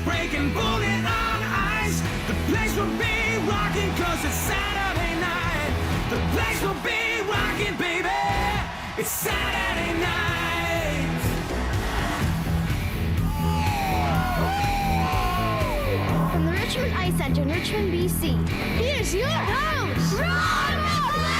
breaking, bullet on ice. The place will be rocking, cause it's Saturday night. The place will be rocking, baby. It's Saturday night. From the Richmond Ice Center in Richmond, BC, here's your host, Ron Play!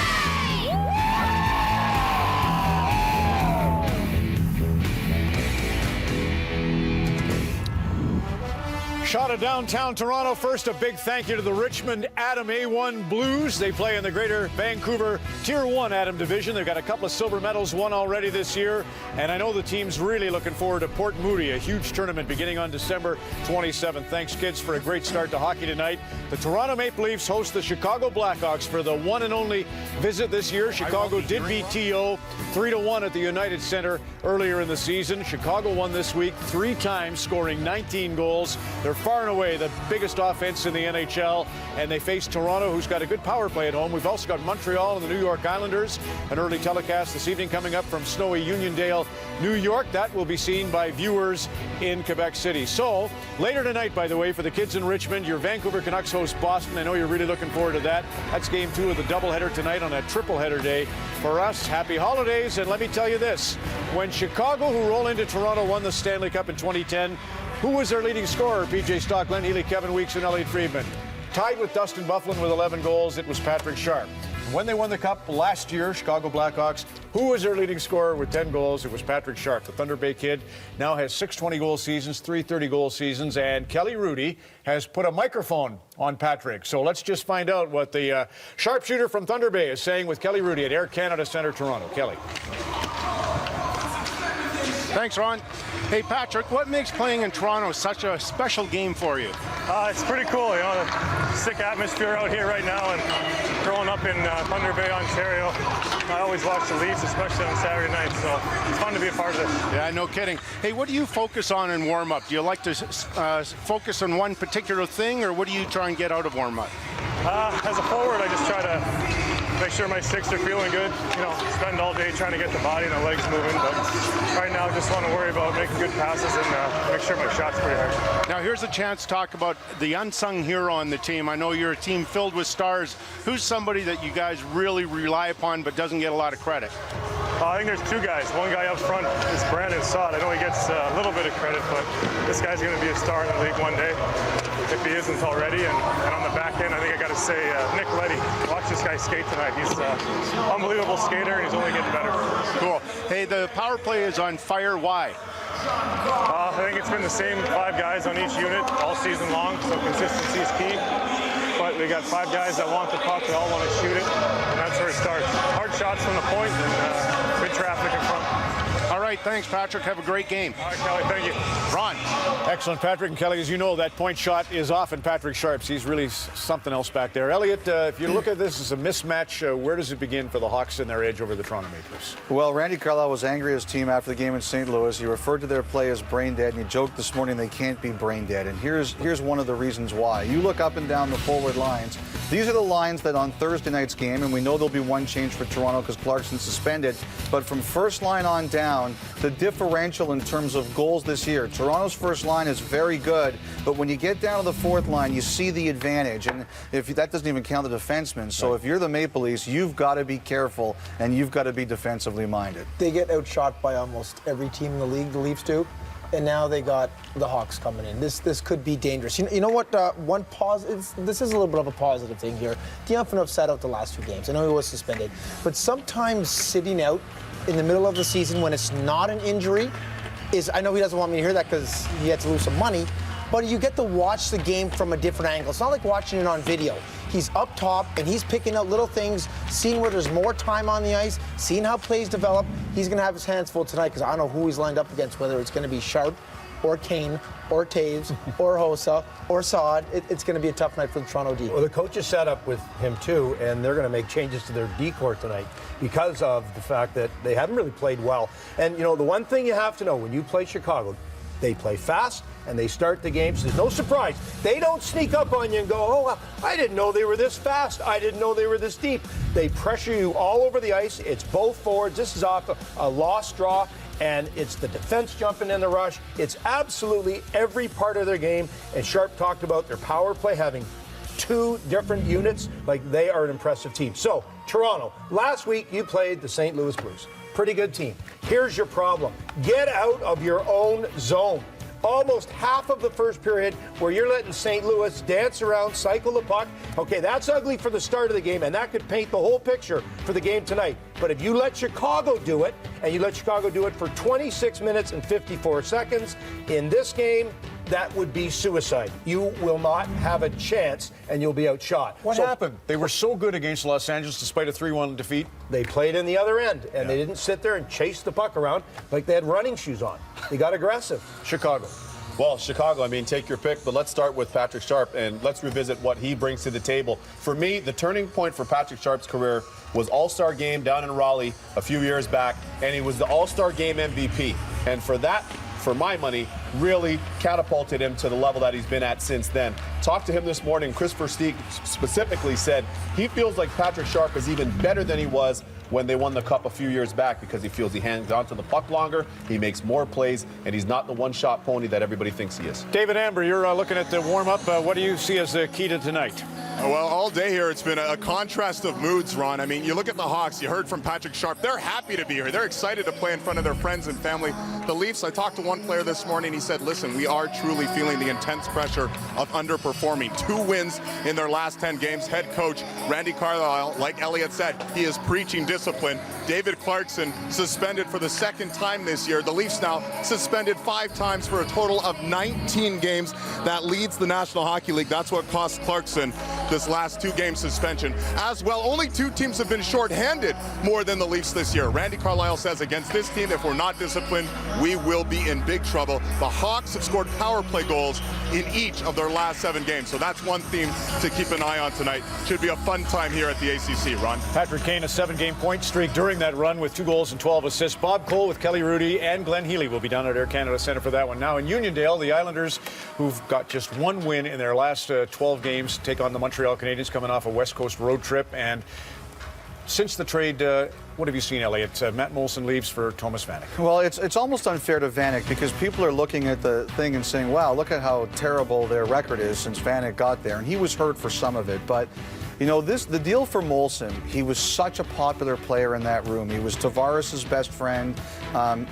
Shot of downtown Toronto. First, a big thank you to the Richmond Atom A1 Blues. They play in the Greater Vancouver Tier 1 Atom Division. They've got a couple of silver medals won already this year. And I know the team's really looking forward to Port Moody, a huge tournament beginning on December 27th. Thanks, kids, for a great start to hockey tonight. The Toronto Maple Leafs host the Chicago Blackhawks for the one and only visit this year. Chicago did beat TO 3-1 at the United Center earlier in the season. Chicago won this week 3 times, scoring 19 goals. They're far and away the biggest offense in the NHL, and they face Toronto, who's got a good power play at home. We've also got Montreal and the New York Islanders. An early telecast this evening coming up from snowy Uniondale, New York. That will be seen by viewers in Quebec City. So, later tonight, by the way, for the kids in Richmond, your Vancouver Canucks host Boston. I know you're really looking forward to that. That's game 2 of the doubleheader tonight on a tripleheader day. For us, happy holidays, and let me tell you this. When Chicago, who roll into Toronto, won the Stanley Cup in 2010, who was their leading scorer? PJ Stock, Glenn Healy, Kevin Weeks, and Elliot Friedman. Tied with Dustin Byfuglien with 11 goals, it was Patrick Sharp. When they won the Cup last year, Chicago Blackhawks, who was their leading scorer with 10 goals? It was Patrick Sharp. The Thunder Bay kid now has 6 20-goal seasons, 3 30-goal seasons, and Kelly Rudy has put a microphone on Patrick. So let's just find out what the sharpshooter from Thunder Bay is saying with Kelly Rudy at Air Canada Centre, Toronto. Kelly. Thanks, Ron. Hey, Patrick, what makes playing in Toronto such a special game for you? It's pretty cool, you know, the sick atmosphere out here right now, and growing up in Thunder Bay, Ontario, I always watch the Leafs, especially on Saturday night, so it's fun to be a part of this. Yeah, no kidding. Hey, what do you focus on in warm-up? Do you like to focus on one particular thing, or what do you try and get out of warm-up? As a forward, I just try to make sure my sticks are feeling good, you know, spend all day trying to get the body and the legs moving, but right now I just want to worry about making good passes and make sure my shot's pretty hard. Now here's a chance to talk about the unsung hero on the team. I know you're a team filled with stars. Who's somebody that you guys really rely upon but doesn't get a lot of credit? I think there's 2 guys. One guy up front is Brandon Saad. I know he gets a little bit of credit, but this guy's going to be a star in the league one day, if he isn't already. And on the back end, I think I got to say Nick Leddy. Watch this guy skate tonight. He's an unbelievable skater, and he's only getting better. Cool. Hey, the power play is on fire. Why? I think it's been the same 5 guys on each unit all season long, so consistency is key. But we got 5 guys that want the puck, they all want to shoot it, and that's where it starts. Hard shots from the point, and good traffic in front. All right, thanks, Patrick. Have a great game. All right, Kelly, thank you. Ron. Excellent, Patrick and Kelly. As you know, that point shot is often Patrick Sharp's. He's really something else back there. Elliot, if you look at this as a mismatch, where does it begin for the Hawks and their edge over the Toronto Maple Leafs? Well, Randy Carlyle was angry at his team after the game in St. Louis. He referred to their play as brain dead, and he joked this morning they can't be brain dead. And here's one of the reasons why. You look up and down the forward lines. These are the lines that on Thursday night's game, and we know there'll be one change for Toronto because Clarkson's suspended, but from first line on down, the differential in terms of goals this year. Toronto's first line is very good, but when you get down to the fourth line, you see the advantage, and if that doesn't even count the defensemen. So if you're the Maple Leafs, you've got to be careful, and you've got to be defensively minded. They get outshot by almost every team in the league, the Leafs do. And now they got the Hawks coming in. This could be dangerous. You know what? One positive. This is a little bit of a positive thing here. Dion Phaneuf sat out the last 2 games. I know he was suspended, but sometimes sitting out in the middle of the season when it's not an injury is. I know he doesn't want me to hear that because he had to lose some money, but you get to watch the game from a different angle. It's not like watching it on video. He's up top, and he's picking out little things, seeing where there's more time on the ice, seeing how plays develop. He's going to have his hands full tonight because I don't know who he's lined up against, whether it's going to be Sharp or Kane or Taves or Hossa or Saad. It's going to be a tough night for the Toronto D. Well, the coaches set up with him, too, and they're going to make changes to their D-corps tonight because of the fact that they haven't really played well. And, you know, the one thing you have to know when you play Chicago, they play fast, and they start the games. There's no surprise. They don't sneak up on you and go, oh, I didn't know they were this fast. I didn't know they were this deep. They pressure you all over the ice. It's both forwards. This is off a lost draw. and it's the defense jumping in the rush. It's absolutely every part of their game. And Sharp talked about their power play having 2 different units. Like, they are an impressive team. So, Toronto, last week you played the St. Louis Blues. Pretty good team. Here's your problem. Get out of your own zone. Almost half of the first period where you're letting St. Louis dance around, cycle the puck. Okay, that's ugly for the start of the game, and that could paint the whole picture for the game tonight. But if you let Chicago do it, and you let Chicago do it for 26 minutes and 54 seconds, in this game, that would be suicide. You will not have a chance, and you'll be outshot. What happened? They were so good against Los Angeles despite a 3-1 defeat. They played in the other end, and they didn't sit there and chase the puck around like they had running shoes on. They got aggressive. Chicago. Well, Chicago, I mean, take your pick, but let's start with Patrick Sharp, and let's revisit what he brings to the table. For me, the turning point for Patrick Sharp's career was All-Star Game down in Raleigh a few years back, and he was the All-Star Game MVP. And for that, for my money, really catapulted him to the level that he's been at since then. Talked to him this morning. Chris Versteeg specifically said he feels like Patrick Sharp is even better than he was when they won the Cup a few years back because he feels he hangs on to the puck longer, he makes more plays, and he's not the one-shot pony that everybody thinks he is. David Amber, you're looking at the warm-up. What do you see as the key to tonight? Well, all day here, it's been a contrast of moods, Ron. I mean, you look at the Hawks, you heard from Patrick Sharp. They're happy to be here. They're excited to play in front of their friends and family. The Leafs, I talked to one player this morning. He said, listen, we are truly feeling the intense pressure of underperforming. 2 wins in their last 10 games. Head coach Randy Carlyle, like Elliott said, he is preaching discipline. David Clarkson suspended for the 2nd time this year. The Leafs now suspended 5 times for a total of 19 games. That leads the National Hockey League. That's what cost Clarkson this last 2-game suspension. As well, only 2 teams have been shorthanded more than the Leafs this year. Randy Carlyle says against this team, if we're not disciplined, we will be in big trouble. The Hawks have scored power play goals in each of their last 7 games. So that's one theme to keep an eye on tonight. Should be a fun time here at the ACC, Ron. Patrick Kane, a 7-game point streak during that run with 2 goals and 12 assists. Bob Cole with Kelly Rudy and Glenn Healy will be down at Air Canada Centre for that one. Now in Uniondale, the Islanders, who've got just 1 win in their last 12 games, take on the Montreal Canadiens coming off a West Coast road trip. And since the trade, what have you seen, Elliot? Matt Molson leaves for Thomas Vanek. Well, it's almost unfair to Vanek because people are looking at the thing and saying, wow, look at how terrible their record is since Vanek got there. And he was hurt for some of it. But, you know, the deal for Molson, he was such a popular player in that room. He was Tavares' best friend.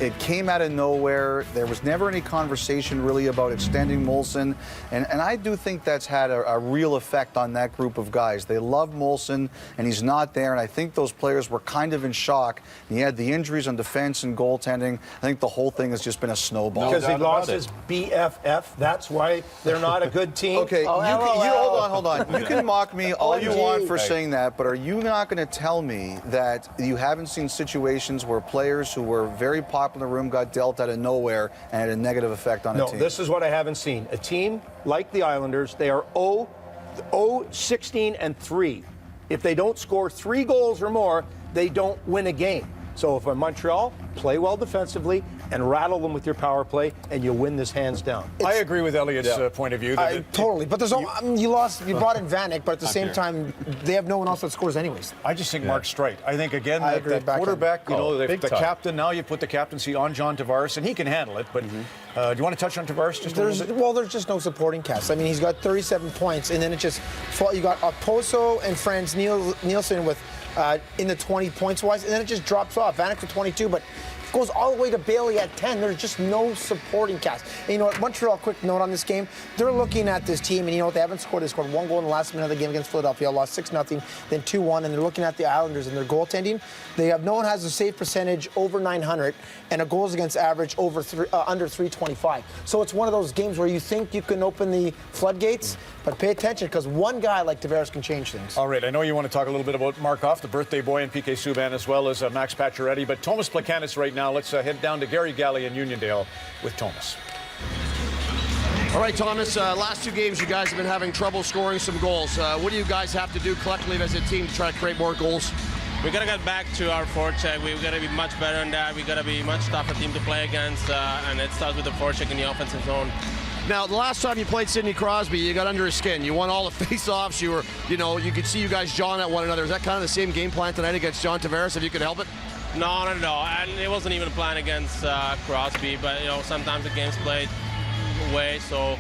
It came out of nowhere. There was never any conversation really about extending Molson. And I do think that's had a real effect on that group of guys. They love Molson, and he's not there. And I think those players were kind of in shock. And he had the injuries on defense and goaltending. I think the whole thing has just been a snowball. Because he lost his BFF. That's why they're not a good team. Okay, hold on. You can mock me all you want for saying that, but are you not going to tell me that you haven't seen situations where players who were very popular in the room got dealt out of nowhere and had a negative effect on a team? No, this is what I haven't seen. A team like the Islanders, they are 0-16-3. If they don't score 3 goals or more, they don't win a game. So if I'm Montreal, play well defensively and rattle them with your power play, and you'll win this hands down. I agree with Elliot's point of view. Totally. But there's you brought in Vanek, but at the same time, they have no one else that scores anyways. I just think Mark Streit. I think, again, I agree that quarterback, the captain, now you put the captaincy on John Tavares, and he can handle it. But do you want to touch on Tavares just a little bit? Well, there's just no supporting cast. I mean, he's got 37 points, and then it just you got Okposo and Franz Nielsen with in the 20 points wise, and then it just drops off. Vanek for 22, but goes all the way to Bailey at 10. There's just no supporting cast. And you know what, Montreal, quick note on this game, they're looking at this team, and you know what, they haven't scored. They scored 1 goal in the last minute of the game against Philadelphia, lost 6-0, then 2-1, and they're looking at the Islanders and their goaltending. They have no one has a save percentage over 900 and a goals against average over under 325. So it's one of those games where you think you can open the floodgates, but pay attention because one guy like Tavares can change things. All right, I know you want to talk a little bit about Markov, the birthday boy, and PK Subban, as well as Max Pacioretty, but Thomas Plekanec right now. Let's head down to Gary Galley in Uniondale with Thomas. All right, Thomas, last 2 games you guys have been having trouble scoring some goals. What do you guys have to do collectively as a team to try to create more goals? We got to get back to our forecheck. We've got to be much better on that. We got to be a much tougher team to play against, and it starts with the forecheck in the offensive zone. Now, the last time you played Sidney Crosby, you got under his skin. You won all the face-offs. You could see you guys jawing at one another. Is that kind of the same game plan tonight against John Tavares, if you could help it? No, not at all. And it wasn't even a plan against Crosby, but sometimes the game's played away, so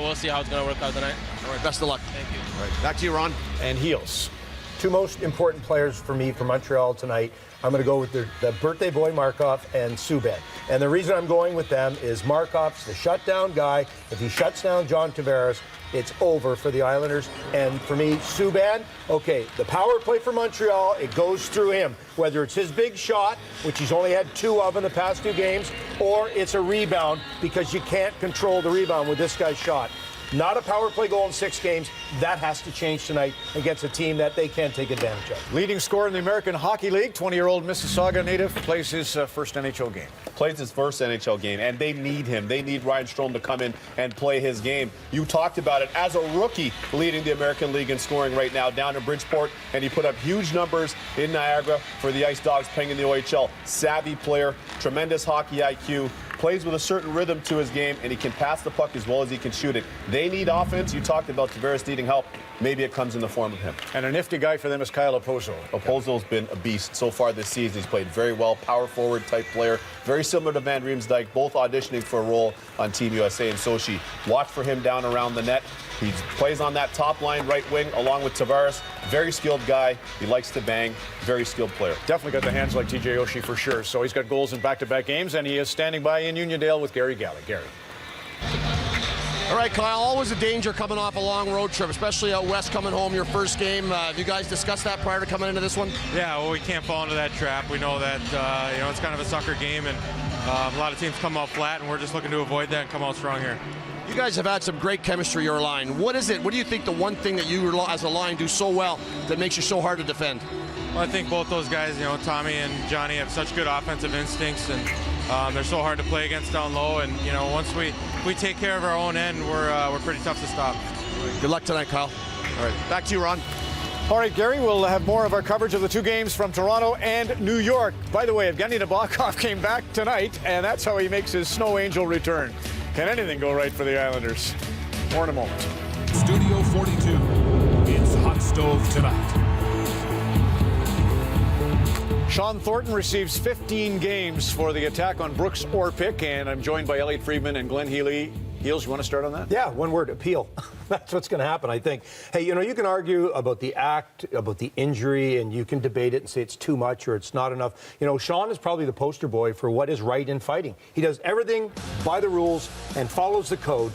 we'll see how it's going to work out tonight. All right, best of luck. Thank you. All right, back to you, Ron. And Heels. Two most important players for me for Montreal tonight. I'm going to go with the birthday boy Markov and Subban. And the reason I'm going with them is Markov's the shutdown guy. If he shuts down John Tavares, it's over for the Islanders. And for me, Subban, okay, the power play for Montreal, it goes through him. Whether it's his big shot, which he's only had 2 of in the past 2 games, or it's a rebound because you can't control the rebound with this guy's shot. Not a power play goal in 6 games. That has to change tonight against a team that they can't take advantage of. Leading scorer in the American Hockey League, 20-year-old Mississauga native, plays his first NHL game. Plays his first NHL game, and they need him. They need Ryan Strome to come in and play his game. You talked about it. As a rookie leading the American League in scoring right now down in Bridgeport, and he put up huge numbers in Niagara for the Ice Dogs playing in the OHL. Savvy player, tremendous hockey IQ, plays with a certain rhythm to his game, and he can pass the puck as well as he can shoot it. They need offense. You talked about Tavares needing help. Maybe it comes in the form of him. And a nifty guy for them is Kyle Oposo. Oposo's been a beast so far this season. He's played very well, power forward type player, very similar to Van Riemsdyk, both auditioning for a role on Team USA in Sochi. Watch for him down around the net. He plays on that top line right wing along with Tavares. Very skilled guy. He likes to bang. Very skilled player. Definitely got the hands like TJ Oshie for sure. So he's got goals in back-to-back games, and he is standing by in Uniondale with Gary Galley. Gary. All right, Kyle, always a danger coming off a long road trip, especially out west coming home, your first game. Have you guys discussed that prior to coming into this one? Yeah, well, we can't fall into that trap. We know that, it's kind of a sucker game, and a lot of teams come out flat, and we're just looking to avoid that and come out strong here. You guys have had some great chemistry, your line. What is it? What do you think the one thing that you as a line do so well that makes you so hard to defend? Well, I think both those guys, Tommy and Johnny, have such good offensive instincts, and they're so hard to play against down low. And once we take care of our own end, we're pretty tough to stop. Good luck tonight, Kyle. All right, back to you, Ron. All right, Gary, we'll have more of our coverage of the 2 games from Toronto and New York. By the way, Evgeny Nabokov came back tonight, and that's how he makes his Snow Angel return. Can anything go right for the Islanders? More in a moment. Studio 42. It's Hot Stove Tonight. Sean Thornton receives 15 games for the attack on Brooks Orpik, and I'm joined by Elliot Friedman and Glenn Healy. Heels, you want to start on that? Yeah, one word, appeal. That's what's going to happen, I think. Hey, you can argue about the act, about the injury, and you can debate it and say it's too much or it's not enough. Sean is probably the poster boy for what is right in fighting. He does everything by the rules and follows the code,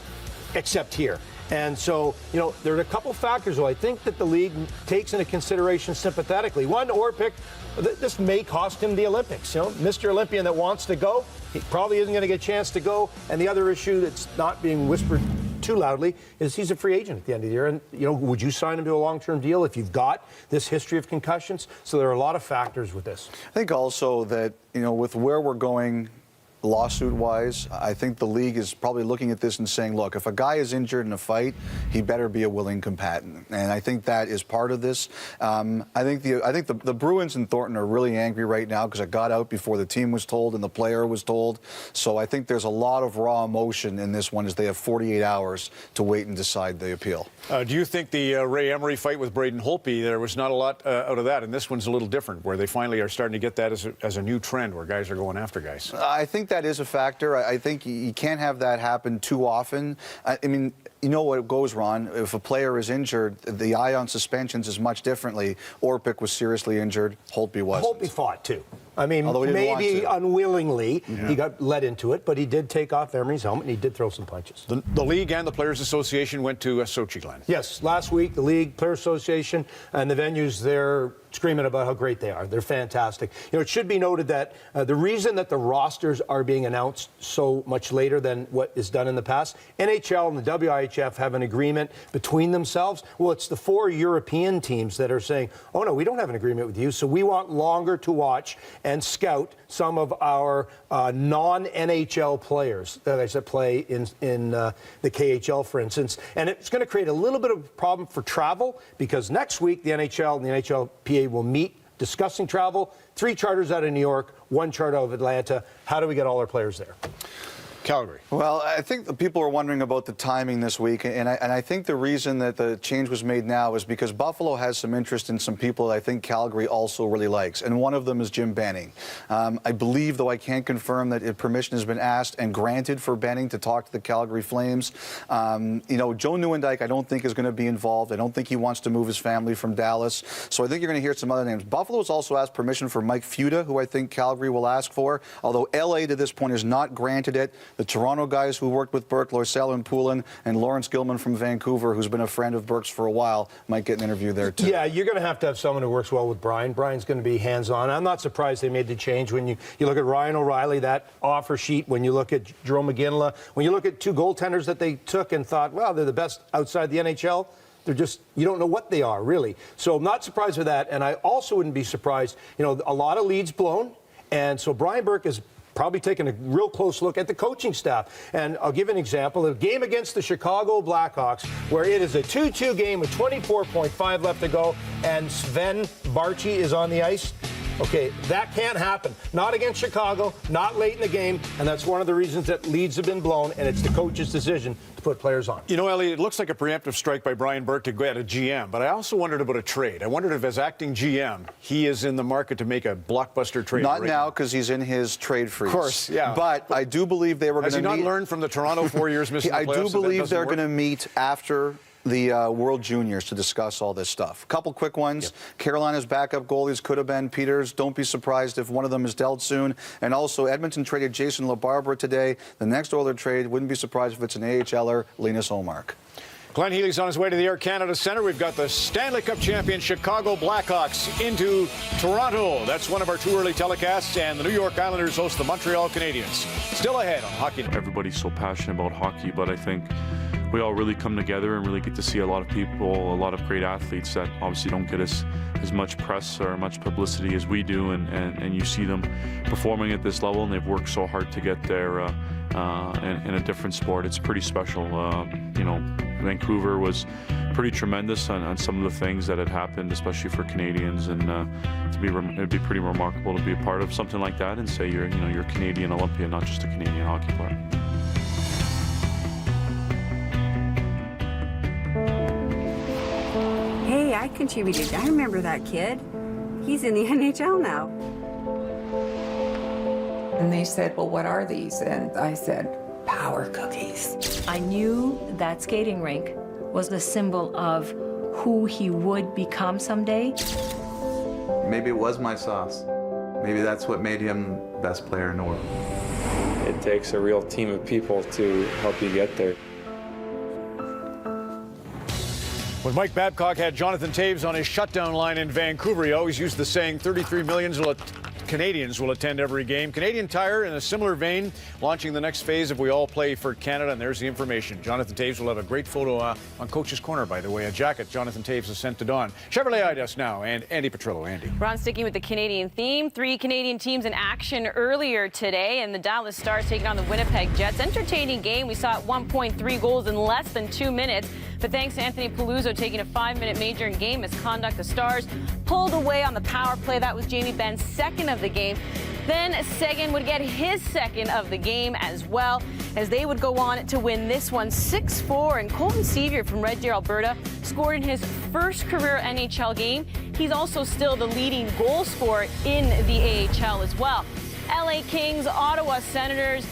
except here. And so, there are a couple factors, though, I think that the league takes into consideration sympathetically. One, Orpik, this may cost him the Olympics. Mr. Olympian that wants to go, he probably isn't going to get a chance to go. And the other issue that's not being whispered too loudly is he's a free agent at the end of the year. And, would you sign him to a long-term deal if you've got this history of concussions? So there are a lot of factors with this. I think also that, with where we're going lawsuit-wise, I think the league is probably looking at this and saying, look, if a guy is injured in a fight, he better be a willing combatant. And I think that is part of this. I think the Bruins and Thornton are really angry right now because it got out before the team was told and the player was told. So I think there's a lot of raw emotion in this one as they have 48 hours to wait and decide the appeal. Do you think the Ray Emery fight with Braden Holtby, there was not a lot out of that, and this one's a little different, where they finally are starting to get that as a new trend where guys are going after guys? I think that is a factor. I think you can't have that happen too often. I mean, what goes, Ron? If a player is injured, the eye on suspensions is much differently. Orpik was seriously injured. Holtby wasn't. Holtby fought, too. I mean, maybe unwillingly, he got led into it, but he did take off Emery's helmet and he did throw some punches. The league and the Players Association went to Sochi, Glenn. Yes, last week, the league, Players Association, and the venues, they're screaming about how great they are. They're fantastic. It should be noted that the reason that the rosters are being announced so much later than what is done in the past, NHL and the WIHF have an agreement between themselves. Well, it's the 4 European teams that are saying, oh, no, we don't have an agreement with you, so we want longer to watch and scout some of our non-NHL players that I said play in the KHL, for instance. And it's going to create a little bit of a problem for travel because next week the NHL and the NHLPA will meet discussing travel. 3 charters out of New York, 1 charter out of Atlanta. How do we get all our players there? Calgary. Well, I think the people are wondering about the timing this week, and I think the reason that the change was made now is because Buffalo has some interest in some people that I think Calgary also really likes, and one of them is Jim Benning. I believe, though I can't confirm, that permission has been asked and granted for Benning to talk to the Calgary Flames. Joe Nieuwendyk, I don't think is going to be involved. I don't think he wants to move his family from Dallas, so I think you're going to hear some other names. Buffalo has also asked permission for Mike Futa, who I think Calgary will ask for, although LA to this point has not granted it. The Toronto guys who worked with Burke, Lorcella and Poulin, and Lawrence Gilman from Vancouver, who's been a friend of Burke's for a while, might get an interview there too. Yeah, you're going to have someone who works well with Brian. Brian's going to be hands-on. I'm not surprised they made the change. When you look at Ryan O'Reilly, that offer sheet, when you look at Jerome McGinley, when you look at two goaltenders that they took and thought, well, they're the best outside the NHL, they're just, you don't know what they are, really. So I'm not surprised with that, and I also wouldn't be surprised, a lot of leads blown, and so Brian Burke is probably taking a real close look at the coaching staff. And I'll give an example. A game against the Chicago Blackhawks, where it is a 2-2 game with 24.5 left to go, and Sven Barchi is on the ice. Okay, that can't happen. Not against Chicago, not late in the game, and that's one of the reasons that leads have been blown, and it's the coach's decision to put players on. Elliot, it looks like a preemptive strike by Brian Burke to get a GM, but I also wondered about a trade. I wondered if, as acting GM, he is in the market to make a blockbuster trade. Not now, because he's in his trade freeze. Of course, yeah. But I do believe they were going to meet. Has he not learned from the Toronto 4 years missing the playoffs? I do believe they're going to meet after the World Juniors to discuss all this stuff. A couple quick ones. Yep. Carolina's backup goalies could have been Peters. Don't be surprised if one of them is dealt soon. And also, Edmonton traded Jason LaBarbera today. The next Oiler trade, wouldn't be surprised if it's an AHLer, Linus Ullmark. Glenn Healy's on his way to the Air Canada Centre. We've got the Stanley Cup champion Chicago Blackhawks into Toronto. That's one of our two early telecasts, and the New York Islanders host the Montreal Canadiens. Still ahead on Hockey Night. Everybody's so passionate about hockey, but I think we all really come together and really get to see a lot of people, a lot of great athletes that obviously don't get as much press or much publicity as we do, and you see them performing at this level, and they've worked so hard to get there in a different sport. It's pretty special. Vancouver was pretty tremendous on some of the things that had happened, especially for Canadians, and it'd be pretty remarkable to be a part of something like that and say you're a Canadian Olympian, not just a Canadian hockey player. Hey, I contributed. I remember that kid. He's in the NHL now. And they said, well, what are these? And I said, power cookies. I knew that skating rink was the symbol of who he would become someday. Maybe it was my sauce. Maybe that's what made him the best player in the world. It takes a real team of people to help you get there. When Mike Babcock had Jonathan Toews on his shutdown line in Vancouver, he always used the saying, 33 million Canadians will attend every game. Canadian Tire, in a similar vein, launching the next phase of We All Play for Canada, and there's the information. Jonathan Toews will have a great photo on Coach's Corner, by the way, a jacket Jonathan Toews has sent to Don. Chevrolet IDES now, and Andy Petrillo. Andy. Ron, sticking with the Canadian theme, 3 Canadian teams in action earlier today, and the Dallas Stars taking on the Winnipeg Jets. Entertaining game. We saw 1.3 goals in less than 2 minutes. But thanks to Anthony Paluzzo taking a 5-minute major in game misconduct, the Stars pulled away on the power play. That was Jamie Benn's second of the game. Then Seguin would get his second of the game as well, as they would go on to win this one 6-4. And Colton Sevier from Red Deer, Alberta, scored in his first career NHL game. He's also still the leading goal scorer in the AHL as well. LA Kings, Ottawa Senators.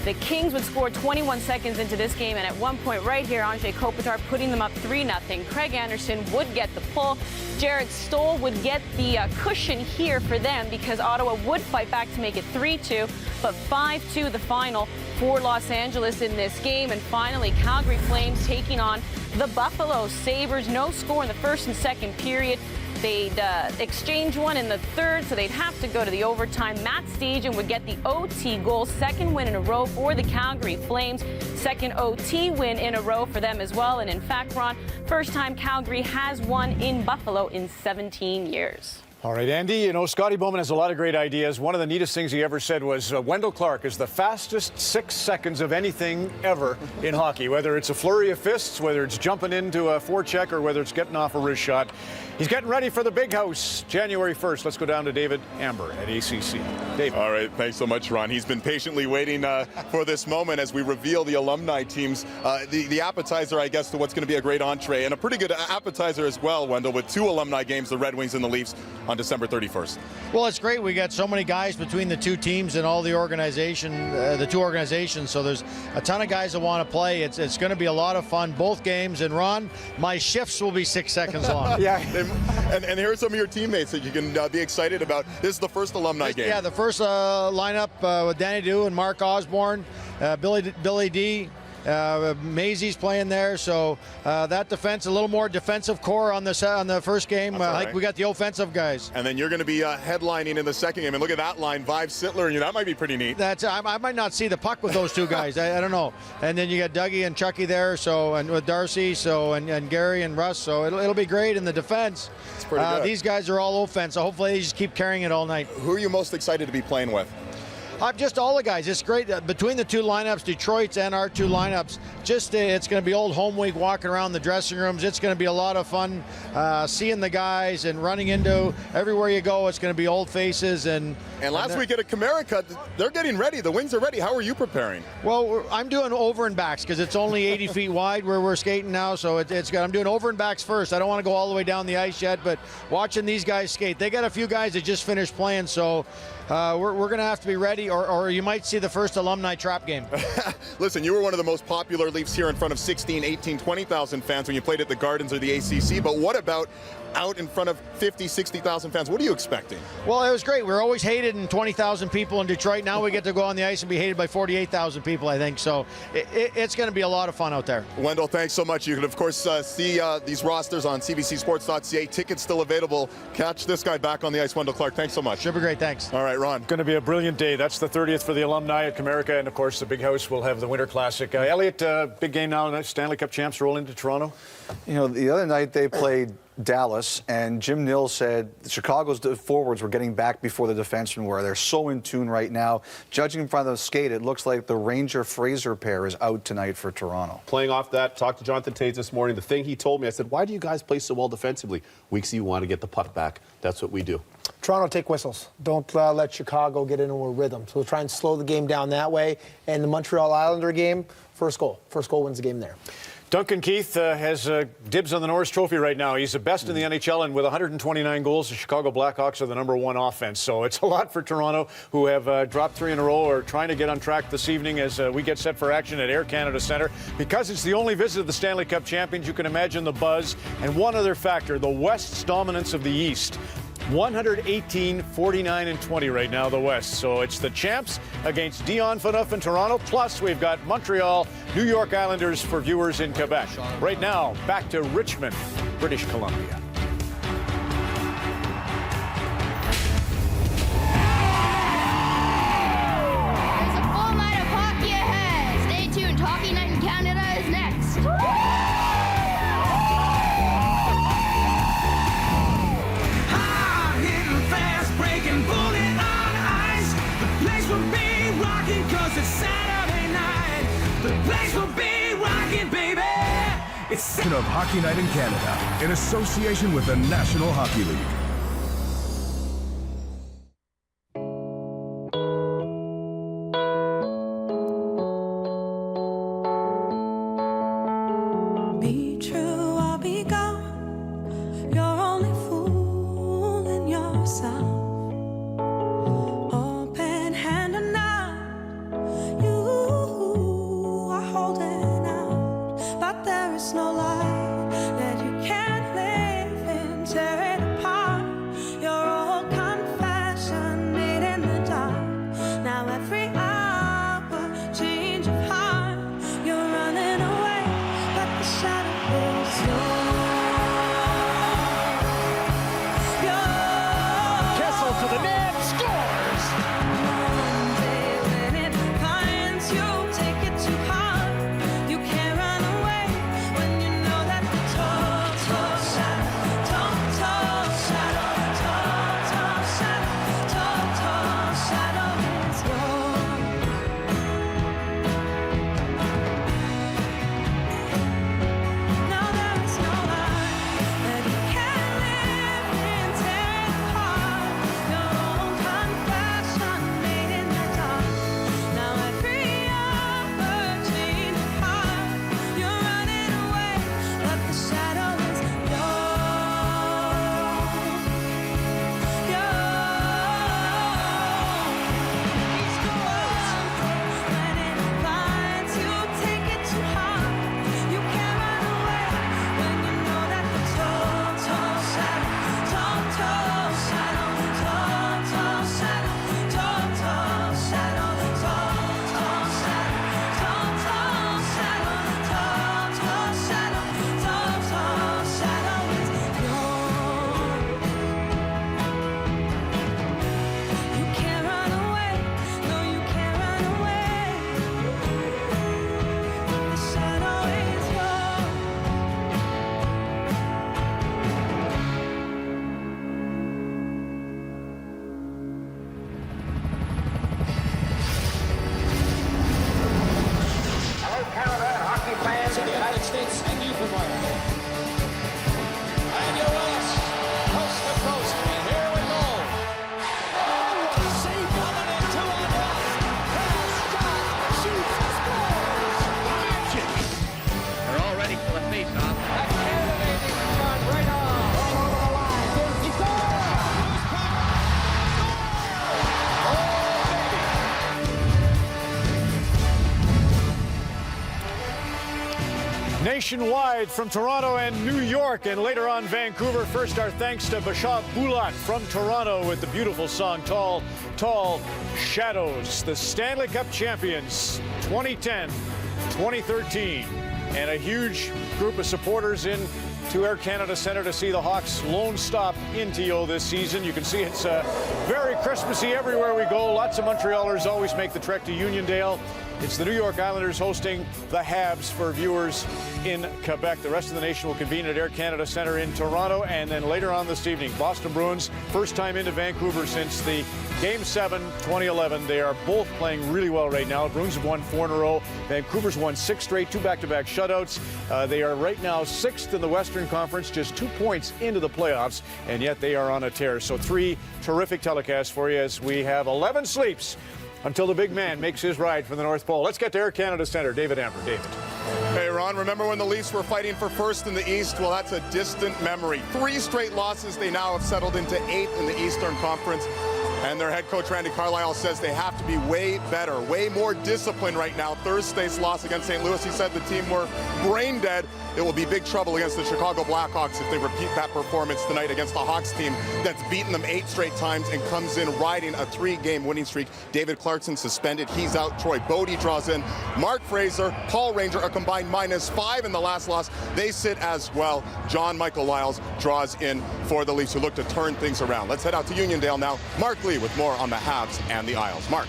The Kings would score 21 seconds into this game, and at one point right here, Andrei Kopitar putting them up 3-0. Craig Anderson would get the pull. Jarrett Stoll would get the cushion here for them because Ottawa would fight back to make it 3-2, but 5-2 the final for Los Angeles in this game. And finally, Calgary Flames taking on the Buffalo Sabres. No score in the first and second period. They'd exchange one in the third, so they'd have to go to the overtime. Matt Stegen would get the OT goal, second win in a row for the Calgary Flames, second OT win in a row for them as well. And in fact, Ron, first time Calgary has won in Buffalo in 17 years. All right, Andy, you know, Scotty Bowman has a lot of great ideas. One of the neatest things he ever said was Wendell Clark is the fastest 6 seconds of anything ever in hockey, whether it's a flurry of fists, whether it's jumping into a forecheck, or whether it's getting off a wrist shot. He's getting ready for the Big House, January 1st. Let's go down to David Amber at ACC. David. All right, thanks so much, Ron. He's been patiently waiting for this moment as we reveal the alumni teams. The appetizer, I guess, to what's going to be a great entree, and a pretty good appetizer as well, Wendell, with 2 alumni games, the Red Wings and the Leafs, on December 31st. Well, it's great. We got so many guys between the 2 teams and all the organization, the 2 organizations. So there's a ton of guys that want to play. It's going to be a lot of fun, both games. And Ron, my shifts will be 6 seconds long. Yeah, and here are some of your teammates that you can be excited about. This is the first alumni game. Yeah, the first lineup with Danny Dew and Mark Osborne, Billy D. Mazey's playing there, so that defense, a little more defensive core on the first game. Like we got the offensive guys. And then you're going to be headlining in the second game. And look at that line, Vive Sittler, and that might be pretty neat. I might not see the puck with those 2 guys. I don't know. And then you got Dougie and Chucky there, so, and with Darcy, so, and Gary and Russ, so it'll be great in the defense. It's pretty good. These guys are all offense, so hopefully they just keep carrying it all night. Who are you most excited to be playing with? Just all the guys. It's great between the 2 lineups, Detroit's and our 2 lineups. Just it's going to be old home week walking around the dressing rooms. It's going to be a lot of fun seeing the guys and running into everywhere you go. It's going to be old faces and last week at Comerica, they're getting ready. The Wings are ready. How are you preparing? Well, I'm doing over and backs because it's only 80 feet wide where we're skating now. So it's good. I'm doing over and backs first. I don't want to go all the way down the ice yet, but watching these guys skate, they got a few guys that just finished playing, so we're going to have to be ready, or you might see the first alumni trap game. Listen, you were one of the most popular Leafs here in front of 16, 18, 20,000 fans when you played at the Gardens or the ACC, but what about out in front of 50, 60,000 fans? What are you expecting? Well, it was great. We were always hated in 20,000 people in Detroit. Now we get to go on the ice and be hated by 48,000 people, I think. So it's going to be a lot of fun out there. Wendell, thanks so much. You can, of course, see these rosters on CBCSports.ca. Tickets still available. Catch this guy back on the ice, Wendell Clark. Thanks so much. Should be great. Thanks. All right, Ron. Going to be a brilliant day. That's the 30th for the alumni at Comerica, and of course the Big House will have the Winter Classic. Elliot, big game now. Stanley Cup champs roll into Toronto. You know, the other night they played Dallas, and Jim Nill said Chicago's forwards were getting back before the defensemen were. They're so in tune right now. Judging from the skate, it looks like the Ranger-Fraser pair is out tonight for Toronto. Playing off that, talked to Jonathan Taves this morning. The thing he told me, I said, why do you guys play so well defensively? Weeksy, you want to get the puck back. That's what we do. Toronto, take whistles. Don't let Chicago get into a rhythm. So we'll try and slow the game down that way. And the Montreal Islander game, first goal. First goal wins the game there. Duncan Keith has dibs on the Norris Trophy right now. He's the best in the NHL, and with 129 goals, the Chicago Blackhawks are the #1 offense. So it's a lot for Toronto, who have dropped 3 in a row, or trying to get on track this evening as we get set for action at Air Canada Centre. Because it's the only visit of the Stanley Cup champions, you can imagine the buzz. And one other factor, the West's dominance of the East. 118, 49, and 20 right now, the West. So it's the champs against Dion Phaneuf in Toronto. Plus, we've got Montreal, New York Islanders for viewers in Quebec. Right now, back to Richmond, British Columbia. There's a full night of hockey ahead. Stay tuned. Hockey Night in Canada is next. It's Saturday night. The place will be rocking, baby. It's of Hockey Night in Canada in association with the National Hockey League. Be true or be gone. You're only fooling yourself. Open hand and now you are holding out, but there is no light that you can't live in. Tear it apart. Coast of the United States and Newfoundland. And U.S. coast to coast. Here we go. Oh, what a save coming into a net. Pass, shot, shoots, scores. Magic. They're all ready for the face-off. A candidate shot right on. All over the line. There's the goal. Nationwide from Toronto and New York and later on Vancouver. First, our thanks to Bashar Bulak from Toronto with the beautiful song Tall, Tall Shadows. The Stanley Cup champions 2010, 2013. And a huge group of supporters in to Air Canada Centre to see the Hawks' lone stop in TO this season. You can see it's very Christmassy everywhere we go. Lots of Montrealers always make the trek to Uniondale. It's the New York Islanders hosting the Habs for viewers in Quebec. The rest of the nation will convene at Air Canada Centre in Toronto. And then later on this evening, Boston Bruins, first time into Vancouver since the Game 7, 2011. They are both playing really well right now. Bruins have won 4 in a row. Vancouver's won 6 straight, 2 back-to-back shutouts. They are right now 6th in the Western Conference, just 2 points into the playoffs, and yet they are on a tear. So 3 terrific telecasts for you as we have 11 sleeps until the big man makes his ride from the North Pole. Let's get to Air Canada Centre. David Amber. David. Hey, Ron, remember when the Leafs were fighting for first in the East? Well, that's a distant memory. 3 straight losses. They now have settled into 8th in the Eastern Conference. And their head coach, Randy Carlyle, says they have to be way better, way more disciplined right now. Thursday's loss against St. Louis, he said the team were brain dead. It will be big trouble against the Chicago Blackhawks if they repeat that performance tonight against the Hawks team that's beaten them 8 straight times and comes in riding a 3-game winning streak. David Clarkson suspended. He's out. Troy Bodie draws in. Mark Fraser, Paul Ranger, a combined -5 in the last loss. They sit as well. John Michael Lyles draws in for the Leafs, who look to turn things around. Let's head out to Uniondale now. Mark Lee with more on the Habs and the Isles. Mark.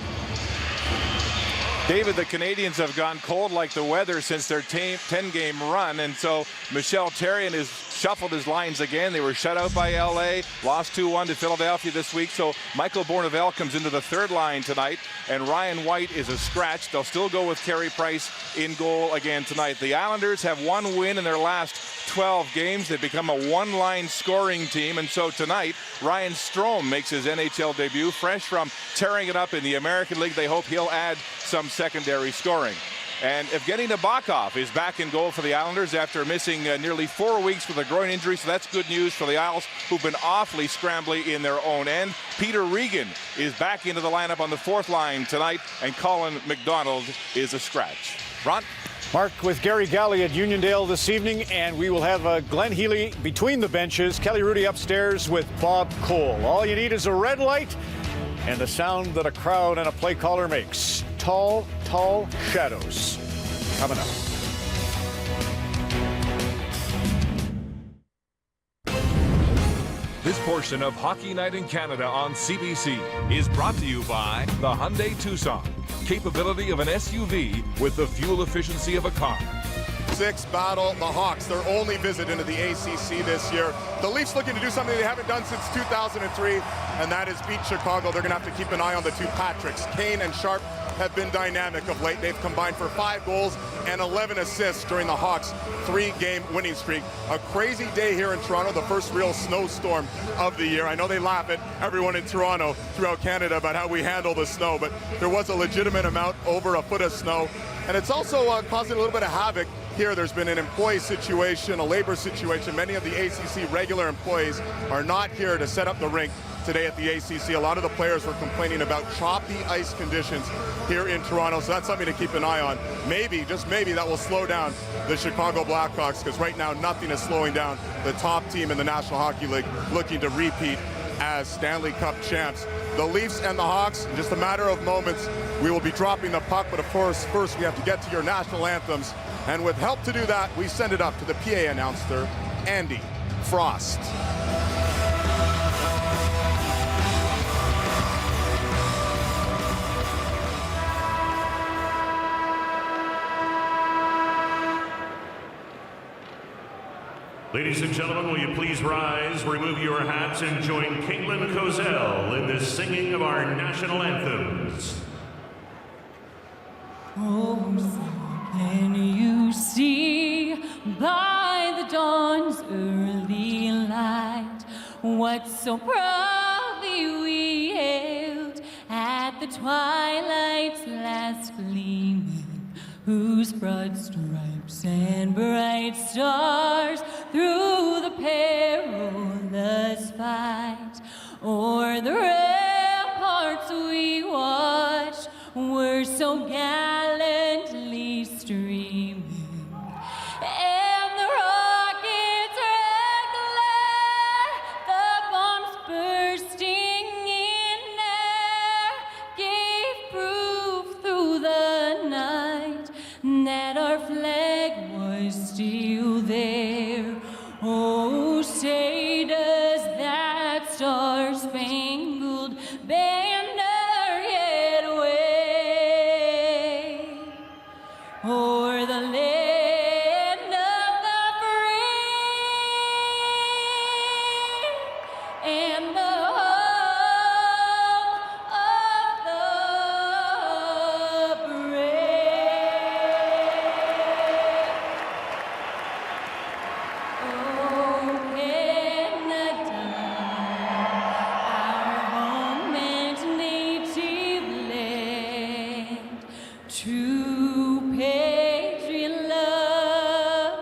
David, the Canadians have gone cold like the weather since their 10-game run, and so Michel Therrien has shuffled his lines again. They were shut out by LA, lost 2-1 to Philadelphia this week, so Michael Bournevel comes into the 3rd line tonight, and Ryan White is a scratch. They'll still go with Carey Price in goal again tonight. The Islanders have 1 win in their last 12 games. They've become a 1-line scoring team, and so tonight Ryan Strome makes his NHL debut, fresh from tearing it up in the American League. They hope he'll add some secondary scoring. And Evgeny Nabokov is back in goal for the Islanders after missing nearly 4 weeks with a groin injury, so that's good news for the Isles, who've been awfully scrambly in their own end. Peter Regan is back into the lineup on the 4th line tonight, and Colin McDonald is a scratch. Ron? Mark with Gary Galley at Uniondale this evening, and we will have Glenn Healy between the benches, Kelly Rudy upstairs with Bob Cole. All you need is a red light and the sound that a crowd and a play caller makes. Tall, Tall Shadows coming up. This portion of Hockey Night in Canada on CBC is brought to you by the Hyundai Tucson. Capability of an SUV with the fuel efficiency of a car. 6 battle the Hawks, their only visit into the ACC this year. The Leafs looking to do something they haven't done since 2003, and that is beat Chicago. They're going to have to keep an eye on the 2 Patricks. Kane and Sharp have been dynamic of late. They've combined for 5 goals and 11 assists during the Hawks' 3-game winning streak. A crazy day here in Toronto, the first real snowstorm of the year. I know they laugh at everyone in Toronto throughout Canada about how we handle the snow, but there was a legitimate amount, over a foot of snow. And it's also causing a little bit of havoc here. There's been an employee situation, a labor situation. Many of the ACC regular employees are not here to set up the rink today at the ACC. A lot of the players were complaining about choppy ice conditions here in Toronto, so that's something to keep an eye on. Maybe, just maybe, that will slow down the Chicago Blackhawks, because right now nothing is slowing down the top team in the National Hockey League, looking to repeat as Stanley Cup champs. The Leafs and the Hawks, in just a matter of moments, we will be dropping the puck, but of course, first we have to get to your national anthems. And with help to do that, we send it up to the PA announcer, Andy Frost. Ladies and gentlemen, will you please rise, remove your hats, and join Caitlin Kozel in the singing of our national anthems. Oh, so can you see what so proudly we hailed at the twilight's last gleaming, whose broad stripes and bright stars through the perilous fight o'er the ramparts we watched were so gallantly streaming. And the rockets' red glare, the bombs bursting in air, gave proof through the night that our flag was still there. Oh, say does that star-spangled banner yet wave o'er the land of the free and the home of the brave. Oh, Canada, our home and native land, true patriot love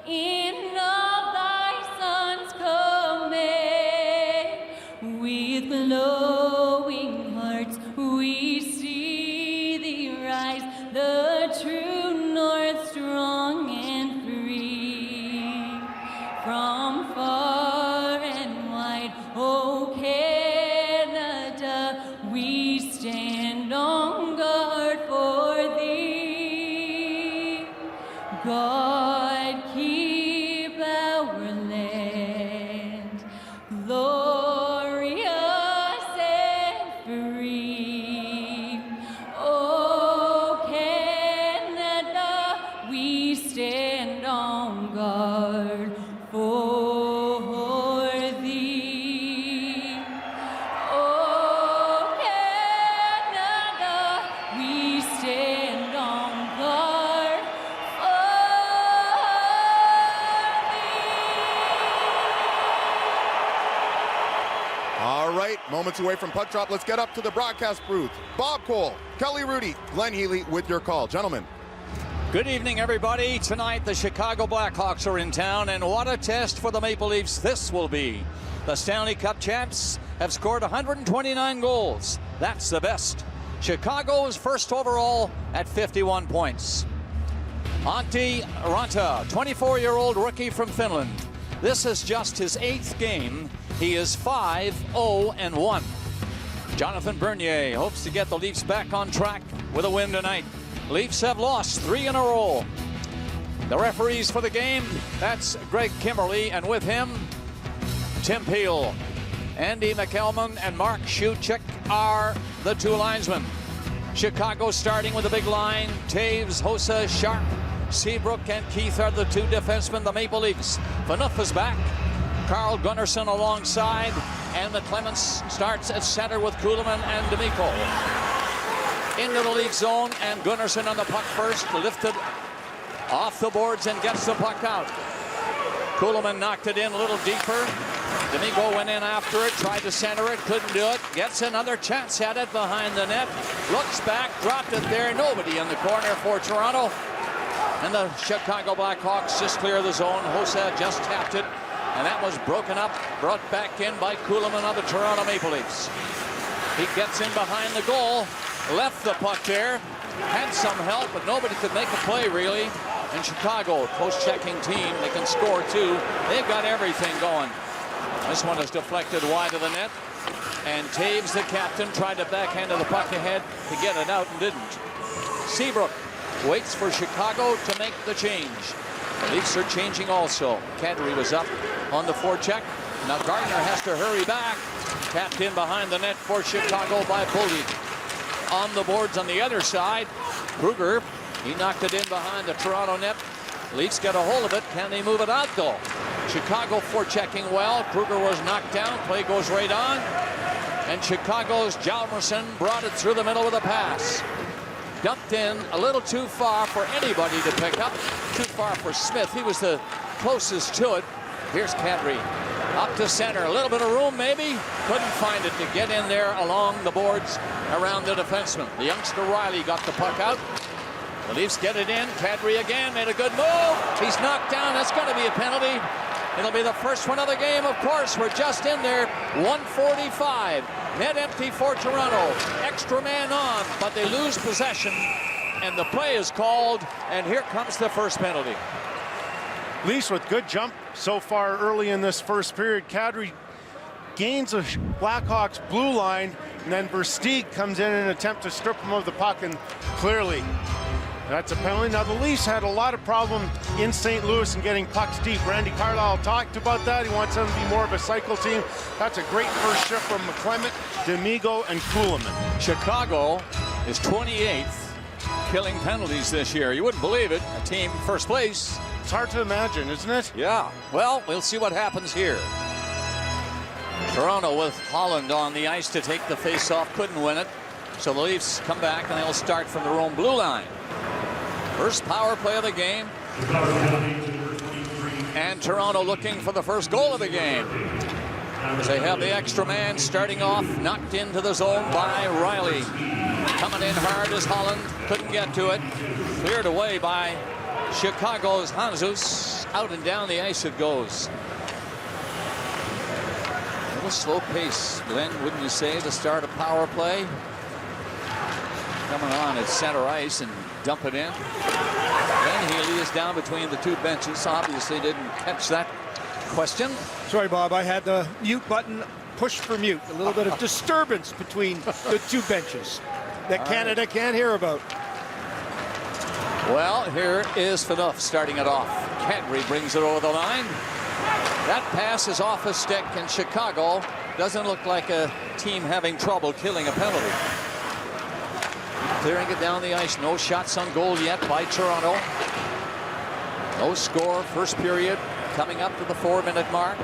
in all thy sons command. With glowing hearts we see thee rise, the true north strong and free. From far and wide, oh Canada, we stand on guard for thee. God keep our land glorious and free. Oh Canada, we stand on guard for thee. Oh Canada, we stand on guard for All right, moments away from puck drop. Let's get up to the broadcast booth. Bob Cole, Kelly Rudy, Glenn Healy with your call. Gentlemen. Good evening, everybody. Tonight, the Chicago Blackhawks are in town, and what a test for the Maple Leafs this will be. The Stanley Cup champs have scored 129 goals. That's the best. Chicago is first overall at 51 points. Antti Ranta, 24-year-old rookie from Finland. This is just his 8th game. He is 5-0-1. Jonathan Bernier hopes to get the Leafs back on track with a win tonight. Leafs have lost 3 in a row. The referees for the game, that's Greg Kimberly, and with him, Tim Peel. Andy McElman and Mark Schuchik are the 2 linesmen. Chicago starting with a big line. Taves, Hossa, Sharp, Seabrook, and Keith are the 2 defensemen. The Maple Leafs. Phaneuf is back. Carl Gunnarsson alongside, and McClemens starts at center with Kuhlman and D'Amico. Into the Leaf zone, and Gunnarsson on the puck first, lifted off the boards and gets the puck out. Kuhlman knocked it in a little deeper. D'Amico went in after it, tried to center it, couldn't do it. Gets another chance at it behind the net. Looks back, dropped it there. Nobody in the corner for Toronto. And the Chicago Blackhawks just clear the zone. Hossa just tapped it. And that was broken up, brought back in by Kuhlman of the Toronto Maple Leafs. He gets in behind the goal, left the puck there, had some help, but nobody could make a play really. And Chicago, post-checking team, they can score too. They've got everything going. This one is deflected wide of the net. And Taves, the captain, tried to backhand the puck ahead to get it out and didn't. Seabrook waits for Chicago to make the change. The Leafs are changing also. Kadri was up on the forecheck. Now Gardner has to hurry back. Tapped in behind the net for Chicago by Boldy. On the boards on the other side, Kruger, he knocked it in behind the Toronto net. Leafs get a hold of it. Can they move it out though? Chicago forechecking well. Kruger was knocked down. Play goes right on. And Chicago's Hjalmarsson brought it through the middle with a pass. Dumped in a little too far for anybody to pick up. Too far for Smith. He was the closest to it. Here's Kadri. Up to center, a little bit of room maybe. Couldn't find it to get in there along the boards around the defenseman. The youngster Riley got the puck out. The Leafs get it in. Kadri again made a good move. He's knocked down. That's going to be a penalty. It'll be the first one of the game, of course. We're just in there. 1:45. Net empty for Toronto. Extra man on, but they lose possession. And the play is called, and here comes the first penalty. Leafs with good jump so far early in this first period. Kadri gains a Blackhawks blue line, and then Versteeg comes in an attempt to strip him of the puck, and clearly that's a penalty. Now the Leafs had a lot of problem in St. Louis in getting pucks deep. Randy Carlyle talked about that. He wants them to be more of a cycle team. That's a great first shift from McClement, D'Amigo, and Kuhlman. Chicago is 28th killing penalties this year. You wouldn't believe it. A team first place. It's hard to imagine, isn't it? Yeah. Well, we'll see what happens here. Toronto with Holland on the ice to take the face-off. Couldn't win it. So the Leafs come back and they'll start from their own blue line. First power play of the game. And Toronto looking for the first goal of the game. As they have the extra man starting off, knocked into the zone by Riley. Coming in hard as Holland, couldn't get to it. Cleared away by Chicago's Hanzus. Out and down the ice it goes. A little slow pace, Glenn, wouldn't you say, to start a power play? Coming on at center ice and dump it in. Then Healy is down between the two benches. Obviously didn't catch that question. Sorry, Bob, I had the mute button pushed for mute. A little bit of disturbance between the two benches that Canada can't hear about. Well, here is Phaneuf starting it off. Kadri brings it over the line. That pass is off a stick, and Chicago doesn't look like a team having trouble killing a penalty. Clearing it down the ice. No shots on goal yet by Toronto. No score. First period coming up to the 4-minute mark.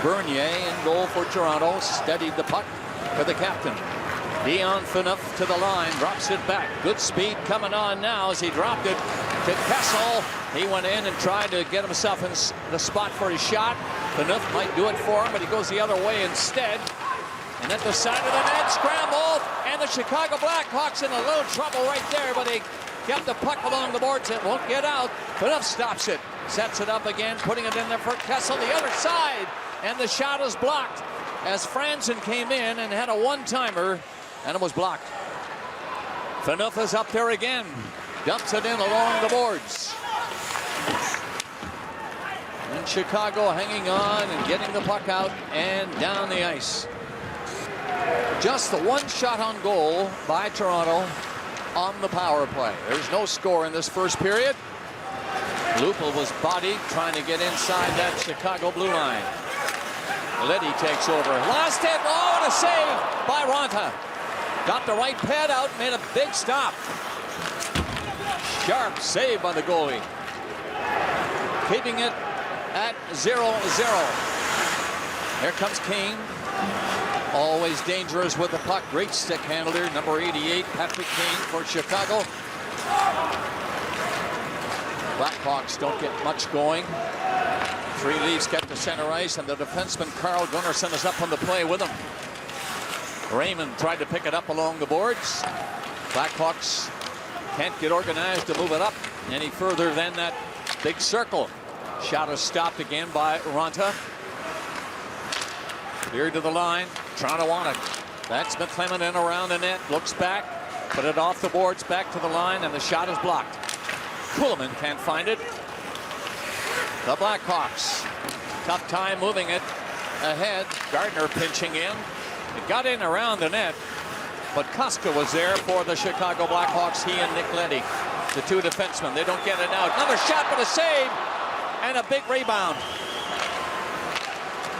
Bernier in goal for Toronto. Steadied the puck for the captain. Dion Phaneuf to the line. Drops it back. Good speed coming on now as he dropped it to Kessel. He went in and tried to get himself in the spot for his shot. Phaneuf might do it for him, but he goes the other way instead. And at the side of the net, scramble, and the Chicago Blackhawks in a little trouble right there, but they kept the puck along the boards. It won't get out. Phaneuf stops it, sets it up again, putting it in there for Kessel, the other side, and the shot is blocked as Franzen came in and had a one-timer, and it was blocked. Phaneuf is up there again, dumps it in along the boards. And Chicago hanging on and getting the puck out and down the ice. Just the one shot on goal by Toronto on the power play. There's no score in this first period. Lupul was bodied trying to get inside that Chicago blue line. Leddy takes over. Lost it. Oh, and a save by Ronta. Got the right pad out, made a big stop. Sharp save by the goalie. Keeping it at 0-0. Here comes Kane. Always dangerous with the puck. Great stick handler, number 88, Patrick Kane for Chicago. Blackhawks don't get much going. Three Leafs get to center ice, and the defenseman Carl Gunnarsson is up on the play with him. Raymond tried to pick it up along the boards. Blackhawks can't get organized to move it up any further than that big circle. Shot is stopped again by Ronta. Cleared to the line. Toronto on it. That's McClement in around the net. Looks back. Put it off the boards. Back to the line. And the shot is blocked. Kuhlman can't find it. The Blackhawks. Tough time moving it ahead. Gardner pinching in. It got in around the net. But Koska was there for the Chicago Blackhawks. He and Nick Leddy. The two defensemen. They don't get it out. Another shot but a save. And a big rebound.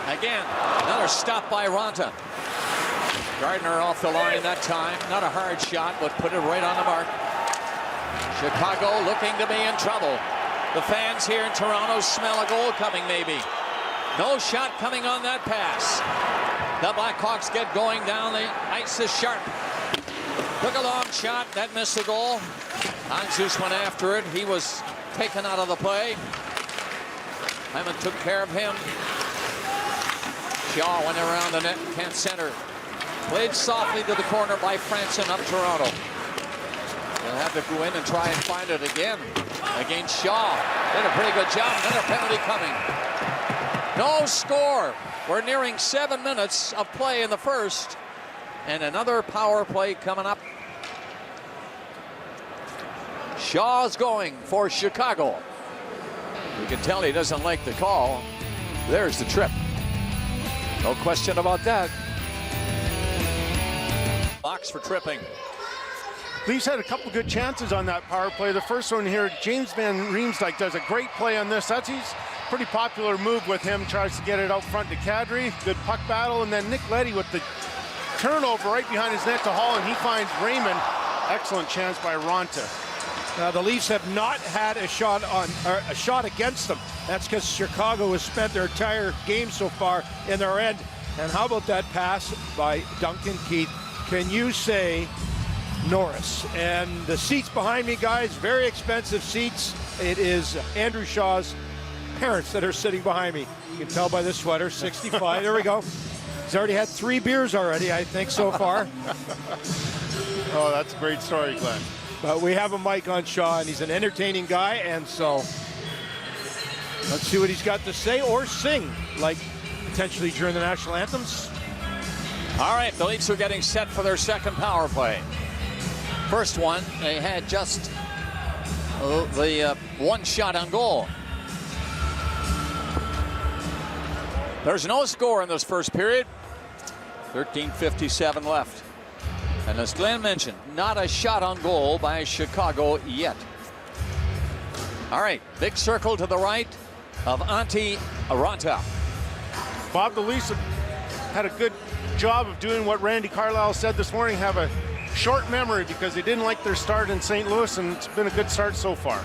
Again, another stop by Ronta. Gardner off the line that time. Not a hard shot, but put it right on the mark. Chicago looking to be in trouble. The fans here in Toronto smell a goal coming maybe. No shot coming on that pass. The Blackhawks get going down the ice is Sharp. Took a long shot. That missed the goal. Hanzus went after it. He was taken out of the play. Hyman took care of him. Shaw went around the net, can't center. Played softly to the corner by Franson up Toronto. They'll have to go in and try and find it again against Shaw. Did a pretty good job. Another penalty coming. No score. We're nearing 7 minutes of play in the first. And another power play coming up. Shaw's going for Chicago. You can tell he doesn't like the call. There's the trip. No question about that. Box for tripping. Leafs had a couple good chances on that power play. The first one here, James Van Riemsdyk does a great play on this. He's pretty popular move with him. Tries to get it out front to Kadri. Good puck battle. And then Nick Leddy with the turnover right behind his net to Holland. He finds Raymond. Excellent chance by Ronta. The Leafs have not had a shot against them. That's because Chicago has spent their entire game so far in their end. And how about that pass by Duncan Keith? Can you say Norris? And the seats behind me, guys, very expensive seats. It is Andrew Shaw's parents that are sitting behind me. You can tell by the sweater, 65. There we go. He's already had 3 beers already, I think, so far. Oh, that's a great story, Glenn. But we have a mic on Shaw, and he's an entertaining guy, and so let's see what he's got to say or sing, like potentially during the national anthems. All right, the Leafs are getting set for their second power play. First one, they had just the one shot on goal. There's no score in this first period. 13:57 left. And as Glenn mentioned, not a shot on goal by Chicago yet. All right, big circle to the right of Antti Ranta. Bob, the Leafs had a good job of doing what Randy Carlyle said this morning, have a short memory because they didn't like their start in St. Louis, and it's been a good start so far.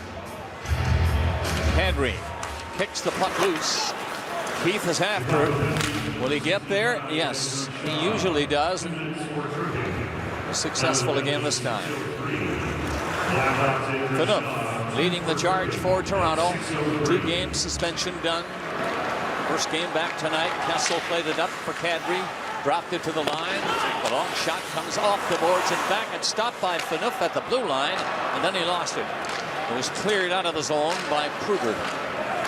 Henry kicks the puck loose. Keith is after it. Will he get there? Yes, he usually does. Successful again this time. Phaneuf leading the charge for Toronto. 2-game suspension done. First game back tonight. Kessel played it up for Kadri. Dropped it to the line. The long shot comes off the boards and back and stopped by Phaneuf at the blue line. And then he lost it. It was cleared out of the zone by Kruger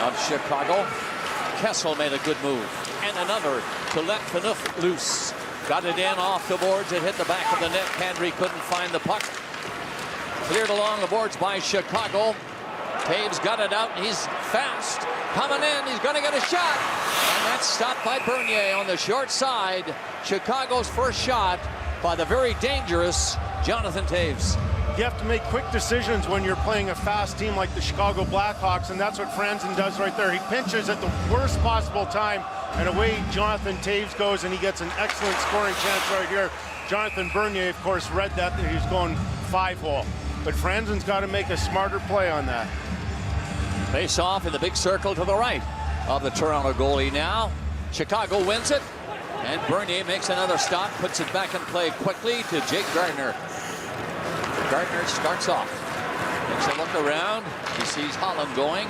of Chicago. Kessel made a good move. And another to let Phaneuf loose. Got it in off the boards. It hit the back of the net. Kadri couldn't find the puck. Cleared along the boards by Chicago. Taves got it out. He's fast. Coming in. He's going to get a shot. And that's stopped by Bernier on the short side. Chicago's first shot by the very dangerous Jonathan Taves. You have to make quick decisions when you're playing a fast team like the Chicago Blackhawks, and that's what Franzen does right there. He pinches at the worst possible time, and away Jonathan Taves goes, and he gets an excellent scoring chance right here. Jonathan Bernier, of course, read that he's going 5-hole. But Franzen's got to make a smarter play on that. Face off in the big circle to the right of the Toronto goalie now. Chicago wins it, and Bernier makes another stop, puts it back in play quickly to Jake Gardiner. Gardner starts off, takes a look around. He sees Holland going.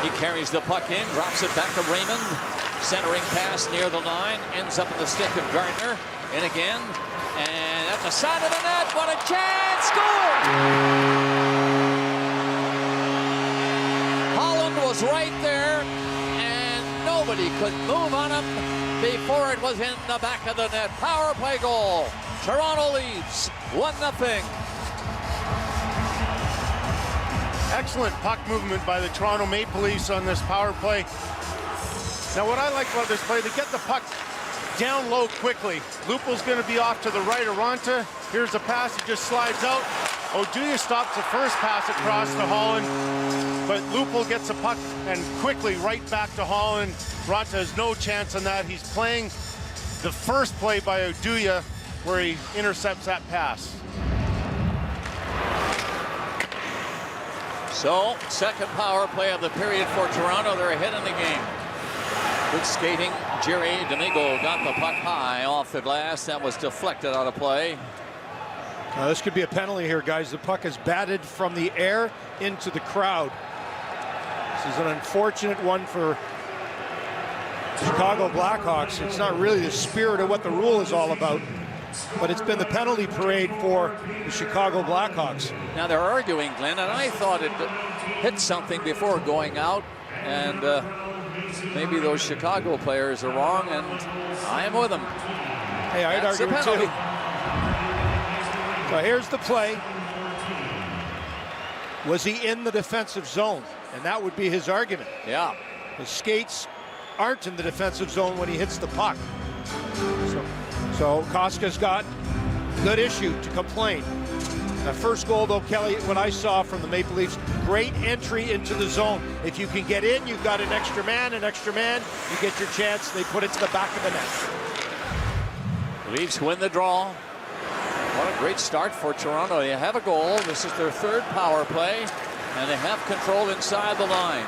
He carries the puck in, drops it back to Raymond. Centering pass near the line, ends up in the stick of Gardner. In again, and at the side of the net, what a chance! Score! Holland was right there, and nobody could move on him before it was in the back of the net. Power play goal. Toronto leads 1-0. Excellent puck movement by the Toronto Maple Leafs on this power play. Now, what I like about this play, they get the puck down low quickly. Lupul's going to be off to the right of Ronta. Here's the pass. He just slides out. Oduya stops the first pass across to Holland, but Lupul gets the puck and quickly right back to Holland. Ronta has no chance on that. He's playing the first play by Oduya where he intercepts that pass. So, second power play of the period for Toronto. They're ahead in the game. Good skating. Jerry Domingo got the puck high off the glass. That was deflected out of play. This could be a penalty here, guys. The puck is batted from the air into the crowd. This is an unfortunate one for Chicago Blackhawks, it's not really the spirit of what the rule is all about, but it's been the penalty parade for the Chicago Blackhawks. Now they're arguing, Glenn, and I thought it hit something before going out, and maybe those Chicago players are wrong, and I am with them. Hey, I'd That's argue a it penalty. too. So here's the play. Was he in the defensive zone? And that would be his argument. Yeah. His skates aren't in the defensive zone when he hits the puck. So Koska's got good issue to complain. The first goal, though, Kelly, what I saw from the Maple Leafs, great entry into the zone. If you can get in, you've got an extra man, you get your chance. They put it to the back of the net. Leafs win the draw. What a great start for Toronto. They have a goal. This is their third power play, and they have control inside the line.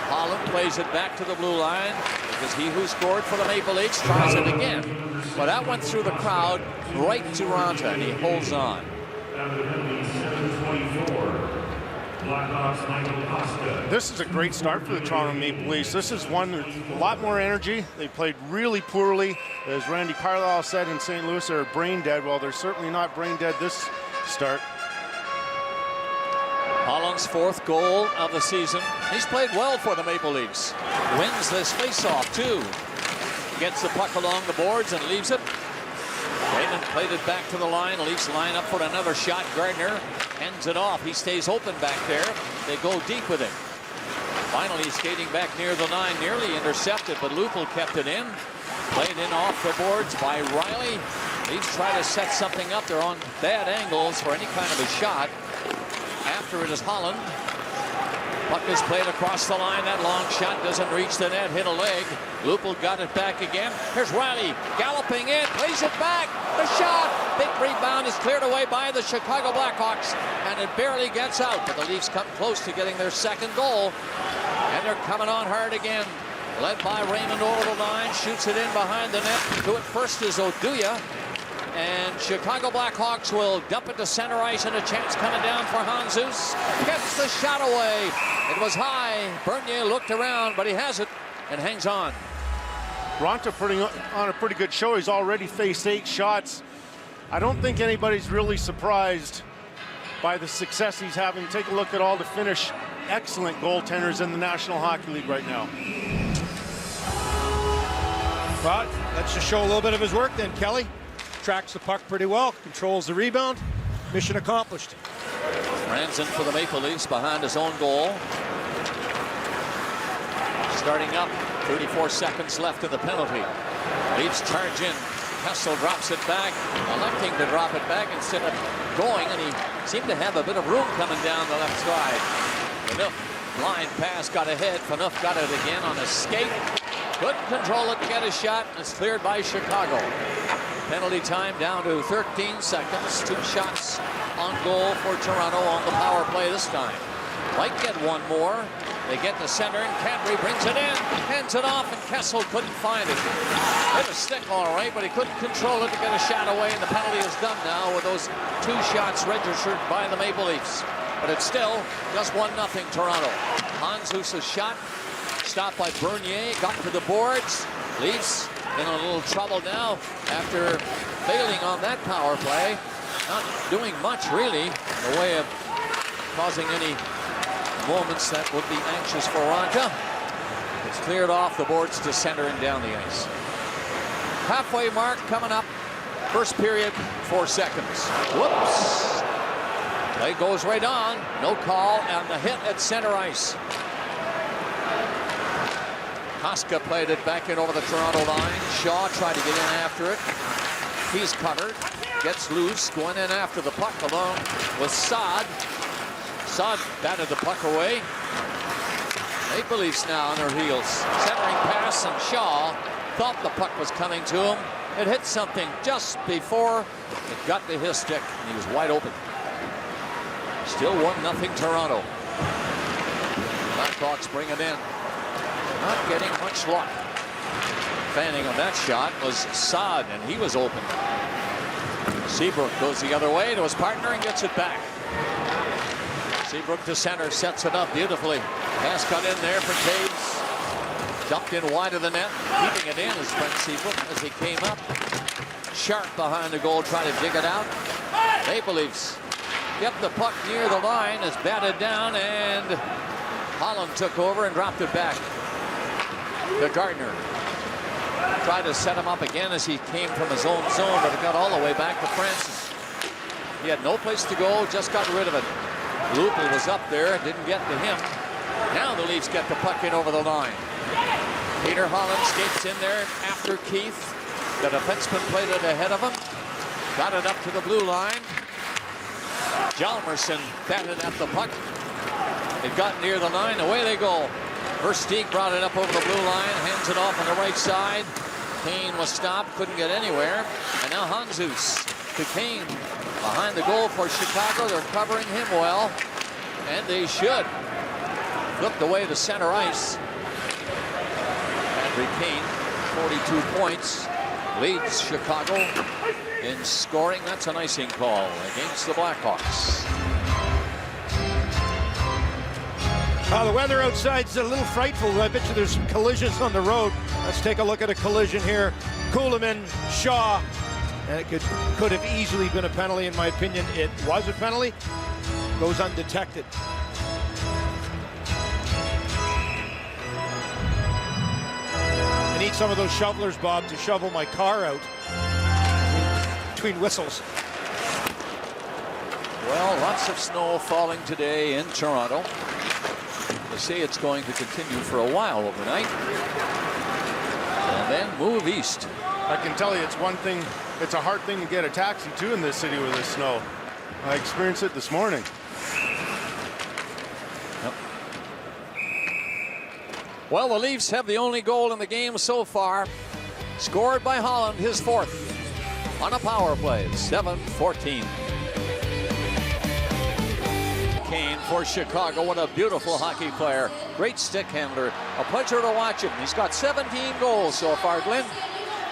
Holland plays it back to the blue line because he who scored for the Maple Leafs tries it again. But that went through the crowd right to Ranta, and he holds on. This is a great start for the Toronto Maple Leafs. This is one with a lot more energy. They played really poorly. As Randy Carlyle said in St. Louis, they're brain dead. Well, they're certainly not brain dead this start. Holland's fourth goal of the season. He's played well for the Maple Leafs. Wins this faceoff too. Gets the puck along the boards and leaves it. Raymond played it back to the line. Leafs line up for another shot. Gardner ends it off. He stays open back there. They go deep with him. Finally skating back near the line, nearly intercepted, but Lupul kept it in. Played in off the boards by Riley. Leafs try to set something up. They're on bad angles for any kind of a shot. After it is Holland. Puck is played across the line. That long shot doesn't reach the net, hit a leg. Lupul got it back again. Here's Riley galloping in, plays it back. The shot, big rebound is cleared away by the Chicago Blackhawks, and it barely gets out. But the Leafs come close to getting their second goal, and they're coming on hard again. Led by Raymond over the line, shoots it in behind the net. To it first is Oduya. And Chicago Blackhawks will dump it to center ice, and a chance coming down for Jesus. Gets the shot away. It was high. Bernier looked around, but he has it and hangs on. Ranta putting on a pretty good show. He's already faced 8 shots. I don't think anybody's really surprised by the success he's having. Take a look at all the Finnish excellent goaltenders in the National Hockey League right now. But let's just show a little bit of his work then, Kelly. Tracks the puck pretty well, controls the rebound. Mission accomplished. Franzen for the Maple Leafs behind his own goal. Starting up, 34 seconds left in the penalty. Leafs charge in. Kessel drops it back, electing to drop it back instead of going, and he seemed to have a bit of room coming down the left side. Phaneuf, line pass, got ahead. Phaneuf got it again on a skate. Couldn't control it to get a shot, and it's cleared by Chicago. Penalty time down to 13 seconds. 2 shots on goal for Toronto on the power play this time. Might get one more. They get to center, and Kadri brings it in, hands it off, and Kessel couldn't find it. Hit a stick all right, but he couldn't control it to get a shot away, and the penalty is done now with those 2 shots registered by the Maple Leafs. But it's still just 1-0 Toronto. Jesus' shot stopped by Bernier, got to the boards. Leafs in a little trouble now after failing on that power play. Not doing much really in the way of causing any moments that would be anxious for Ranta. It's cleared off the boards to center and down the ice. Halfway mark coming up. First period, 4 seconds. Whoops. Play goes right on. No call, and the hit at center ice. Koska played it back in over the Toronto line. Shaw tried to get in after it. He's covered. Gets loose, going in after the puck along with Saad. Saad batted the puck away. Maple Leafs now on their heels. Centering pass, and Shaw thought the puck was coming to him. It hit something just before it got to his stick, and he was wide open. Still 1-0 Toronto. Blackhawks bring it in. Not getting much luck. Fanning on that shot was Saad, and he was open. Seabrook goes the other way to his partner and gets it back. Seabrook to center, sets it up beautifully. Pass cut in there for Taves. Dumped in wide of the net. Keeping it in is Brent Seabrook as he came up. Sharp behind the goal, trying to dig it out. Maple Leafs get the puck near the line. It's batted down, and Holland took over and dropped it back to Gardner. Tried to set him up again as he came from his own zone, but it got all the way back to Francis. He had no place to go, just got rid of it. Lupul was up there, didn't get to him. Now the Leafs get the puck in over the line. Peter Holland skates in there after Keith. The defenseman played it ahead of him. Got it up to the blue line. Hjalmarsson batted at the puck. It got near the line. Away they go. Versteeg brought it up over the blue line. Hands it off on the right side. Kane was stopped. Couldn't get anywhere. And now Handzus to Kane. Behind the goal for Chicago. They're covering him well. And they should. Flipped away to center ice. Patrick Kane, 42 points. Leads Chicago in scoring. That's an icing call against the Blackhawks. The weather outside's a little frightful. I bet you there's some collisions on the road. Let's take a look at a collision here. Kuhlman, Shaw, and it could have easily been a penalty. In my opinion, it was a penalty. Goes undetected. I need some of those shovelers, Bob, to shovel my car out between whistles. Well, lots of snow falling today in Toronto. They say it's going to continue for a while overnight and then move east. I can tell you it's one thing, it's a hard thing to get a taxi too in this city with the snow. I experienced it this morning. Yep. Well, the Leafs have the only goal in the game so far. Scored by Holland, his fourth on a power play, 7-14. Kane for Chicago. What a beautiful hockey player. Great stick handler. A pleasure to watch him. He's got 17 goals so far, Glenn.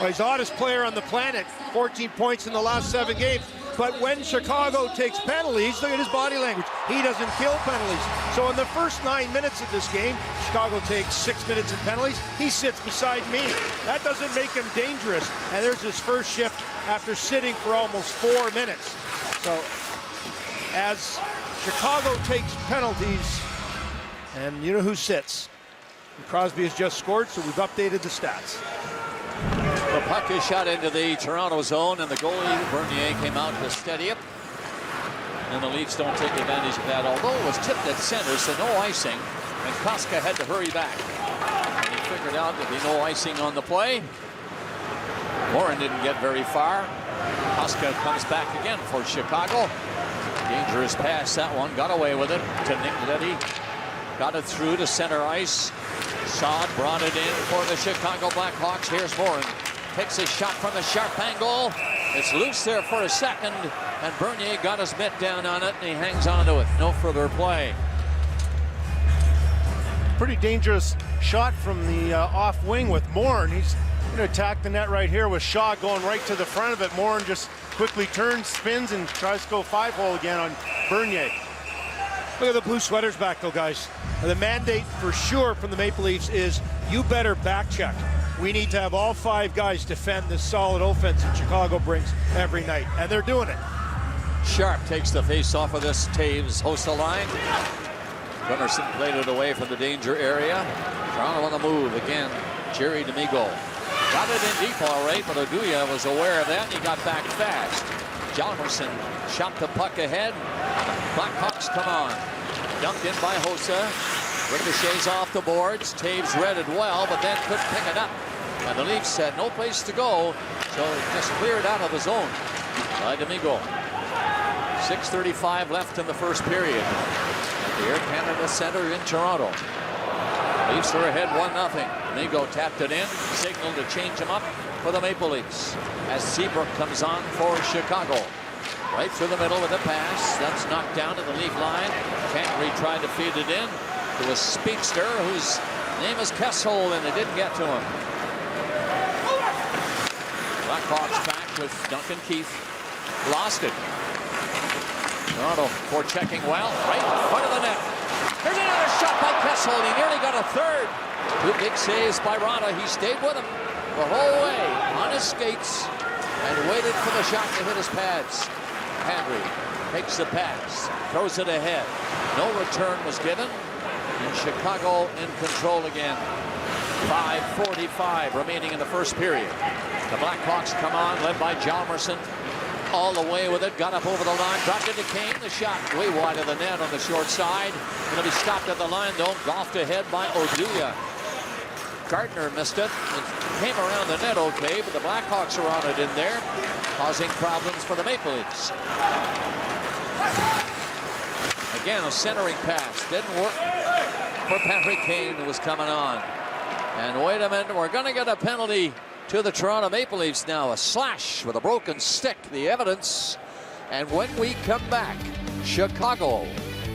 Well, he's the hottest player on the planet. 14 points in the last 7 games. But when Chicago takes penalties, look at his body language. He doesn't kill penalties. So in the first 9 minutes of this game, Chicago takes 6 minutes in penalties. He sits beside me. That doesn't make him dangerous. And there's his first shift after sitting for almost 4 minutes. So as Chicago takes penalties, and you know who sits. Crosby has just scored, so we've updated the stats. The puck is shot into the Toronto zone, and the goalie, Bernier, came out to steady it. And the Leafs don't take advantage of that, although it was tipped at center, so no icing. And Koska had to hurry back. And he figured out there'd be no icing on the play. Warren didn't get very far. Koska comes back again for Chicago. Dangerous pass, that one. Got away with it to Nick Leddy. Got it through to center ice. Saad brought it in for the Chicago Blackhawks. Here's Warren. Takes a shot from the sharp angle. It's loose there for a second. And Bernier got his mitt down on it, and he hangs on to it. No further play. Pretty dangerous shot from the off wing with Morin. He's going to attack the net right here with Shaw going right to the front of it. Morin just quickly turns, spins, and tries to go 5-hole again on Bernier. Look at the blue sweaters back, though, guys. The mandate for sure from the Maple Leafs is you better back check. We need to have all 5 guys defend this solid offense that Chicago brings every night, and they're doing it. Sharp takes the face off of this. Taves hosts the line. Gunnarsson played it away from the danger area. Toronto on the move again. Jerry D'Amigo. Got it in deep all right, but Oduya was aware of that, and he got back fast. Hjalmarsson shot the puck ahead. Blackhawks come on. Dumped in by Hossa. Ricochets off the boards. Taves read it well, but then couldn't pick it up. And the Leafs had no place to go, so it just cleared out of the zone by D'Amigo. 6:35 left in the first period at the Air Canada Centre in Toronto. Leafs are ahead 1-0. D'Amigo tapped it in, signaled to change him up for the Maple Leafs as Seabrook comes on for Chicago. Right through the middle with a pass. That's knocked down to the Leaf line. Cantley tried to feed it in to a speedster whose name is Kessel, and they didn't get to him. Blackhawks back with Duncan Keith. Lost it. Toronto for checking well. Right in front of the net. There's another shot by Kessel. He nearly got a third. 2 big saves by Rada. He stayed with him the whole way on his skates and waited for the shot to hit his pads. Henry takes the pass, throws it ahead. No return was given, and Chicago in control again. 5:45 remaining in the first period. The Blackhawks come on, led by Hjalmarsson. All the way with it, got up over the line, dropped into Kane. The shot way wide of the net on the short side. Going to be stopped at the line, though. Golfed ahead by Oduya. Gardner missed it. It came around the net okay, but the Blackhawks are on it in there, causing problems for the Maple Leafs. Again, a centering pass. Didn't work for Patrick Kane, who was coming on. And wait a minute, we're going to get a penalty to the Toronto Maple Leafs now. A slash with a broken stick, the evidence. And when we come back, Chicago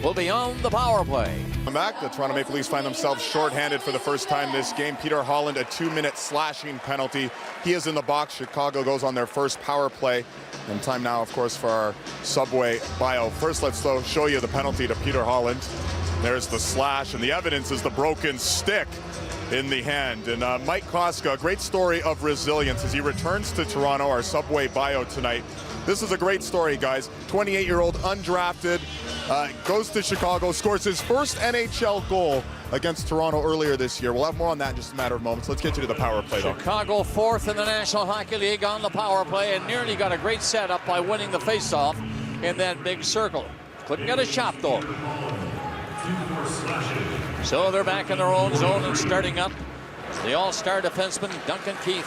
will be on the power play. Come back, the Toronto Maple Leafs find themselves shorthanded for the first time this game. Peter Holland, a 2-minute slashing penalty. He is in the box. Chicago goes on their first power play. And time now, of course, for our Subway bio. First, let's though show you the penalty to Peter Holland. There's the slash, and the evidence is the broken stick in the hand. And Mike Koska, a great story of resilience as he returns to Toronto, our Subway bio tonight. This is a great story, guys. 28-year-old undrafted, goes to Chicago, scores his first NHL goal against Toronto earlier this year. We'll have more on that in just a matter of moments. Let's get you to the power play, though. Chicago 4th in the National Hockey League on the power play, and nearly got a great setup by winning the faceoff in that big circle. Couldn't get a shot, though. So they're back in their own zone and starting up. The all-star defenseman, Duncan Keith.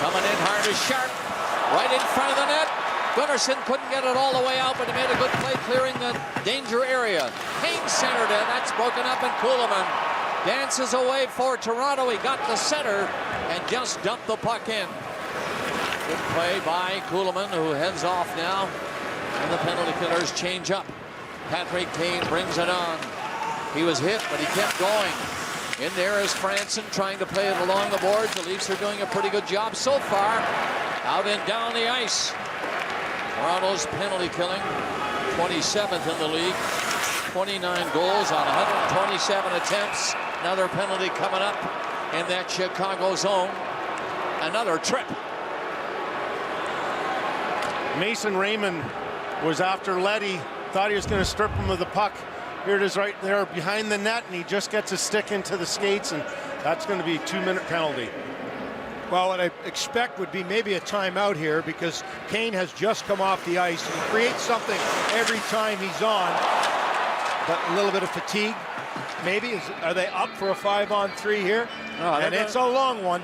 Coming in hard as sharp, right in front of the net. Gunnarsson couldn't get it all the way out, but he made a good play clearing the danger area. Kane centered it, that's broken up, and Kuhlman dances away for Toronto. He got the center and just dumped the puck in. Good play by Kuhlman, who heads off now, and the penalty killers change up. Patrick Kane brings it on. He was hit, but he kept going. In there is Franson trying to play it along the boards. The Leafs are doing a pretty good job so far. Out and down the ice. Toronto's penalty killing, 27th in the league. 29 goals on 127 attempts. Another penalty coming up in that Chicago zone. Another trip. Mason Raymond was after Leddy. Thought he was going to strip him of the puck. Here it is right there behind the net, and he just gets his stick into the skates, and that's going to be a 2-minute penalty. Well, what I expect would be maybe a timeout here, because Kane has just come off the ice. He creates something every time he's on, but a little bit of fatigue. Maybe. Are they up for a 5-on-3 here? No, and it's a long one.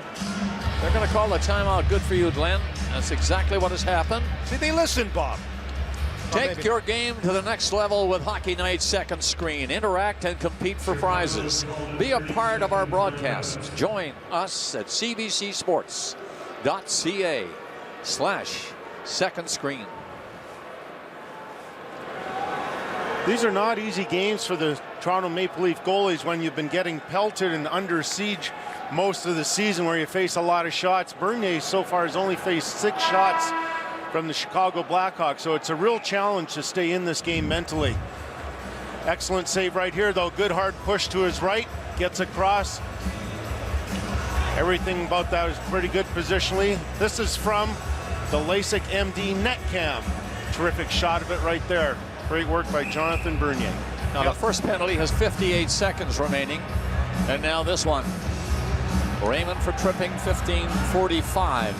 They're going to call the timeout. Good for you, Glenn. That's exactly what has happened. See, they listen, Bob. Take your game to the next level with Hockey Night Second Screen. Interact and compete for prizes. Be a part of our broadcasts. Join us at cbcsports.ca/second screen. These are not easy games for the Toronto Maple Leaf goalies when you've been getting pelted and under siege most of the season, where you face a lot of shots. Bernier so far has only faced 6 shots from the Chicago Blackhawks, so it's a real challenge to stay in this game mentally. Excellent save right here, though. Good hard push to his right, gets across. Everything about that was pretty good positionally. This is from the LASIK MD net cam. Terrific shot of it right there. Great work by Jonathan Bernier. Now the first penalty has 58 seconds remaining, and now this one. Raymond for tripping, 15:45.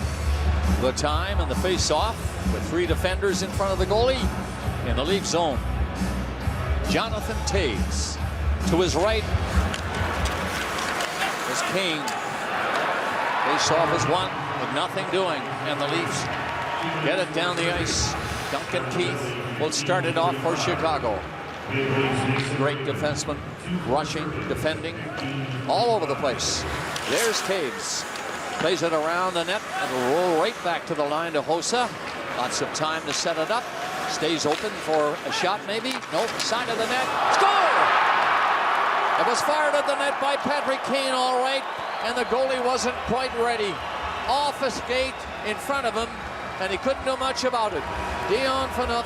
The time and the face-off with 3 defenders in front of the goalie in the Leaf zone. Jonathan Toews to his right is Kane. Face-off is won with nothing doing, and the Leafs get it down the ice. Duncan Keith will start it off for Chicago. Great defenseman, rushing, defending, all over the place. There's Toews. Plays it around the net and will roll right back to the line to Hossa. Lots of time to set it up. Stays open for a shot maybe. Nope, side of the net. Score! It was fired at the net by Patrick Kane, all right, and the goalie wasn't quite ready. Off a skate in front of him, and he couldn't do much about it. Dion Phaneuf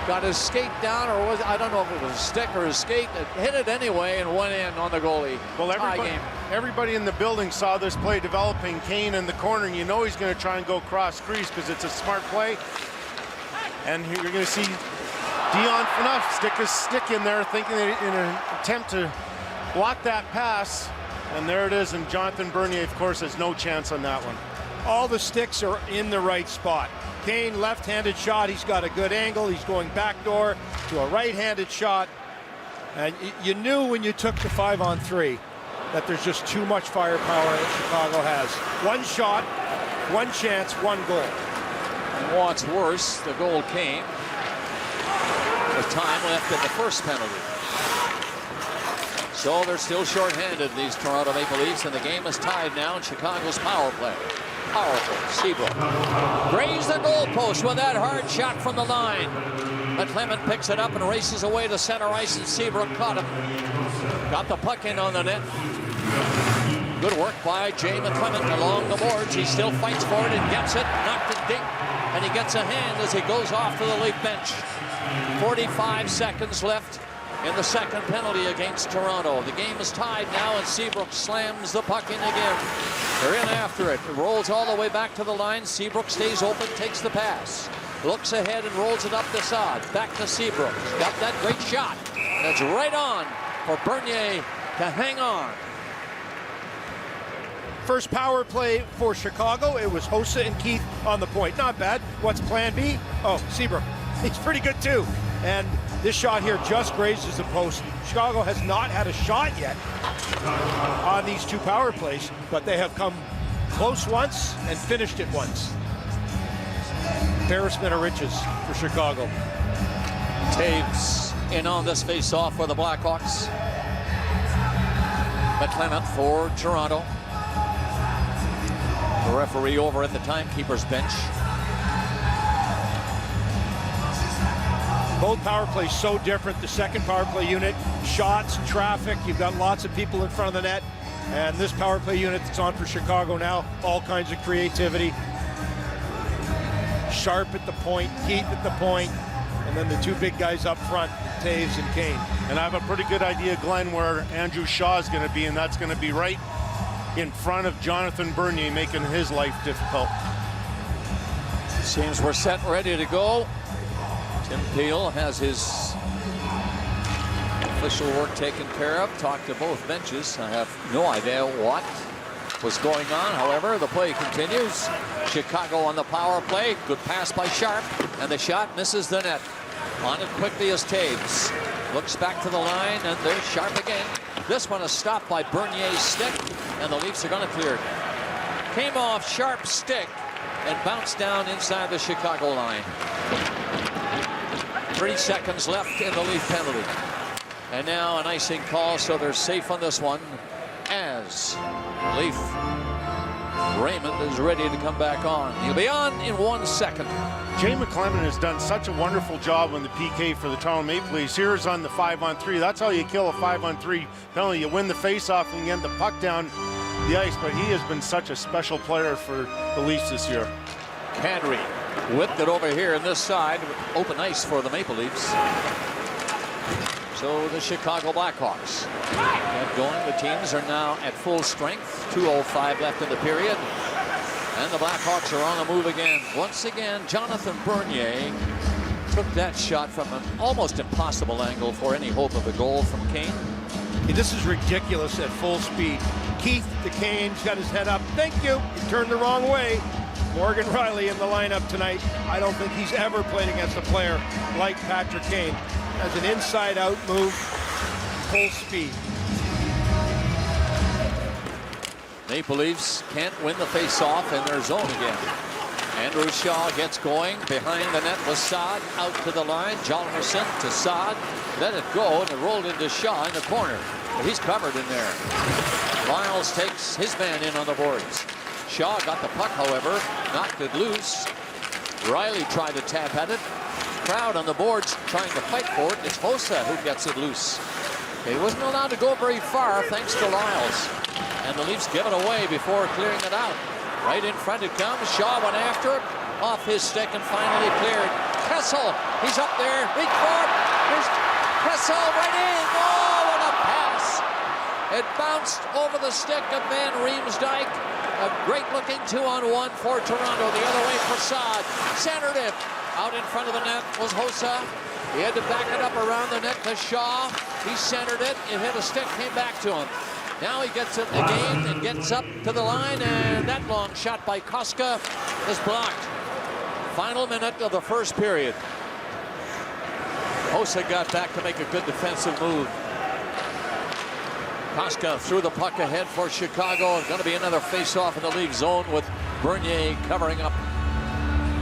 got his skate down, or I don't know if it was a stick or his skate. It hit it anyway and went in on the goalie. Well, Tie game. everybody in the building saw this play developing. Kane in the corner, and you know he's going to try and go cross crease because it's a smart play. And here you're going to see Dion Phaneuf stick his stick in there, thinking that in an attempt to block that pass. And there it is, and Jonathan Bernier, of course, has no chance on that one. All the sticks are in the right spot. Kane, left-handed shot. He's got a good angle. He's going backdoor to a right-handed shot. And you knew when you took the 5-on-3 that there's just too much firepower that Chicago has. One shot, one chance, one goal. And what's worse, the goal came with time left in the first penalty. So they're still shorthanded, these Toronto Maple Leafs, and the game is tied now in Chicago's power play. Powerful. Seabrook grazed the goalpost with that hard shot from the line. McClement picks it up and races away to center ice, and Seabrook caught him. Got the puck in on the net. Good work by Jay McClement along the boards. He still fights for it and gets it. Knocked it deep, and he gets a hand as he goes off to the Leaf bench. 45 seconds left in the second penalty against Toronto. The game is tied now, and Seabrook slams the puck in again. They're in after it. It rolls all the way back to the line. Seabrook stays open, takes the pass. Looks ahead and rolls it up the side. Back to Seabrook. Got that great shot. And it's right on for Bernier to hang on. First power play for Chicago. It was Hossa and Keith on the point. Not bad. What's plan B? Oh, Seabrook. He's pretty good too. And this shot here just grazes the post. Chicago has not had a shot yet on these two power plays, but they have come close once and finished it once. Embarrassment of riches for Chicago. Taves in on this face-off for the Blackhawks. McClement for Toronto. The referee over at the timekeeper's bench. Both power plays so different. The second power play unit, shots, traffic, you've got lots of people in front of the net. And this power play unit that's on for Chicago now, all kinds of creativity. Sharp at the point, Keith at the point, and then the two big guys up front, Taves and Kane. And I have a pretty good idea, Glenn, where Andrew Shaw is going to be, and that's going to be right in front of Jonathan Bernier, making his life difficult. Seems we're set and ready to go. Tim Peel has his official work taken care of. Talked to both benches. I have no idea what was going on. However, the play continues. Chicago on the power play. Good pass by Sharp, and the shot misses the net. On it quickly is Taves. Looks back to the line, and there's Sharp again. This one is stopped by Bernier's stick, and the Leafs are going to clear it. Came off Sharp's stick and bounced down inside the Chicago line. 3 seconds left in the Leaf penalty. And now an icing call, so they're safe on this one as Leaf Raymond is ready to come back on. He'll be on in 1 second. Jay McClement has done such a wonderful job on the PK for the Toronto Maple Leafs. Here's on the 5-on-3. That's how you kill a 5-on-3 penalty. You win the face-off and get the puck down the ice, but he has been such a special player for the Leafs this year. Kadri whipped it over here on this side. Open ice for the Maple Leafs. So the Chicago Blackhawks kept going. The teams are now at full strength. 2:05 left in the period. And the Blackhawks are on the move again. Once again, Jonathan Bernier took that shot from an almost impossible angle for any hope of a goal from Kane. Hey, this is ridiculous at full speed. Keith to Kane's got his head up. Thank you. He turned the wrong way. Morgan Riley in the lineup tonight. I don't think he's ever played against a player like Patrick Kane. As an inside-out move, full speed. Maple Leafs can't win the face-off in their zone again. Andrew Shaw gets going behind the net with Saad out to the line. Jalmerson to Saad. Let it go, and it rolled into Shaw in the corner. But he's covered in there. Lyles takes his man in on the boards. Shaw got the puck, however, knocked it loose. Riley tried to tap at it. Crowd on the boards trying to fight for it. It's Hossa who gets it loose. He wasn't allowed to go very far thanks to Lyles. And the Leafs give it away before clearing it out. Right in front it comes. Shaw went after it. Off his stick and finally cleared. Kessel. He's up there. Reach for it. Here's Kessel right in. Oh, what a pass. It bounced over the stick of Van Riemsdyk. A great-looking 2-on-1 for Toronto. The other way, Prasad centered him. Out in front of the net was Hossa. He had to back it up around the net to Shaw. He centered it. It hit a stick, came back to him. Now he gets it again and gets up to the line, and that long shot by Koska is blocked. Final minute of the first period. Hossa got back to make a good defensive move. Koska threw the puck ahead for Chicago. Going to be another face-off in the league zone with Bernier covering up.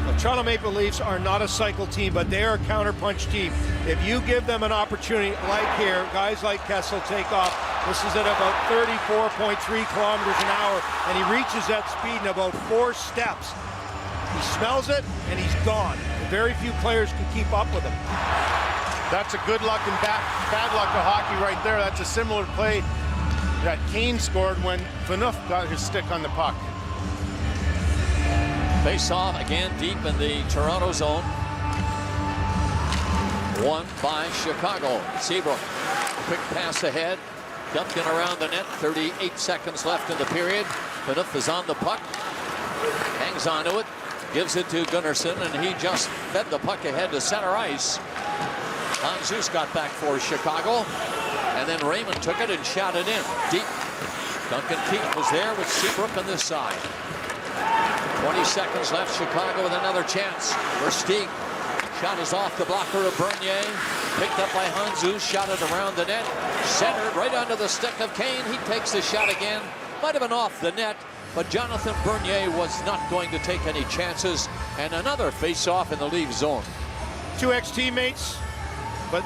The Toronto Maple Leafs are not a cycle team, but they are a counterpunch team. If you give them an opportunity like here, guys like Kessel take off. This is at about 34.3 kilometers an hour, and he reaches that speed in about 4 steps. He smells it, and he's gone. Very few players can keep up with him. That's a good luck and bad luck of hockey right there. That's a similar play that Kane scored when Phaneuf got his stick on the puck. Face off again deep in the Toronto zone. Won by Chicago. Seabrook, quick pass ahead. Dumped in around the net. 38 seconds left in the period. Phaneuf is on the puck. Hangs onto it. Gives it to Gunnarsson, and he just fed the puck ahead to center ice. Hanzus got back for Chicago, and then Raymond took it and shot it in deep. Duncan Keith was there with Seabrook on this side. 20 seconds left. Chicago with another chance. Versteeg. Shot is off the blocker of Bernier. Picked up by Hanzus. Shot it around the net. Centered right under the stick of Kane. He takes the shot again. Might have been off the net, but Jonathan Bernier was not going to take any chances. And another face-off in the Leaf zone. 2 ex-teammates, but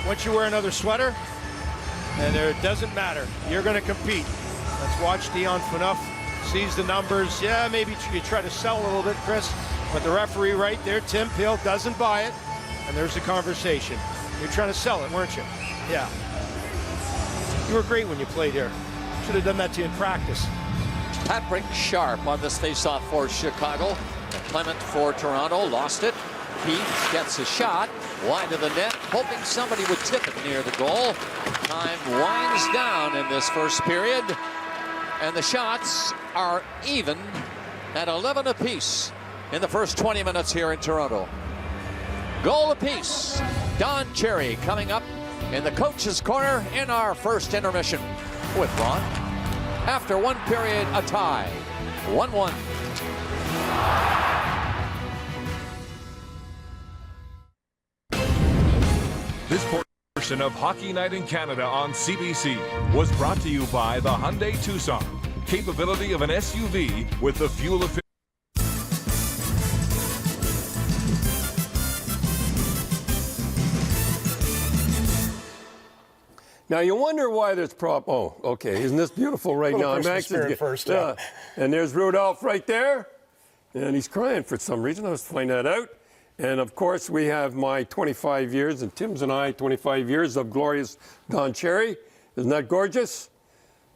once you wear another sweater, and it doesn't matter. You're going to compete. Let's watch Dion Phaneuf. Sees the numbers. Yeah, maybe you try to sell a little bit, Chris, but the referee right there, Tim Peel, doesn't buy it, and there's the conversation. You're trying to sell it, weren't you? Yeah. You were great when you played here. Should have done that to you in practice. Patrick Sharp on this face-off for Chicago. Clement for Toronto, lost it. Keith gets a shot wide of the net, hoping somebody would tip it near the goal. Time winds down in this first period, and the shots are even at 11 apiece in the first 20 minutes here in Toronto. Goal apiece. Don Cherry coming up in the coach's corner in our first intermission with Ron. After one period, a tie, 1-1. This portion of Hockey Night in Canada on CBC was brought to you by the Hyundai Tucson. Capability of an SUV with the fuel efficiency. Now you wonder why there's Oh, okay. Isn't this beautiful right now? I'm anxious to get first. And there's Rudolph right there, and he's crying for some reason. I was find that out. And of course, we have my 25 years, and Tim's and I 25 years of glorious Don Cherry. Isn't that gorgeous?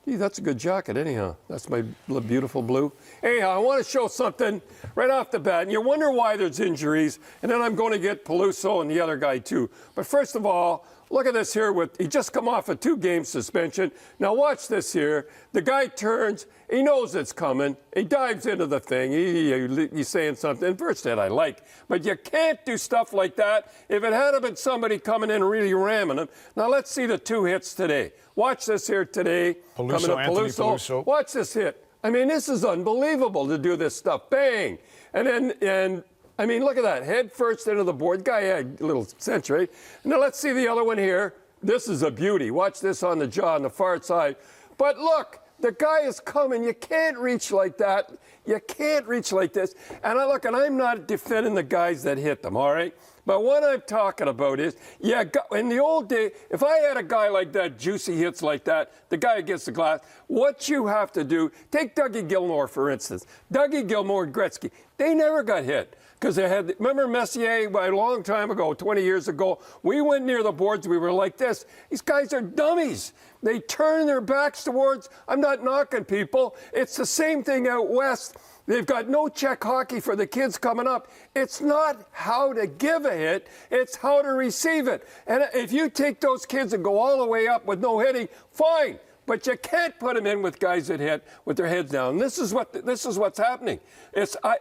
Gee, that's a good jacket, anyhow. That's my beautiful blue. Anyhow, I want to show something right off the bat. And you wonder why there's injuries. And then I'm going to get Peluso and the other guy, too. But first of all, look at this here. He just come off a 2-game suspension. Now watch this here. The guy turns. He knows it's coming. He dives into the thing. He's saying something. First that I like. But you can't do stuff like that if it had been somebody coming in and really ramming him. Now let's see the 2 hits today. Watch this here today. Peluso. Watch this hit. I mean, this is unbelievable to do this stuff. Bang. And I mean, look at that. Head first into the board. Guy had a little sense, right? Now let's see the other one here. This is a beauty. Watch this on the jaw on the far side. But look, the guy is coming. You can't reach like that. You can't reach like this. And I'm not defending the guys that hit them, all right? But what I'm talking about is, in the old day, if I had a guy like that, juicy hits like that, the guy who gets the glass, what you have to do, take Dougie Gilmour, for instance. Dougie Gilmour and Gretzky, they never got hit. Because remember Messier, a long time ago, 20 years ago, we went near the boards, we were like this. These guys are dummies. They turn their backs towards, I'm not knocking people. It's the same thing out west. They've got no check hockey for the kids coming up. It's not how to give a hit, it's how to receive it. And if you take those kids and go all the way up with no hitting, fine. But you can't put them in with guys that hit with their heads down. This is what's happening.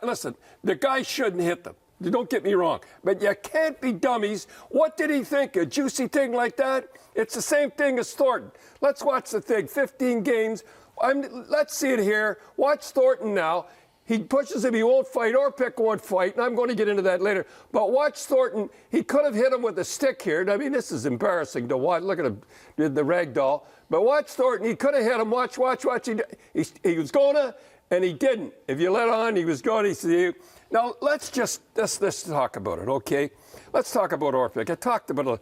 Listen, the guy shouldn't hit them. Don't get me wrong. But you can't be dummies. What did he think? A juicy thing like that? It's the same thing as Thornton. Let's watch the thing. 15 games. Let's see it here. Watch Thornton now. He pushes him, he won't fight, or Pick won't fight, and I'm going to get into that later. But watch Thornton. He could have hit him with a stick here. I mean, this is embarrassing to watch. Look at him, the rag doll. But watch Thornton. He could have hit him. Watch. He was going to, and he didn't. If you let on, he was going to. Now, let's talk about it, okay? Let's talk about Orpik. I talked about it.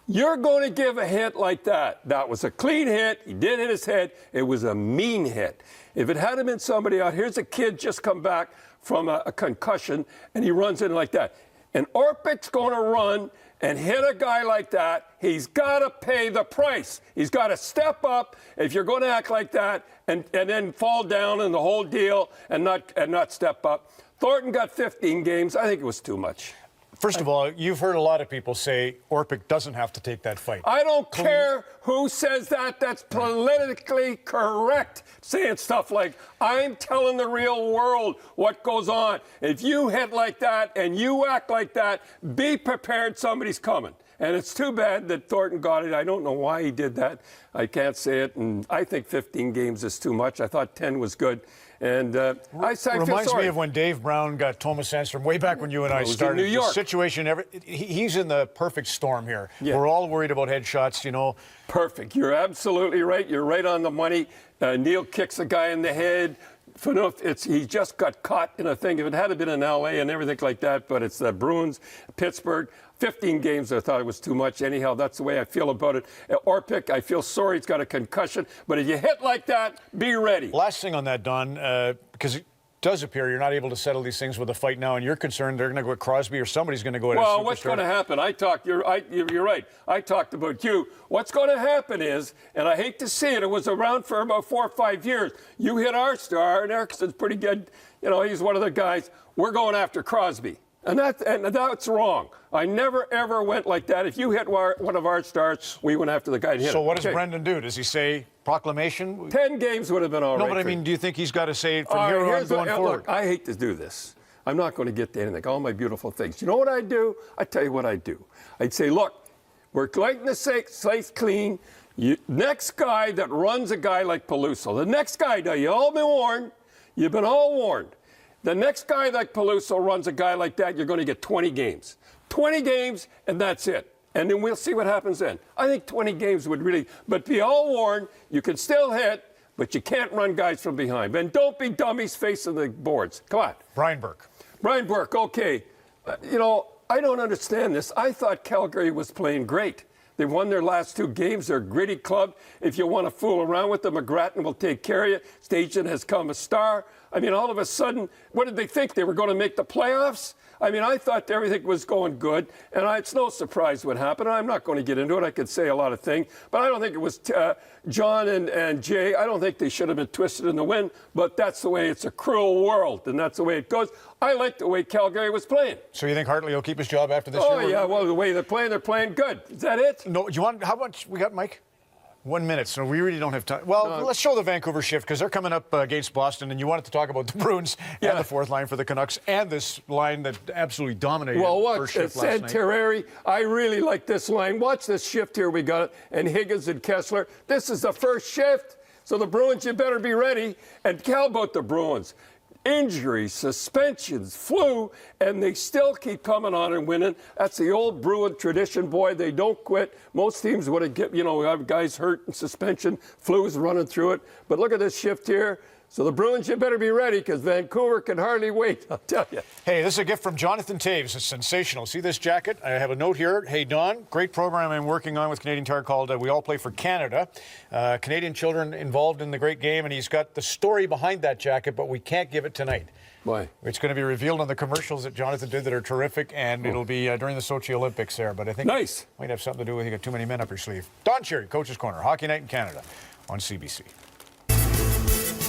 You're going to give a hit like that. That was a clean hit. He did hit his head. It was a mean hit. If it had been somebody out, here's a kid just come back from a concussion, and he runs in like that. And Orpik's going to run and hit a guy like that. He's got to pay the price. He's got to step up if you're going to act like that and then fall down in the whole deal and not step up. Thornton got 15 games. I think it was too much. First of all, you've heard a lot of people say Orpik doesn't have to take that fight. I don't care who says that. That's politically correct, saying stuff like, I'm telling the real world what goes on. If you hit like that and you act like that, be prepared, somebody's coming. And it's too bad that Thornton got it. I don't know why he did that. I can't say it. And I think 15 games is too much. I thought 10 was good. And I feel reminds sorry. me of when Dave Brown got Thomas Sandstrom way back when you and I started. In New York. The situation, he's in the perfect storm here. Yeah. We're all worried about headshots, you know. Perfect. You're absolutely right. You're right on the money. Neil kicks a guy in the head. He just got caught in a thing. If it had been in L.A. and everything like that, but it's the Bruins, Pittsburgh. 15 games, I thought it was too much. Anyhow, that's the way I feel about it. Orpik, I feel sorry he's got a concussion, but if you hit like that, be ready. Last thing on that, Don, because it does appear you're not able to settle these things with a fight now, and you're concerned they're going to go at Crosby or somebody's going to go at a superstar. Well, what's going to happen? You're right. I talked about you. What's going to happen is, and I hate to see it, it was around for about 4 or 5 years. You hit our star, and Erickson's pretty good. You know, he's one of the guys. We're going after Crosby. And that's wrong. I never, ever went like that. If you hit one of our stars, we went after the guy to hit So him. what does Brendan do? Does he say proclamation? 10 games would have been all right. No, but I mean, do you think he's got to say from here on going forward? Look, I hate to do this. I'm not going to get to anything. All my beautiful things. You know what I'd do? I'd tell you what I'd do. I'd say, look, we're lighting the slate clean. Next guy that runs a guy like Peluso. The next guy, now you all been warned. You've been all warned. The next guy like Peluso runs a guy like that, you're going to get 20 games. 20 games, and that's it. And then we'll see what happens then. I think 20 games would really, but be all warned, you can still hit, but you can't run guys from behind. And don't be dummies facing the boards. Come on. Brian Burke. Brian Burke, okay. You know, I don't understand this. I thought Calgary was playing great. They've won their last 2 games. They're a gritty club. If you want to fool around with them, McGrattan will take care of you. Stajan has come a star. I mean, all of a sudden, what did they think? They were going to make the playoffs? I mean, I thought everything was going good, and it's no surprise what happened. I'm not going to get into it. I could say a lot of things, but I don't think it was John and Jay. I don't think they should have been twisted in the wind, but that's the way. It's a cruel world, and that's the way it goes. I like the way Calgary was playing. So you think Hartley will keep his job after this year? Oh, yeah. Well, the way they're playing good. Is that it? No. Do you want? How much we got, Mike? 1 minute, so we really don't have time. Well, let's show the Vancouver shift because they're coming up against Boston, and you wanted to talk about the Bruins and the fourth line for the Canucks and this line that absolutely dominated first shift last night. Terreri, I really like this line. Watch this shift here we got, and Higgins and Kessler. This is the first shift, so the Bruins, you better be ready. And how about the Bruins? Injuries, suspensions, flu, and they still keep coming on and winning. That's the old Bruin tradition, boy. They don't quit. Most teams would have have guys hurt and suspension, flu's running through it. But look at this shift here. So the Bruins, you better be ready because Vancouver can hardly wait, I'll tell you. Hey, this is a gift from Jonathan Taves. It's sensational. See this jacket? I have a note here. Hey, Don, great program I'm working on with Canadian Tire called We All Play for Canada. Canadian children involved in the great game, and he's got the story behind that jacket, but we can't give it tonight. Why? It's going to be revealed on the commercials that Jonathan did that are terrific, and it'll be during the Sochi Olympics there. But I think it might have something to do with you got too many men up your sleeve. Don Cherry, Coach's Corner, Hockey Night in Canada on CBC.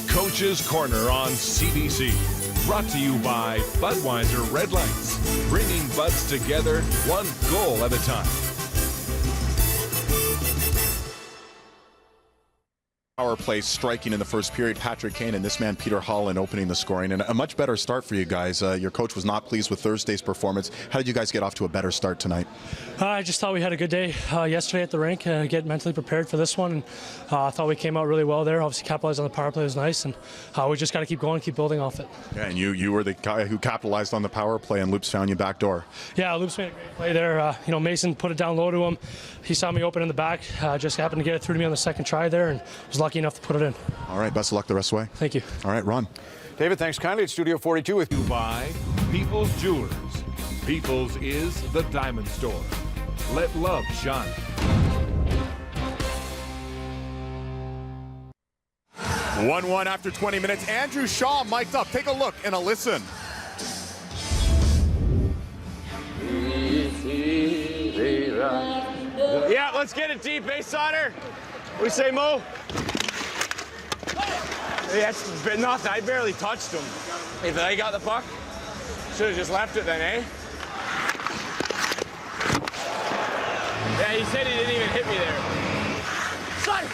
Coach's Corner on CBC. Brought to you by Budweiser Red Lights. Bringing buds together, one goal at a time. Power play striking in the first period. Patrick Kane and this man, Peter Holland, opening the scoring. And a much better start for you guys. Your coach was not pleased with Thursday's performance. How did you guys get off to a better start tonight? I just thought we had a good day yesterday at the rink, get mentally prepared for this one. And I thought we came out really well there. Obviously, capitalized on the power play was nice. And we just got to keep going, keep building off it. Yeah, and you were the guy who capitalized on the power play, and Loops found you back door. Yeah, Loops made a great play there. Mason put it down low to him. He saw me open in the back. Just happened to get it through to me on the second try there, and was lucky enough to put it in. All right, best of luck the rest of the way. Thank you. All right, Ron. David, thanks kindly. It's Studio 42 with you. By People's Jewelers. People's is the diamond store. Let love shine. 1-1 after 20 minutes. Andrew Shaw mic'd up. Take a look and a listen. Yeah, let's get it deep, eh, Sauter? What do you say, Mo? Hey, that's nothing. I barely touched him. If I got the puck, should have just left it then, eh? Yeah, he said he didn't even hit me there. Sauter!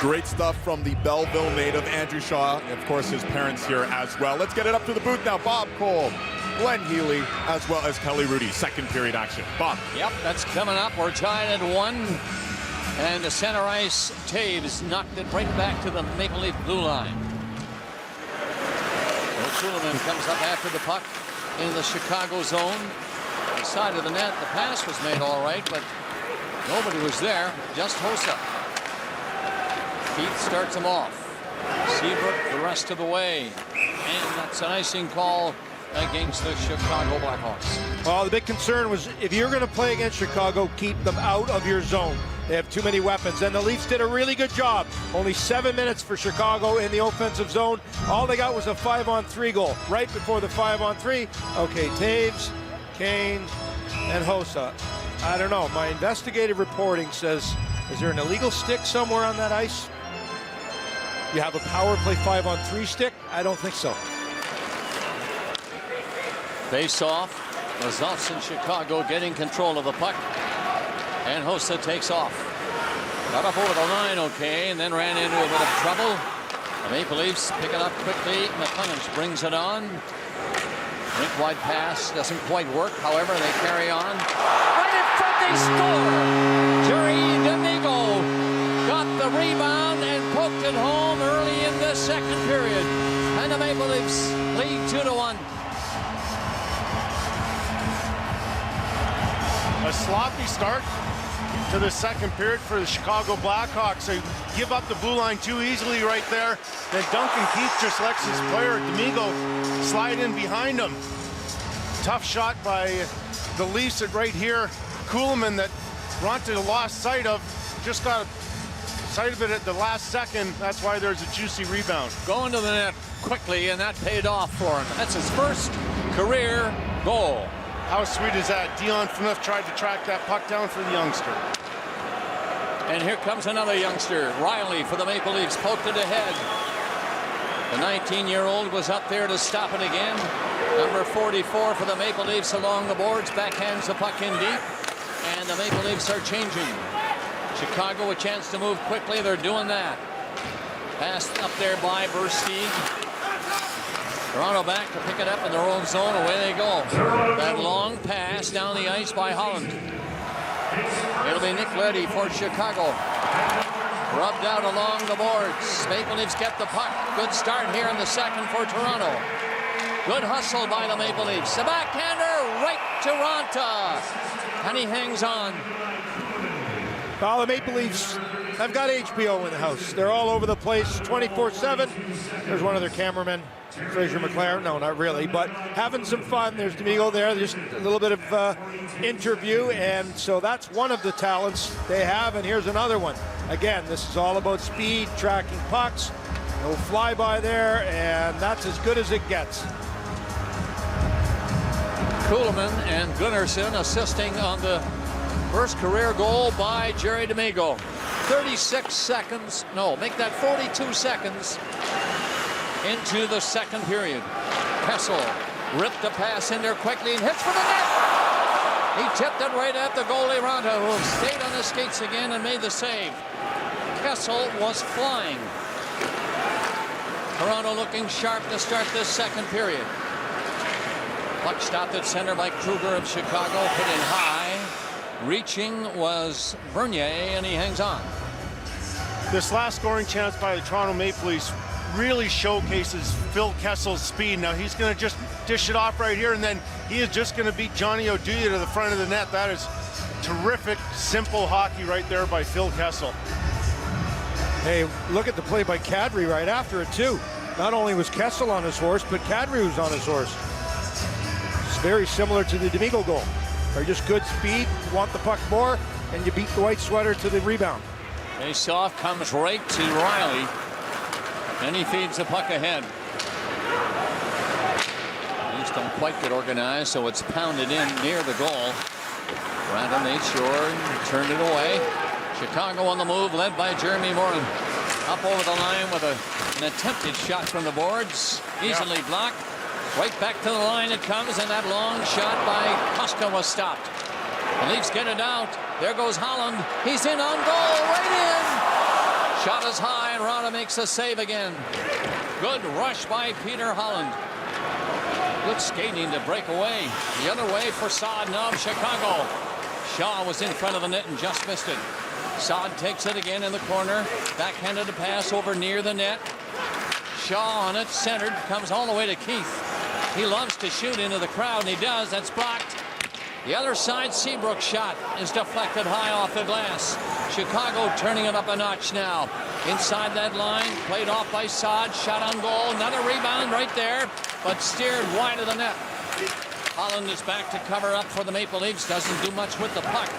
Great stuff from the Belleville native, Andrew Shaw. And of course, his parents here as well. Let's get it up to the booth now. Bob Cole, Glenn Healy, as well as Kelly Rudy. Second period action. Bob. Yep, that's coming up. We're tied at 1. And the center ice, Taves knocked it right back to the Maple Leaf blue line. Kuhlman comes up after the puck in the Chicago zone. The side of the net, the pass was made all right, but nobody was there, just Hossa. Keith starts him off. Seabrook the rest of the way. And that's an icing call against the Chicago Blackhawks. Well, the big concern was if you're going to play against Chicago, keep them out of your zone. They have too many weapons, and the Leafs did a really good job. Only 7 minutes for Chicago in the offensive zone. All they got was a 5-on-3 goal. Right before the 5-on-3, okay, Taves, Kane, and Hossa. I don't know. My investigative reporting says, is there an illegal stick somewhere on that ice? You have a power play 5-on-3 stick? I don't think so. Face off. Lazovs in Chicago getting control of the puck. And Hossa takes off. Got up over the line, okay, and then ran into a bit of trouble. The Maple Leafs pick it up quickly. McCunners brings it on. Rink wide pass doesn't quite work. However, they carry on. Right in front, they score! Jerry D'Amigo got the rebound and poked it home early in the second period. And the Maple Leafs lead 2-1. A sloppy start to the second period for the Chicago Blackhawks. They give up the blue line too easily right there. Then Duncan Keith just lets his player, D'Amigo, slide in behind him. Tough shot by the Leafs right here. Kuhlman that Ronta lost sight of, just got sight of it at the last second. That's why there's a juicy rebound. Going to the net quickly, and that paid off for him. That's his first career goal. How sweet is that? Dion Phaneuf tried to track that puck down for the youngster. And here comes another youngster. Riley for the Maple Leafs poked it ahead. The 19-year-old was up there to stop it again. Number 44 for the Maple Leafs along the boards. Backhands the puck in deep. And the Maple Leafs are changing. Chicago a chance to move quickly. They're doing that. Passed up there by Versteeg. Toronto back to pick it up in their own zone. Away they go. That long pass down the ice by Holland. It'll be Nick Leddy for Chicago. Rubbed out along the boards. Maple Leafs get the puck. Good start here in the second for Toronto. Good hustle by the Maple Leafs. The backhander right to Ronta. And he hangs on. Well, the Maple Leafs have got HBO in the house. They're all over the place 24/7. There's one of their cameramen, Fraser McLaren. No, not really, but having some fun. There's Domingo there. Just a little bit of interview, and so that's one of the talents they have. And here's another one. Again, this is all about speed, tracking pucks. No flyby there, and that's as good as it gets. Kuhlman and Gunnarsson assisting on the first career goal by Jerry Domingo. 36 seconds, no, make that 42 seconds into the second period. Kessel ripped the pass in there quickly and hits for the net. He tipped it right at the goalie Ronta, who stayed on his skates again and made the save. Kessel was flying. Toronto looking sharp to start this second period. Puck stopped at center by Kruger of Chicago, hit in high. Reaching was Bernier, and he hangs on. This last scoring chance by the Toronto Maple Leafs really showcases Phil Kessel's speed. Now he's going to just dish it off right here, and then he is just going to beat Johnny Oduya to the front of the net. That is terrific, simple hockey right there by Phil Kessel. Hey, look at the play by Kadri right after it, too. Not only was Kessel on his horse, but Kadri was on his horse. It's very similar to the Domingo goal. They're just good speed, you want the puck more, and you beat the white sweater to the rebound. Face-off comes right to Riley, and he feeds the puck ahead. Leafs don't quite get organized, so it's pounded in near the goal. Brandon made sure, turned it away. Chicago on the move, led by Jeremy Morin. Up over the line with an attempted shot from the boards, easily blocked. Right back to the line it comes, and that long shot by Koska was stopped. The Leafs get it out. There goes Holland. He's in on goal, right in. Shot is high, and Rana makes a save again. Good rush by Peter Holland. Good skating to break away. The other way for Saad now of Chicago. Shaw was in front of the net and just missed it. Saad takes it again in the corner. Backhanded a pass over near the net. Shaw on it, centered, comes all the way to Keith. He loves to shoot into the crowd, and he does. That's blocked. The other side, Seabrook's shot is deflected high off the glass. Chicago turning it up a notch now. Inside that line, played off by Saad, shot on goal. Another rebound right there, but steered wide of the net. Holland is back to cover up for the Maple Leafs. Doesn't do much with the puck.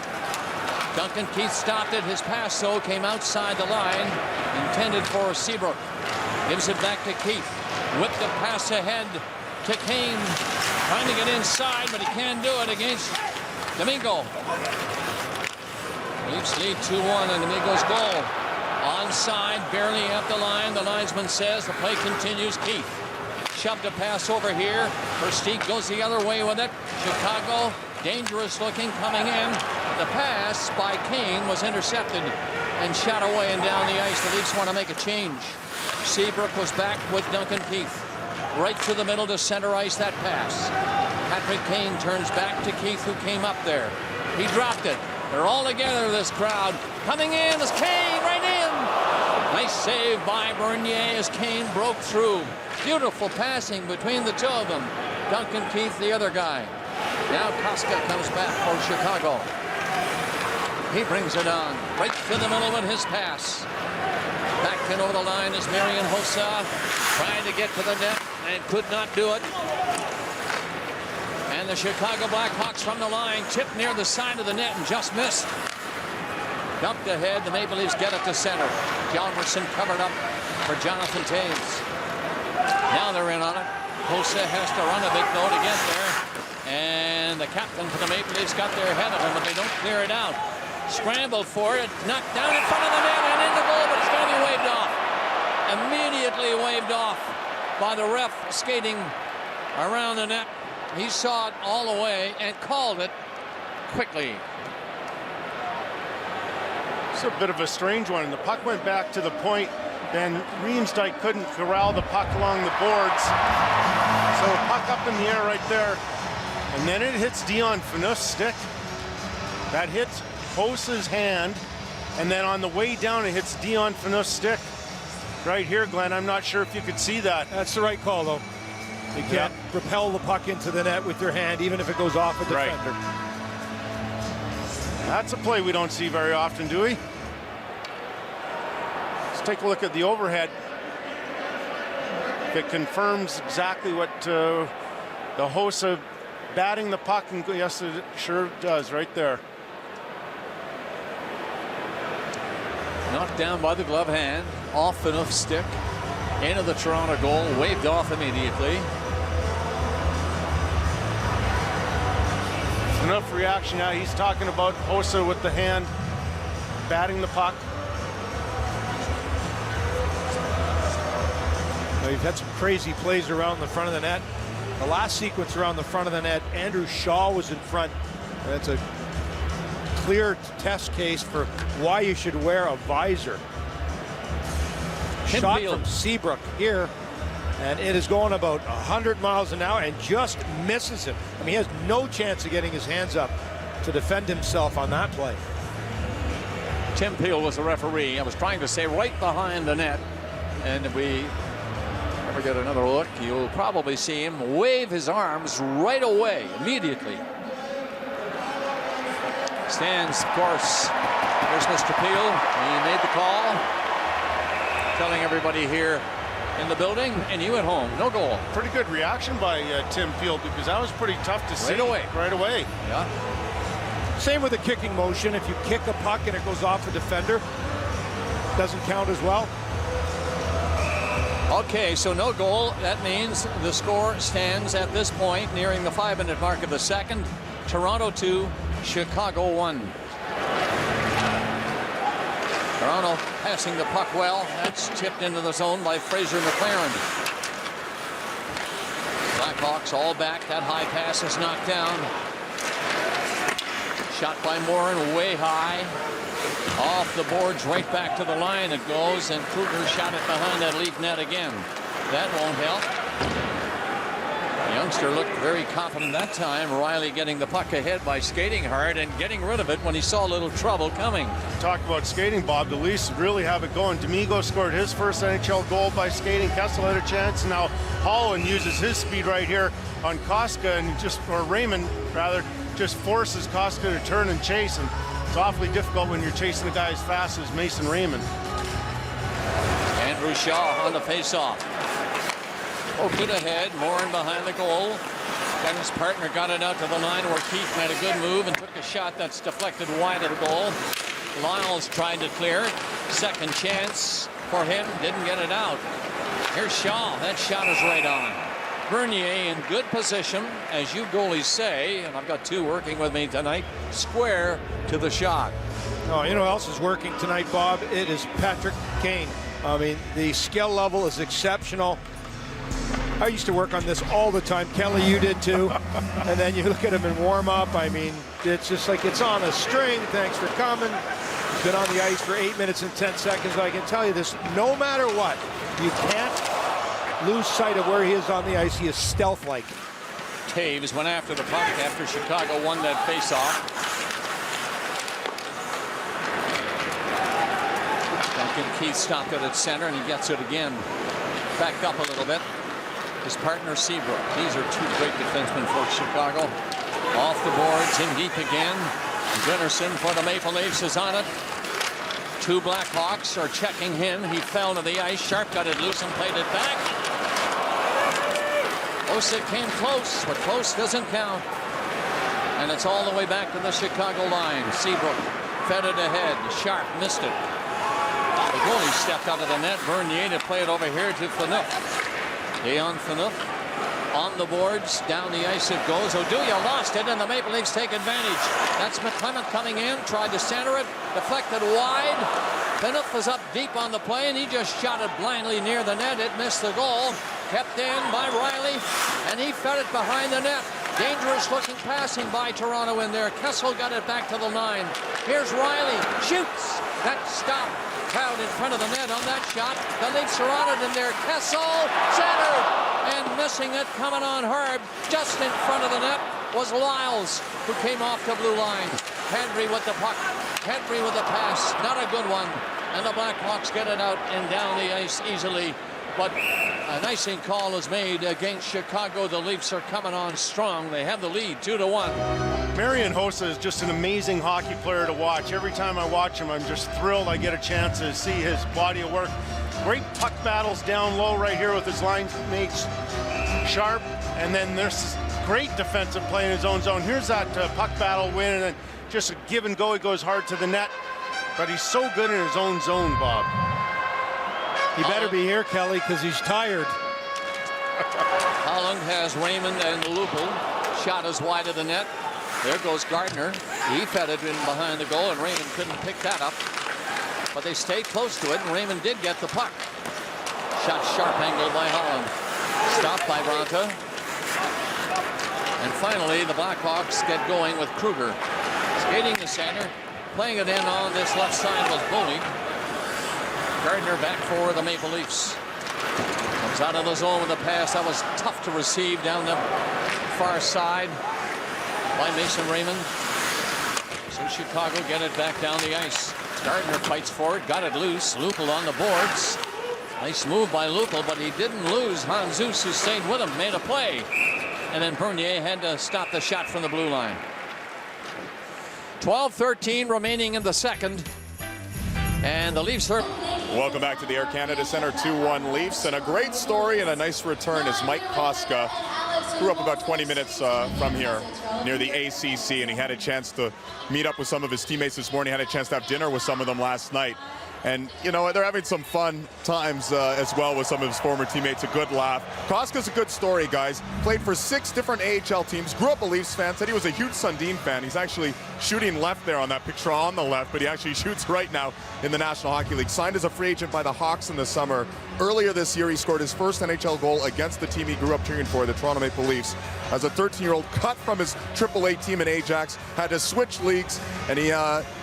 Duncan Keith stopped it. His pass, though, came outside the line, intended for Seabrook. Gives it back to Keith. Whipped the pass ahead to Kane. Trying to get inside, but he can't do it against Domingo. Leafs lead 2-1 and Domingo's goal. Onside, barely at the line. The linesman says the play continues. Keith shoved a pass over here. Versteeg goes the other way with it. Chicago, dangerous looking, coming in. The pass by Kane was intercepted and shot away and down the ice. The Leafs want to make a change. Seabrook was back with Duncan Keith. Right to the middle to center ice, that pass. Patrick Kane turns back to Keith, who came up there. He dropped it. They're all together, this crowd. Coming in is Kane, right in. Nice save by Bernier as Kane broke through. Beautiful passing between the two of them. Duncan Keith, the other guy. Now Koska comes back for Chicago. He brings it on. Right to the middle with his pass. Back in over the line is Marian Hossa, trying to get to the net and could not do it. And the Chicago Blackhawks from the line, tipped near the side of the net and just missed. Dumped ahead, the Maple Leafs get it to center. Hjalmarsson covered up for Jonathan Toews. Now they're in on it. Hossa has to run a big no to get there. And the captain for the Maple Leafs got there ahead of him, but they don't clear it out. Scrambled for it, knocked down in front of the net and in the goal, but it's going to be waved off. Immediately waved off by the ref skating around the net. He saw it all the way and called it quickly. It's a bit of a strange one. The puck went back to the point. Then Riemsdyk couldn't corral the puck along the boards. So puck up in the air right there. And then it hits Dion Phaneuf's stick. That hits Hossa's hand, and then on the way down it hits Dion Phaneuf's stick. Right here, Glenn, I'm not sure if you could see that. That's the right call, though. You can't propel the puck into the net with your hand, even if it goes off a defender. That's a play we don't see very often, do we? Let's take a look at the overhead. If it confirms exactly what the Hossa batting the puck, and yes, it sure does right there. Knocked down by the glove hand, off enough stick, into the Toronto goal, waved off immediately. Enough reaction now. He's talking about Hossa with the hand, batting the puck. Well, you've had some crazy plays around the front of the net. The last sequence around the front of the net, Andrew Shaw was in front. That's a clear test case for why you should wear a visor. Shot from Seabrook here, and it is going about 100 miles an hour and just misses him. I mean, he has no chance of getting his hands up to defend himself on that play. Tim Peel was the referee. I was trying to say right behind the net, and if we ever get another look, you'll probably see him wave his arms right away, immediately. Stands, of course. There's Mr. Peel. He made the call, telling everybody here in the building and you at home, no goal. Pretty good reaction by Tim Peel, because that was pretty tough to see. Right away. Yeah. Same with the kicking motion. If you kick a puck and it goes off a defender, doesn't count as well. Okay, so no goal. That means the score stands at this point, nearing the 5-minute mark of the second. Toronto 2, Chicago 1. Toronto passing the puck well. That's tipped into the zone by Fraser McLaren. Blackhawks all back. That high pass is knocked down. Shot by Morin way high. Off the boards, right back to the line it goes, and Kruger shot it behind that lead net again. That won't help. The youngster looked very confident that time. Riley getting the puck ahead by skating hard and getting rid of it when he saw a little trouble coming. Talk about skating, Bob. The Leafs really have it going. Domingo scored his first NHL goal by skating. Kessel had a chance. Now Holland uses his speed right here on Koska, and or Raymond rather, just forces Koska to turn and chase, and it's awfully difficult when you're chasing a guy as fast as Mason Raymond. Andrew Shaw on the faceoff. Oakwood ahead, Morin behind the goal. Then his partner got it out to the line where Keith made a good move and took a shot that's deflected wide of the goal. Lyles tried to clear. Second chance for him, didn't get it out. Here's Shaw, that shot is right on. Bernier in good position, as you goalies say, and I've got two working with me tonight, square to the shot. Oh, you know who else is working tonight, Bob? It is Patrick Kane. I mean, the skill level is exceptional. I used to work on this all the time. Kelly, you did too. And then you look at him in warm-up. I mean, it's just like it's on a string. Thanks for coming. He's been on the ice for 8 minutes and 10 seconds. I can tell you this, no matter what, you can't lose sight of where he is on the ice. He is stealth-like. Taves went after the puck after Chicago won that face-off. Duncan Keith stopped it at center, and he gets it again. Backed up a little bit. His partner Seabrook. These are two great defensemen for Chicago. Off the boards, in deep again. Gunnarsson for the Maple Leafs is on it. Two Blackhawks are checking him. He fell to the ice. Sharp got it loose and played it back. Osik came close, but close doesn't count. And it's all the way back to the Chicago line. Seabrook fed it ahead. Sharp missed it. The goalie stepped out of the net. Bernier to play it over here to Phaneuf. Leon Phaneuf on the boards. Down the ice it goes. Oduya lost it, and the Maple Leafs take advantage. That's McClement coming in. Tried to center it. Deflected wide. Phaneuf was up deep on the play, and he just shot it blindly near the net. It missed the goal. Kept in by Riley, and he fed it behind the net. Dangerous looking passing by Toronto in there. Kessel got it back to the line. Here's Riley. Shoots. That stop. Crowd in front of the net on that shot. The Leafs are on it in there. Kessel centered and missing it, coming on hard. Just in front of the net was Lyles, who came off the blue line. Henry with the puck. Henry with the pass. Not a good one. And the Blackhawks get it out and down the ice easily. but an icing call is made against Chicago. The Leafs are coming on strong. They have the lead 2-1. Marian Hossa is just an amazing hockey player to watch. Every time I watch him, I'm just thrilled I get a chance to see his body of work. Great puck battles down low right here with his line mates Sharp, and then there's great defensive play in his own zone. Here's that puck battle win, and then just a give and go. He goes hard to the net, but he's so good in his own zone, Bob. He better be here, Kelly, because he's tired. Holland has Raymond and Lupul. Shot is wide of the net. There goes Gardner. He fed it in behind the goal, and Raymond couldn't pick that up. But they stayed close to it, and Raymond did get the puck. Shot sharp angle by Holland. Stopped by Ronta. And finally, the Blackhawks get going with Kruger. Skating the center. Playing it in on this left side was Boley. Gardner back for the Maple Leafs. Comes out of the zone with a pass. That was tough to receive down the far side by Mason Raymond. So Chicago get it back down the ice. Gardner fights for it. Got it loose. Lupul on the boards. Nice move by Lupul, but he didn't lose. Hanzus, who stayed with him, made a play. And then Bernier had to stop the shot from the blue line. 12-13 remaining in the second. And the Leafs are... Welcome back to the Air Canada Center, 2-1 Leafs. And a great story and a nice return is Mike Koska. Grew up about 20 minutes from here near the ACC, and he had a chance to meet up with some of his teammates this morning. Had a chance to have dinner with some of them last night. And, you know, they're having some fun times as well with some of his former teammates. A good laugh. Koska's a good story, guys. Played for 6 different AHL teams. Grew up a Leafs fan. Said he was a huge Sundin fan. He's actually shooting left there on that picture on the left, but he actually shoots right now in the National Hockey League. Signed as a free agent by the Hawks in the summer. Earlier this year, he scored his first NHL goal against the team he grew up cheering for, the Toronto Maple Leafs. As a 13-year-old, cut from his AAA team in Ajax, had to switch leagues, and he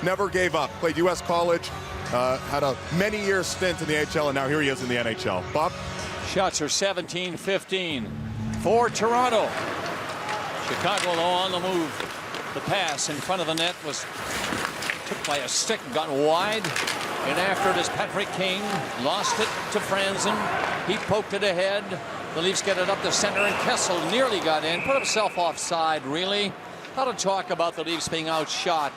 never gave up. Played U.S. college. Had a many-year stint in the AHL, and now here he is in the NHL. Bob? Shots are 17-15 for Toronto. Chicago though on the move. The pass in front of the net was took by a stick, got wide. And after it is Patrick Kane. Lost it to Franzen. He poked it ahead. The Leafs get it up the center, and Kessel nearly got in. Put himself offside, really. How to talk about the Leafs being outshot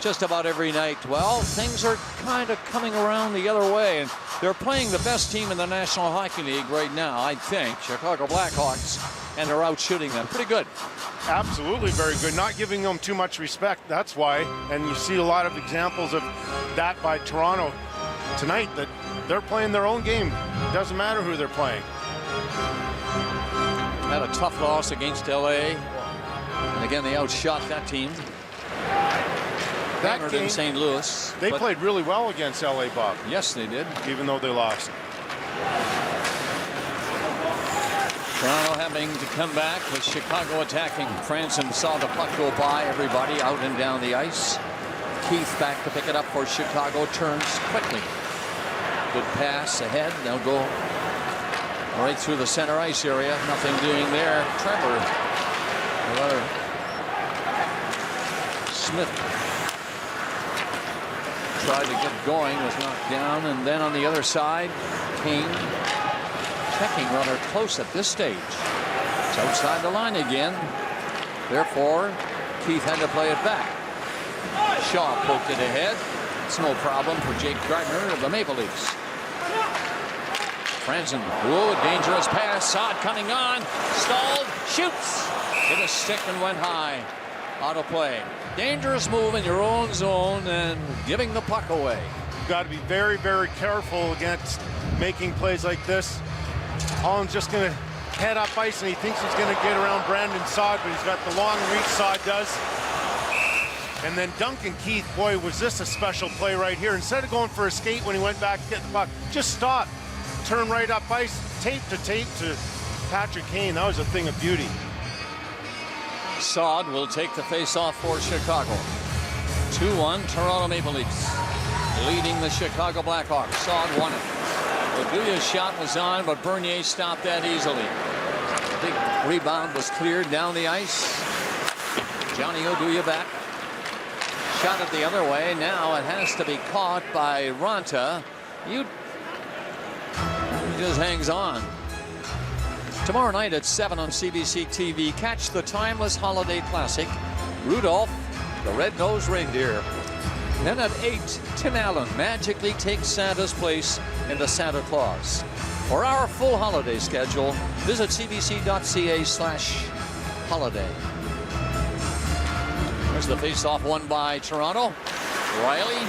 just about every night. Well, things are kind of coming around the other way, and they're playing the best team in the National Hockey League right now, I think, Chicago Blackhawks, and they're out shooting them. Pretty good. Absolutely very good. Not giving them too much respect, that's why. And you see a lot of examples of that by Toronto tonight, that they're playing their own game. It doesn't matter who they're playing. Had a tough loss against LA, and again they outshot that team. That game, in St. Louis. They played really well against LA, Bob. Yes, they did. Even though they lost. Toronto having to come back with Chicago attacking. Franzen saw the puck go by everybody out and down the ice. Keith back to pick it up for Chicago. Turns quickly. Good pass ahead. They'll go right through the center ice area. Nothing doing there. Trevor. Smith tried to get going, was knocked down, and then on the other side, Kane checking rather close at this stage. It's outside the line again. Therefore, Keith had to play it back. Shaw poked it ahead. It's no problem for Jake Gardner of the Maple Leafs. Franzen, whoa, dangerous pass. Saad coming on, stalled, shoots. Hit a stick and went high. Out of play. Dangerous move in your own zone and giving the puck away. You've got to be very, very careful against making plays like this. Holland's just going to head up ice, and he thinks he's going to get around Brandon Saad, but he's got the long reach. Saad does. And then Duncan Keith, boy, was this a special play right here. Instead of going for a skate when he went back to get the puck, just stop, turn right up ice, tape to Patrick Kane. That was a thing of beauty. Saad will take the face-off for Chicago. 2-1 Toronto Maple Leafs leading the Chicago Blackhawks. Saad won it. Oduya's shot was on, but Bernier stopped that easily. The big rebound was cleared down the ice. Johnny Oduya back. Shot it the other way. Now it has to be caught by Ronta. You just hangs on. Tomorrow night at 7 on CBC TV, catch the timeless holiday classic, Rudolph the Red-Nosed Reindeer. Then at 8, Tim Allen magically takes Santa's place into Santa Claus. For our full holiday schedule, visit cbc.ca/holiday. There's the face-off won by Toronto. Riley.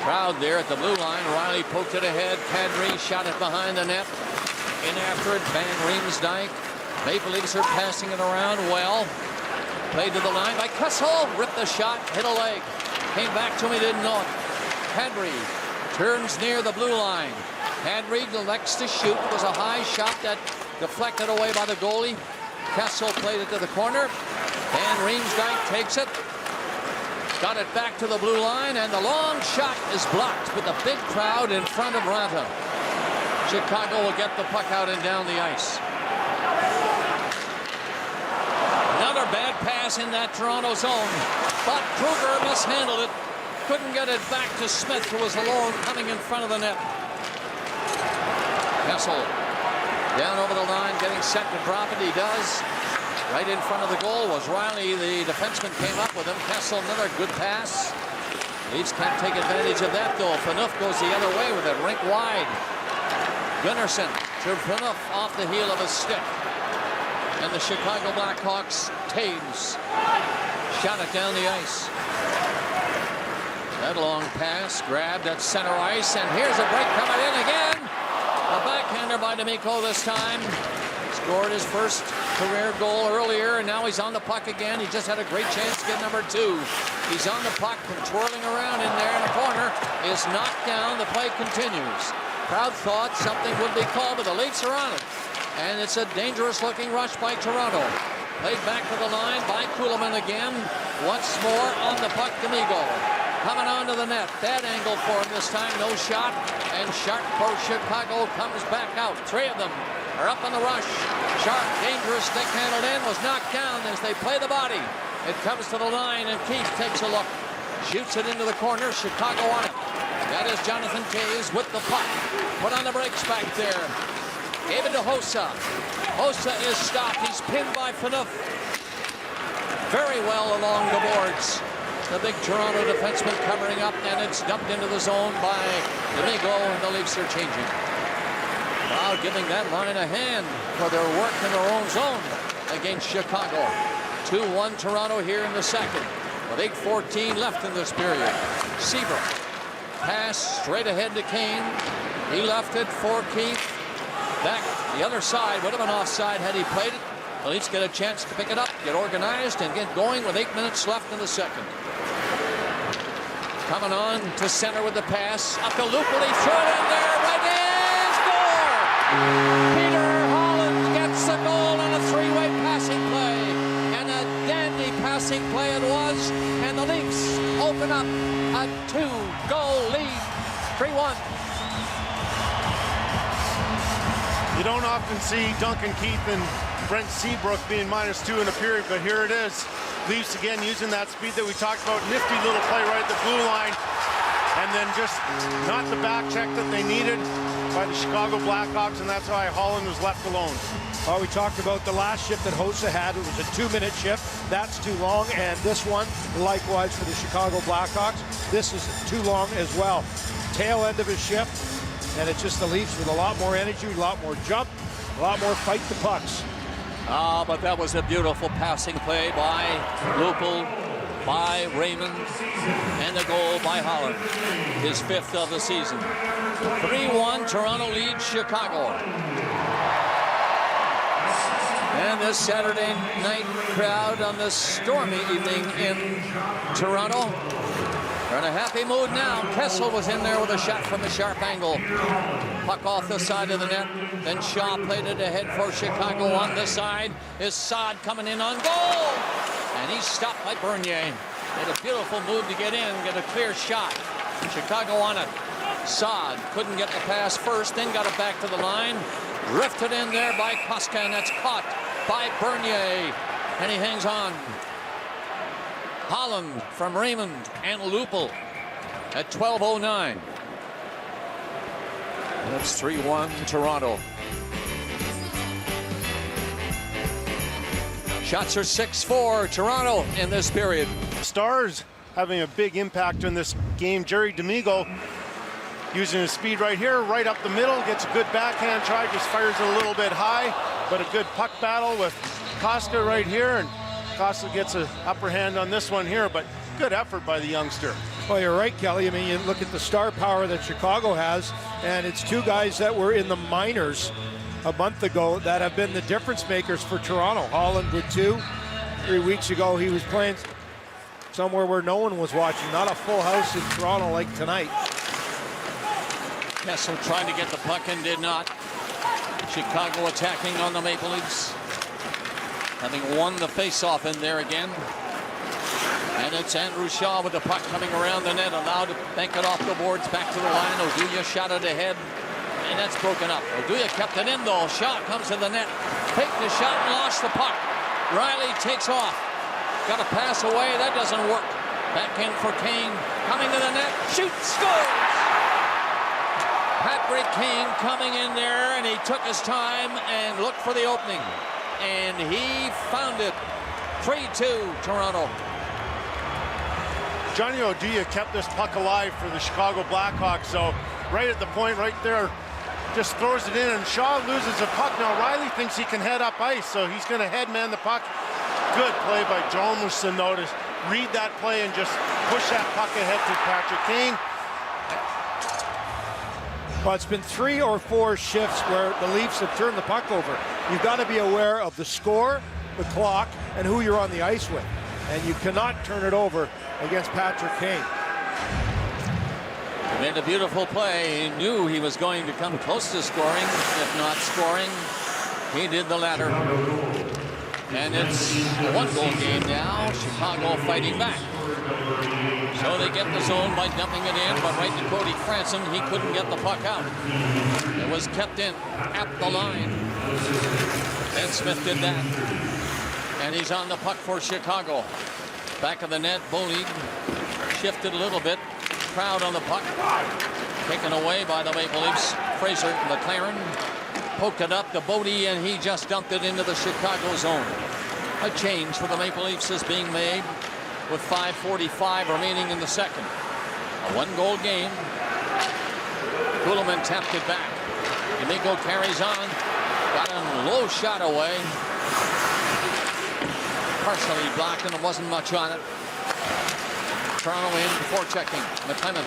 Crowd there at the blue line. Riley poked it ahead. Kadri shot it behind the net. In after it, Van Riemsdyk. Maple Leafs are passing it around well. Played to the line by Kessel. Ripped the shot, hit a leg. Came back to him, he didn't know it. Kadri turns near the blue line. Kadri elects to shoot. It was a high shot that deflected away by the goalie. Kessel played it to the corner. Van Riemsdyk takes it. Got it back to the blue line, and the long shot is blocked with a big crowd in front of Ranta. Chicago will get the puck out and down the ice. Another bad pass in that Toronto zone, but Kruger mishandled it. Couldn't get it back to Smith, who was alone coming in front of the net. Kessel down over the line, getting set to drop it. He does. Right in front of the goal was Riley. The defenseman came up with him. Kessel, another good pass. Leafs can't take advantage of that, though. Phaneuf goes the other way with it, rink wide. Gunnarsson to Phaneuf off the heel of his stick. And the Chicago Blackhawks, Taves, shot it down the ice. That long pass grabbed at center ice, and here's a break coming in again. A backhander by D'Amico this time. Scored his first career goal earlier, and now he's on the puck again. He just had a great chance to get number 2. He's on the puck and twirling around in there in the corner. Is knocked down. The play continues. Crowd thought something would be called, but the Leafs are on it. And it's a dangerous-looking rush by Toronto. Played back to the line by Kuhlman again. Once more on the puck, D'Amico. Coming onto the net. Bad angle for him this time. No shot. And Sharp for Chicago comes back out. 3 of them are up on the rush. Sharp, dangerous stick handled in, was knocked down as they play the body. It comes to the line, and Keith takes a look. Shoots it into the corner. Chicago on it. That is Jonathan Toews with the puck. Put on the brakes back there. Gave it to Hossa. Hossa is stopped. He's pinned by Phaneuf. Very well along the boards. The big Toronto defenseman covering up, and it's dumped into the zone by D'Amico, and the Leafs are changing. Now giving that line a hand for their work in their own zone against Chicago. 2-1 Toronto here in the second, with 8:14 left in this period. Seabrook. Pass straight ahead to Kane. He left it for Keith. Back the other side. Would have been offside had he played it. The Leafs get a chance to pick it up, get organized, and get going with 8 minutes left in the second. Coming on to center with the pass. Up to Lupul. He threw it in there. Right in. Score! Peter Holland gets the goal on a 3-way passing play. And a dandy passing play it was. And the Leafs open up a 2-goal lead. 3-1. You don't often see Duncan Keith and Brent Seabrook being -2 in a period, but here it is. Leafs again using that speed that we talked about. Nifty little play right at the blue line. And then just not the back check that they needed by the Chicago Blackhawks, and that's why Holland was left alone. We talked about the last shift that Hossa had. It was a 2-minute shift. That's too long. And this one, likewise for the Chicago Blackhawks, this is too long as well. Tail end of his shift, and it's just the Leafs with a lot more energy, a lot more jump, a lot more fight the pucks. But that was a beautiful passing play by Lupul, by Raymond, and a goal by Holland. His 5th of the season. 3-1, Toronto leads Chicago. And this Saturday night crowd on this stormy evening in Toronto. They're in a happy mood now. Kessel was in there with a shot from a sharp angle. Puck off the side of the net. Then Shaw played it ahead for Chicago on the side. Is Saad coming in on goal? And he's stopped by Bernier. Made a beautiful move to get in, get a clear shot. Chicago on it. Saad couldn't get the pass first, then got it back to the line. Drifted in there by Koska, and that's caught by Bernier. And he hangs on. Holland from Raymond and Lupul at 12:09. And it's 3-1 Toronto. Shots are 6-4 Toronto in this period. Stars having a big impact in this game. Jerry D'Amigo using his speed right here, right up the middle, gets a good backhand try, just fires it a little bit high, but a good puck battle with Costa right here, and Costa gets an upper hand on this one here, but good effort by the youngster. Well, you're right, Kelly. I mean, you look at the star power that Chicago has, and it's two guys that were in the minors a month ago that have been the difference makers for Toronto. Holland with 2. 3 weeks ago, he was playing somewhere where no one was watching. Not a full house in Toronto like tonight. Kessel trying to get the puck and did not. Chicago attacking on the Maple Leafs, having won the faceoff in there again. And it's Andrew Shaw with the puck coming around the net, allowed to bank it off the boards, back to the line. Oduya shot it ahead, and that's broken up. Oduya kept it in though. Shaw comes to the net, faked the shot and lost the puck. Riley takes off, got a pass away, that doesn't work. Back in for Kane, coming to the net, shoots, scores! Patrick Kane coming in there, and he took his time and looked for the opening, and he found it. 3-2 Toronto. Johnny Oduya kept this puck alive for the Chicago Blackhawks, so right at the point right there, just throws it in, and Shaw loses the puck. Now Riley thinks he can head up ice, so he's going to head man the puck. Good play by Jomerson though to read that play and just push that puck ahead to Patrick Kane. Well, it's been 3 or 4 shifts where the Leafs have turned the puck over. You've got to be aware of the score, the clock, and who you're on the ice with. And you cannot turn it over against Patrick Kane. He made a beautiful play. He knew he was going to come close to scoring, if not scoring. He did the latter. And it's a 1-goal game now. Chicago fighting back. So they get the zone by dumping it in, but right to Cody Franson, he couldn't get the puck out. It was kept in at the line. Ben Smith did that. And he's on the puck for Chicago. Back of the net, Bollig shifted a little bit. Crowd on the puck. Taken away by the Maple Leafs. Fraser McLaren poked it up to Bodie, and he just dumped it into the Chicago zone. A change for the Maple Leafs is being made with 5:45 remaining in the second. A 1-goal game. Kuhlman tapped it back. D'Amico carries on. Got a low shot away. Partially blocked, and there wasn't much on it. Toronto in before checking. McClement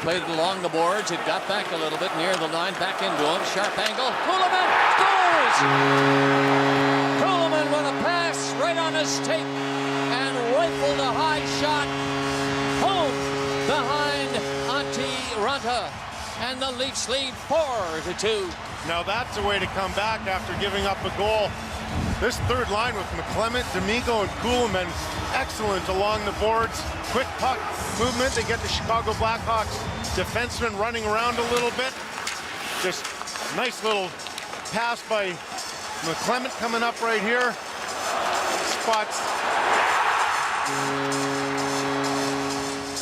played it along the boards. It got back a little bit near the line. Back into him. Sharp angle. Kuhlman scores! Kuhlman with a pass right on his tape and rifled a high shot home behind Antti Ranta. And the Leafs lead 4-2. Now that's a way to come back after giving up a goal. This third line with McClement, D'Amico, and Kuhlman, excellent along the boards. Quick puck movement. They get the Chicago Blackhawks defenseman running around a little bit. Just nice little pass by McClement coming up right here. Spots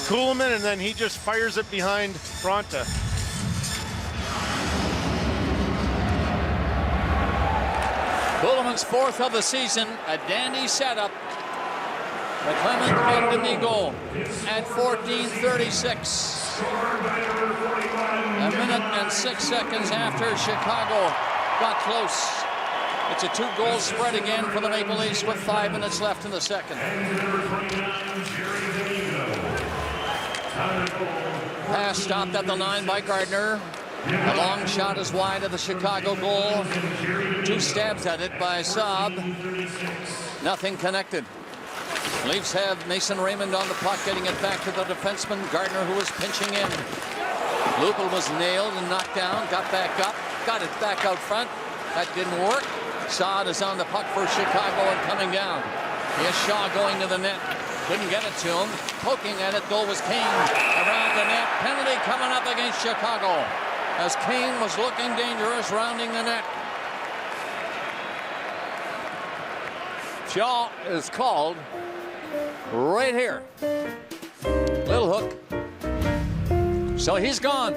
Kuhlman, and then he just fires it behind Fronta. Kuhlman's 4th of the season, a dandy setup. McClement and D'Amico at 14:36. A minute and 6 seconds after Chicago got close. It's a 2-goal spread again for the Maple Leafs with 5 minutes left in the second. Pass stopped at the line by Gardner. A long shot is wide of the Chicago goal. 2 stabs at it by Saab. Nothing connected. Leafs have Mason Raymond on the puck, getting it back to the defenseman, Gardner, who was pinching in. Lupel was nailed and knocked down, got back up, got it back out front. That didn't work. Saad is on the puck for Chicago and coming down. Here's Shaw going to the net. Couldn't get it to him. Poking at it, though, was Kane. Around the net. Penalty coming up against Chicago, as Kane was looking dangerous, rounding the net. Shaw is called right here. Little hook. So he's gone.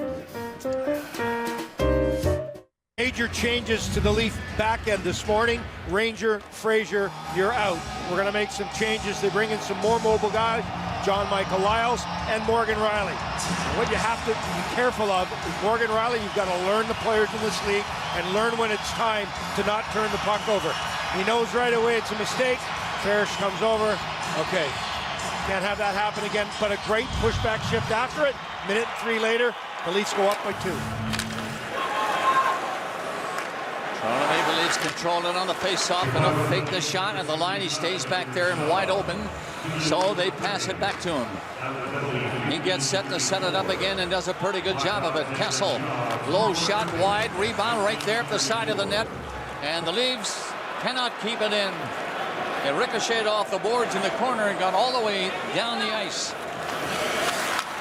Major changes to the Leaf back end this morning. Ranger, Fraser, you're out. We're going to make some changes. They bring in some more mobile guys, John Michael Lyles and Morgan Riley. And what you have to be careful of is Morgan Riley, you've got to learn the players in this league and learn when it's time to not turn the puck over. He knows right away it's a mistake. Parrish comes over. Okay, can't have that happen again, but a great pushback shift after it. Minute 3 later, the Leafs go up by 2. Toronto Maple Leafs control it on the face-off, and a fake the shot at the line. He stays back there and wide open, so they pass it back to him. He gets set to set it up again and does a pretty good job of it. Kessel, low shot wide, rebound right there at the side of the net, and the Leafs cannot keep it in. It ricocheted off the boards in the corner and got all the way down the ice.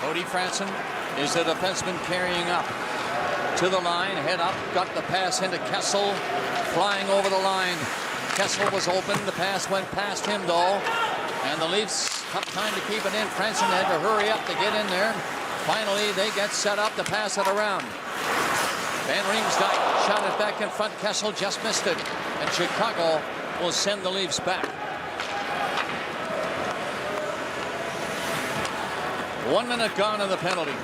Cody Franson is the defenseman carrying up to the line, head up, got the pass into Kessel, flying over the line. Kessel was open, the pass went past him though, and the Leafs have time to keep it in. Franson had to hurry up to get in there. Finally, they get set up to pass it around. Van Riemsdyk shot it back in front. Kessel just missed it, and Chicago will send the Leafs back. 1 minute gone in the penalty.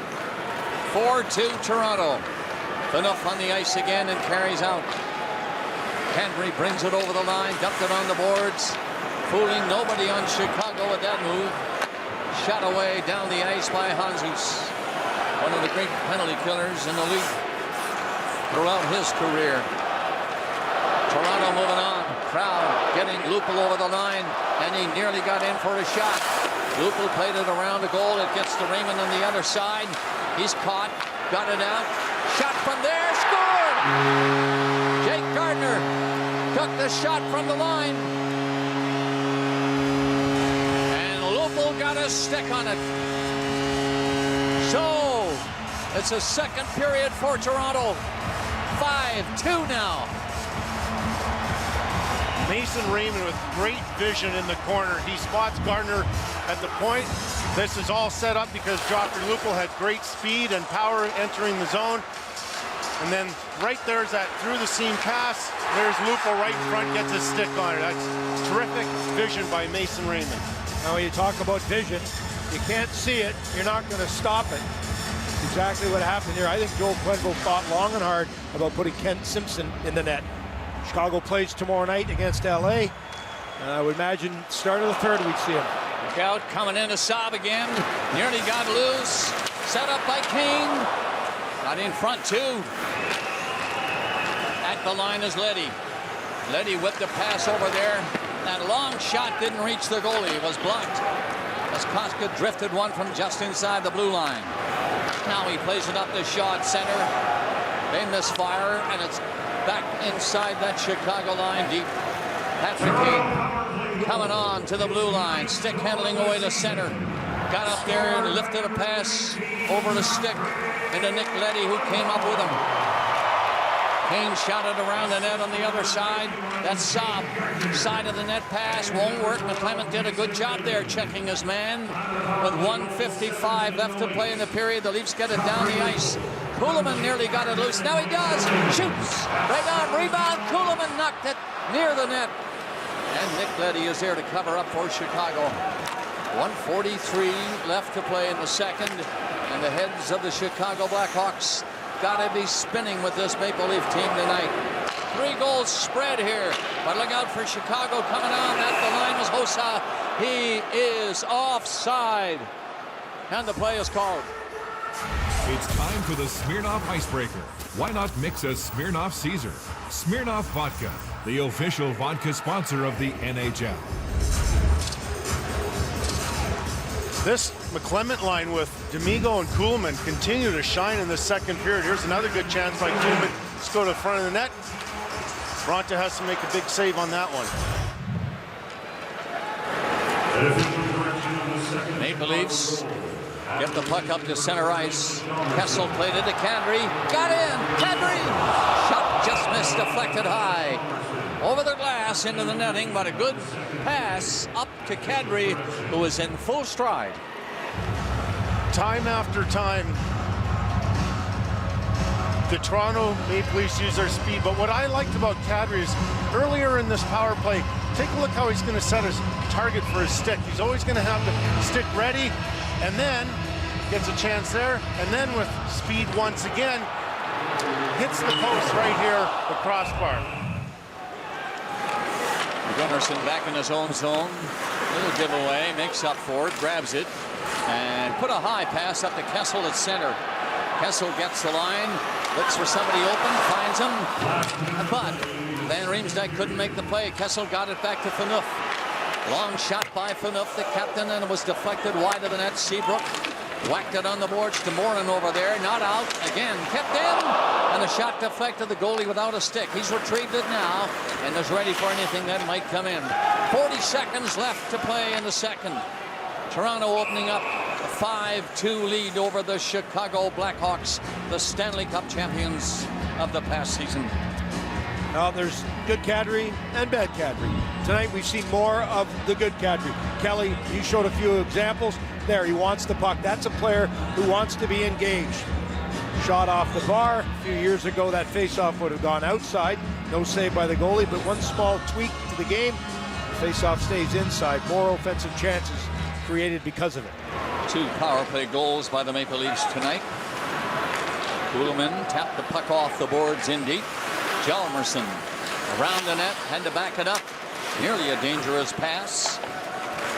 4-2 Toronto. Phaneuf on the ice again and carries out. Henry brings it over the line, dumped it on the boards, fooling nobody on Chicago with that move. Shot away down the ice by Hanzus, one of the great penalty killers in the league throughout his career. Toronto moving on. Crowd getting Lupul over the line, and he nearly got in for a shot. Lupul played it around the goal. It gets to Raymond on the other side. He's caught, got it out. Shot from there, scored! Jake Gardiner took the shot from the line. And Lupul got a stick on it. So, it's a second period for Toronto. 5-2 now. Mason Raymond with great vision in the corner. He spots Gardiner at the point. This is all set up because Joffrey Lupul had great speed and power entering the zone. And then right there's that through the seam pass. There's Lupul right in front, gets a stick on it. That's terrific vision by Mason Raymond. Now when you talk about vision, you can't see it, you're not going to stop it. Exactly what happened here. I think Joel Quenneville thought long and hard about putting Kent Simpson in the net. Chicago plays tomorrow night against LA, and I would imagine start of the third we'd see him. Look out, coming in to Saab again. Nearly got loose. Set up by Kane. Got in front too. At the line is Leddy. Leddy whipped the pass over there. That long shot didn't reach the goalie. It was blocked as Koska drifted one from just inside the blue line. Now he plays it up to Shaw at center. They misfire, and it's back inside that Chicago line deep. Patrick Kane coming on to the blue line. Stick handling away to center. Got up there and lifted a pass over the stick into Nick Leddy, who came up with him. Kane shot it around the net on the other side. That's Saab. Side of the net pass won't work. McClement did a good job there checking his man. With 1:55 left to play in the period, the Leafs get it down the ice. Kuhlman nearly got it loose. Now he does. Shoots. Right on. Rebound. Kuhlman knocked it near the net. And Nick Leddy is there to cover up for Chicago. 1:43 left to play in the second. And the heads of the Chicago Blackhawks got to be spinning with this Maple Leaf team tonight. 3-goal spread here. But look out for Chicago coming on. At the line was Hossa. He is offside. And the play is called. It's time for the Smirnoff Icebreaker. Why not mix a Smirnoff Caesar? Smirnoff Vodka, the official vodka sponsor of the NHL. This McClement line with D'Amigo and Kuhlman continue to shine in the second period. Here's another good chance by Kuhlman. Let's go to the front of the net. Bronte has to make a big save on that one. Maple Leafs get the puck up to center ice. Kessel played it to Kadri. Got in. Kadri. Shot just missed, deflected high. Over the glass into the netting, but a good pass up to Kadri, who is in full stride. Time after time, the Toronto Maple Leafs use their speed. But what I liked about Kadri is earlier in this power play, take a look how he's going to set his target for his stick. He's always going to have the stick ready, and then gets a chance there, and then with speed once again, hits the post right here, the crossbar. Gunnarsson back in his own zone. Little giveaway, makes up for it, grabs it, and put a high pass up to Kessel at center. Kessel gets the line, looks for somebody open, finds him, but Van Riemsdyk couldn't make the play. Kessel got it back to Phaneuf. Long shot by Phaneuf, the captain, and it was deflected wide of the net. Seabrook whacked it on the boards to Morin over there, not out, again, kept in, and the shot deflected, the goalie without a stick. He's retrieved it now, and is ready for anything that might come in. 40 seconds left to play in the second. Toronto opening up a 5-2 lead over the Chicago Blackhawks, the Stanley Cup champions of the past season. Now there's good Kadri and bad Kadri. Tonight we've seen more of the good Kadri. Kelly, you showed a few examples. There, he wants the puck. That's a player who wants to be engaged. Shot off the bar. A few years ago, that faceoff would have gone outside. No save by the goalie, but one small tweak to the game. Faceoff stays inside. More offensive chances created because of it. 2 power play goals by the Maple Leafs tonight. Kuhlman tapped the puck off the boards in deep. Hjalmarsson around the net, had to back it up. Nearly a dangerous pass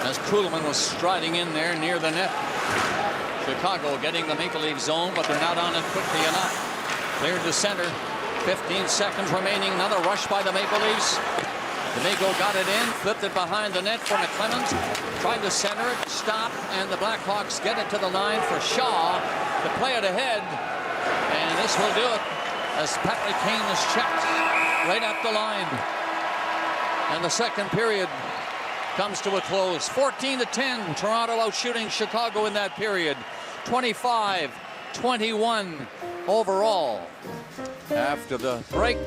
as Kuhlman was striding in there near the net. Chicago getting the Maple Leaf zone, but they're not on it quickly enough. Cleared to center. 15 seconds remaining. Another rush by the Maple Leafs. D'Amico got it in, flipped it behind the net for McClelland. Tried to center it, stop, and the Blackhawks get it to the line for Shaw to play it ahead. And this will do it as Patrick Kane is checked right up the line. And the second period comes to a close. 14-10. Toronto out shooting Chicago in that period. 25-21 overall. After the break,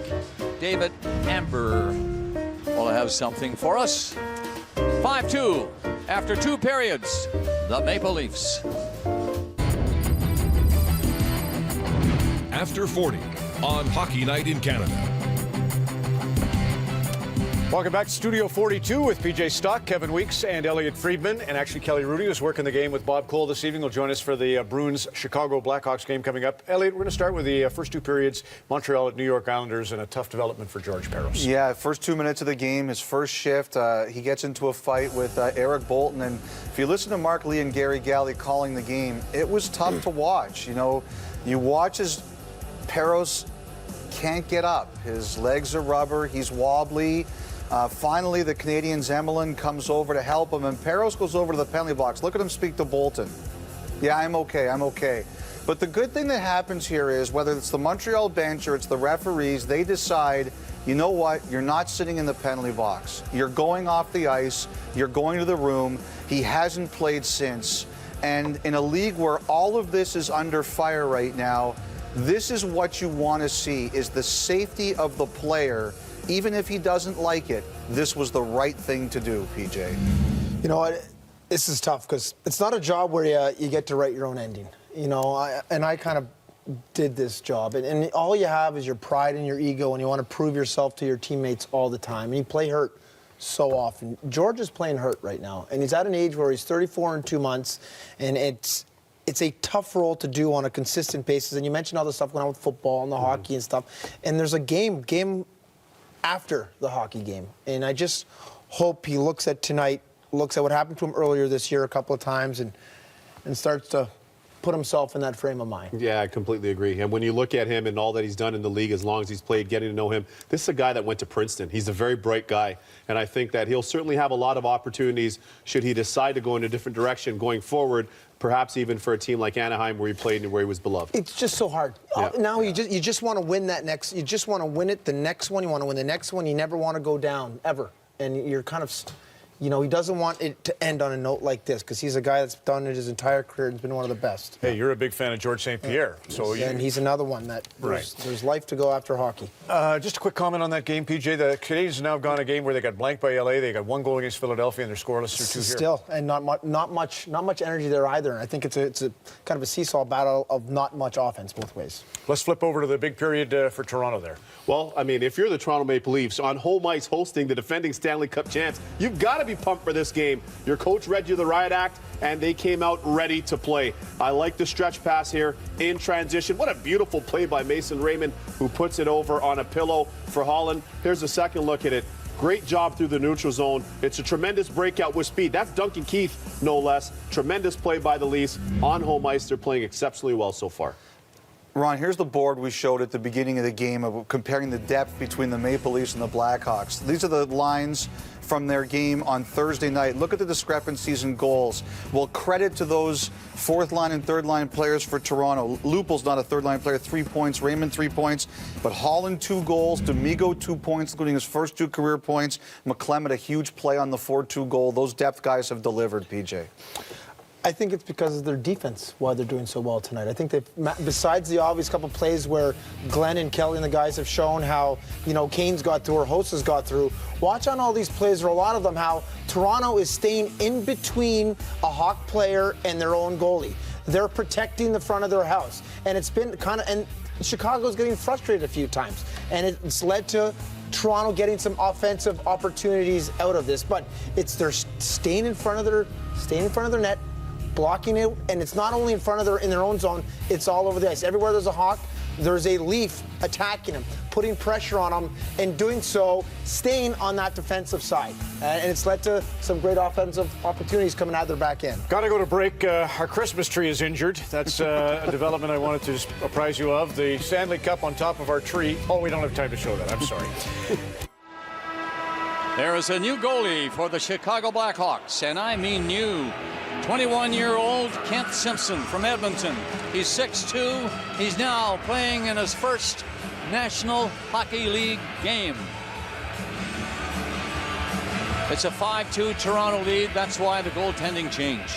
David Amber will have something for us. 5-2 after 2 periods. The Maple Leafs. After 40 on Hockey Night in Canada. Welcome back to Studio 42 with PJ Stock, Kevin Weeks, and Elliot Friedman. And actually, Kelly Rudy, who's working the game with Bob Cole this evening, will join us for the Bruins-Chicago Blackhawks game coming up. Elliot, we're going to start with the first 2 periods. Montreal at New York Islanders, and a tough development for George Parros. Yeah, first 2 minutes of the game, his first shift, he gets into a fight with Eric Bolton. And if you listen to Mark Lee and Gary Galley calling the game, it was tough to watch. You know, you watch as Parros can't get up. His legs are rubber. He's wobbly. Finally, the Canadian Zemelin comes over to help him, and Parros goes over to the penalty box. Look at him speak to Bolton. Yeah, I'm okay, I'm okay. But the good thing that happens here is, whether it's the Montreal bench or it's the referees, they decide, you know what, you're not sitting in the penalty box. You're going off the ice. You're going to the room. He hasn't played since. And in a league where all of this is under fire right now, this is what you want to see, is the safety of the player. Even if he doesn't like it, this was the right thing to do, PJ. You know what? This is tough because it's not a job where you get to write your own ending. You know, I kind of did this job. And all you have is your pride and your ego, and you want to prove yourself to your teammates all the time. And you play hurt so often. George is playing hurt right now. And he's at an age where he's 34 in 2 months. And it's a tough role to do on a consistent basis. And you mentioned all the stuff going on with football and the hockey and stuff. And there's a game after the hockey game. And I just hope he looks at tonight, looks at what happened to him earlier this year a couple of times, and starts to put himself in that frame of mind. Yeah, I completely agree. And when you look at him and all that he's done in the league, as long as he's played, getting to know him, this is a guy that went to Princeton. He's a very bright guy. And I think that he'll certainly have a lot of opportunities should he decide to go in a different direction going forward, perhaps even for a team like Anaheim where he played and where he was beloved. It's just so hard. Yeah. Now you just want to win that next. You just want to win it the next one. You want to win the next one. You never want to go down ever. And you're kind of You know, he doesn't want it to end on a note like this because he's a guy that's done it his entire career and has been one of the best. Hey, you're a big fan of George St. Pierre. And he's another one that there's life to go after hockey. Just a quick comment on that game, PJ. The Canadians have now gone a game where they got blanked by LA. They got 1 goal against Philadelphia, and they're scoreless through 2 here. Still, and not much energy there either. I think it's a kind of a seesaw battle of not much offense both ways. Let's flip over to the big period for Toronto there. Well, I mean, if you're the Toronto Maple Leafs on home ice hosting the defending Stanley Cup champs, you've got to be pumped for this game. Your coach read you the riot act, and they came out ready to play. I like the stretch pass here in transition. What a beautiful play by Mason Raymond, who puts it over on a pillow for Holland. Here's a second look at it. Great job through the neutral zone. It's a tremendous breakout with speed. That's Duncan Keith, no less. Tremendous play by the Leafs on home ice. They're playing exceptionally well so far. Ron, here's the board we showed at the beginning of the game of comparing the depth between the Maple Leafs and the Blackhawks. These are the lines from their game on Thursday night. Look at the discrepancies in goals. Well, credit to those fourth line and third line players for Toronto. Lupul's not a third line player, 3 points. Raymond, 3 points. But Holland, 2 goals. D'Amigo, 2 points, including his first 2 career points. McClement, a huge play on the 4-2 goal. Those depth guys have delivered, PJ. I think it's because of their defense why they're doing so well tonight. I think they've, besides the obvious couple plays where Glenn and Kelly and the guys have shown how, you know, Kane's got through or Host has got through, watch on all these plays, or a lot of them, how Toronto is staying in between a Hawk player and their own goalie. They're protecting the front of their house. And it's been kind of, and Chicago's getting frustrated a few times. And it's led to Toronto getting some offensive opportunities out of this. But it's they're staying in front of their net, blocking it, and it's not only in front of in their own zone, it's all over the ice. Everywhere there's a Hawk, there's a Leaf attacking him, putting pressure on him, and doing so, staying on that defensive side. And it's led to some great offensive opportunities coming out of their back end. Got to go to break. Our Christmas tree is injured. That's a development I wanted to apprise you of. The Stanley Cup on top of our tree. Oh, we don't have time to show that. I'm sorry. There is a new goalie for the Chicago Blackhawks, and I mean new. 21-year-old Kent Simpson from Edmonton. He's 6'2". He's now playing in his first National Hockey League game. It's a 5-2 Toronto lead. That's why the goaltending changed.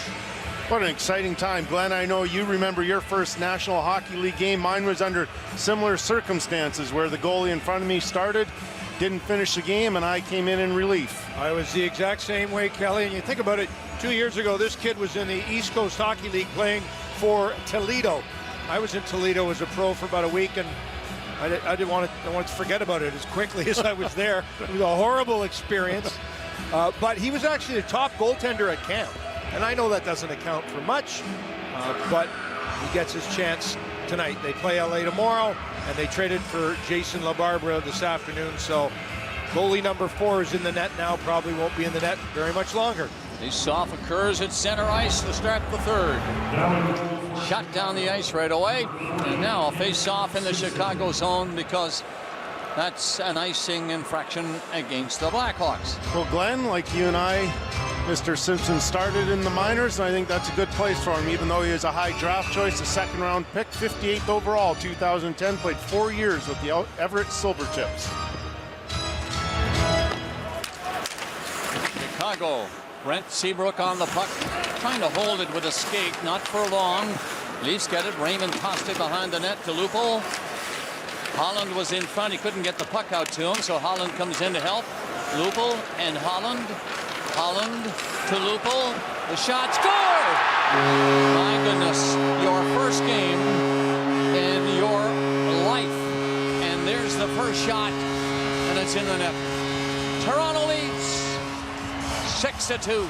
What an exciting time. Glenn, I know you remember your first National Hockey League game. Mine was under similar circumstances where the goalie in front of me started, didn't finish the game, and I came in relief. I was the exact same way, Kelly. And you think about it, 2 years ago, this kid was in the East Coast Hockey League playing for Toledo. I was in Toledo as a pro for about a week, and I didn't want to forget about it as quickly as I was there. It was a horrible experience. But he was actually the top goaltender at camp. And I know that doesn't account for much, but he gets his chance tonight. They play LA tomorrow, and they traded for Jason LaBarbera this afternoon. So goalie number 4 is in the net now, probably won't be in the net very much longer. Face-off occurs at center ice to start the third. Shot down the ice right away. And now a face-off in the Chicago zone because that's an icing infraction against the Blackhawks. Well, Glenn, like you and I, Mr. Simpson started in the minors, and I think that's a good place for him, even though he is a high draft choice, a second-round pick, 58th overall, 2010, played 4 years with the Everett Silvertips. Chicago. Brent Seabrook on the puck, trying to hold it with a skate, not for long. Leafs get it. Raymond tossed it behind the net to Lupul. Holland was in front. He couldn't get the puck out to him, so Holland comes in to help. Lupul and Holland. Holland to Lupul. The shot, score! My goodness, your first game in your life. And there's the first shot, and it's in the net. Toronto leads 6-2.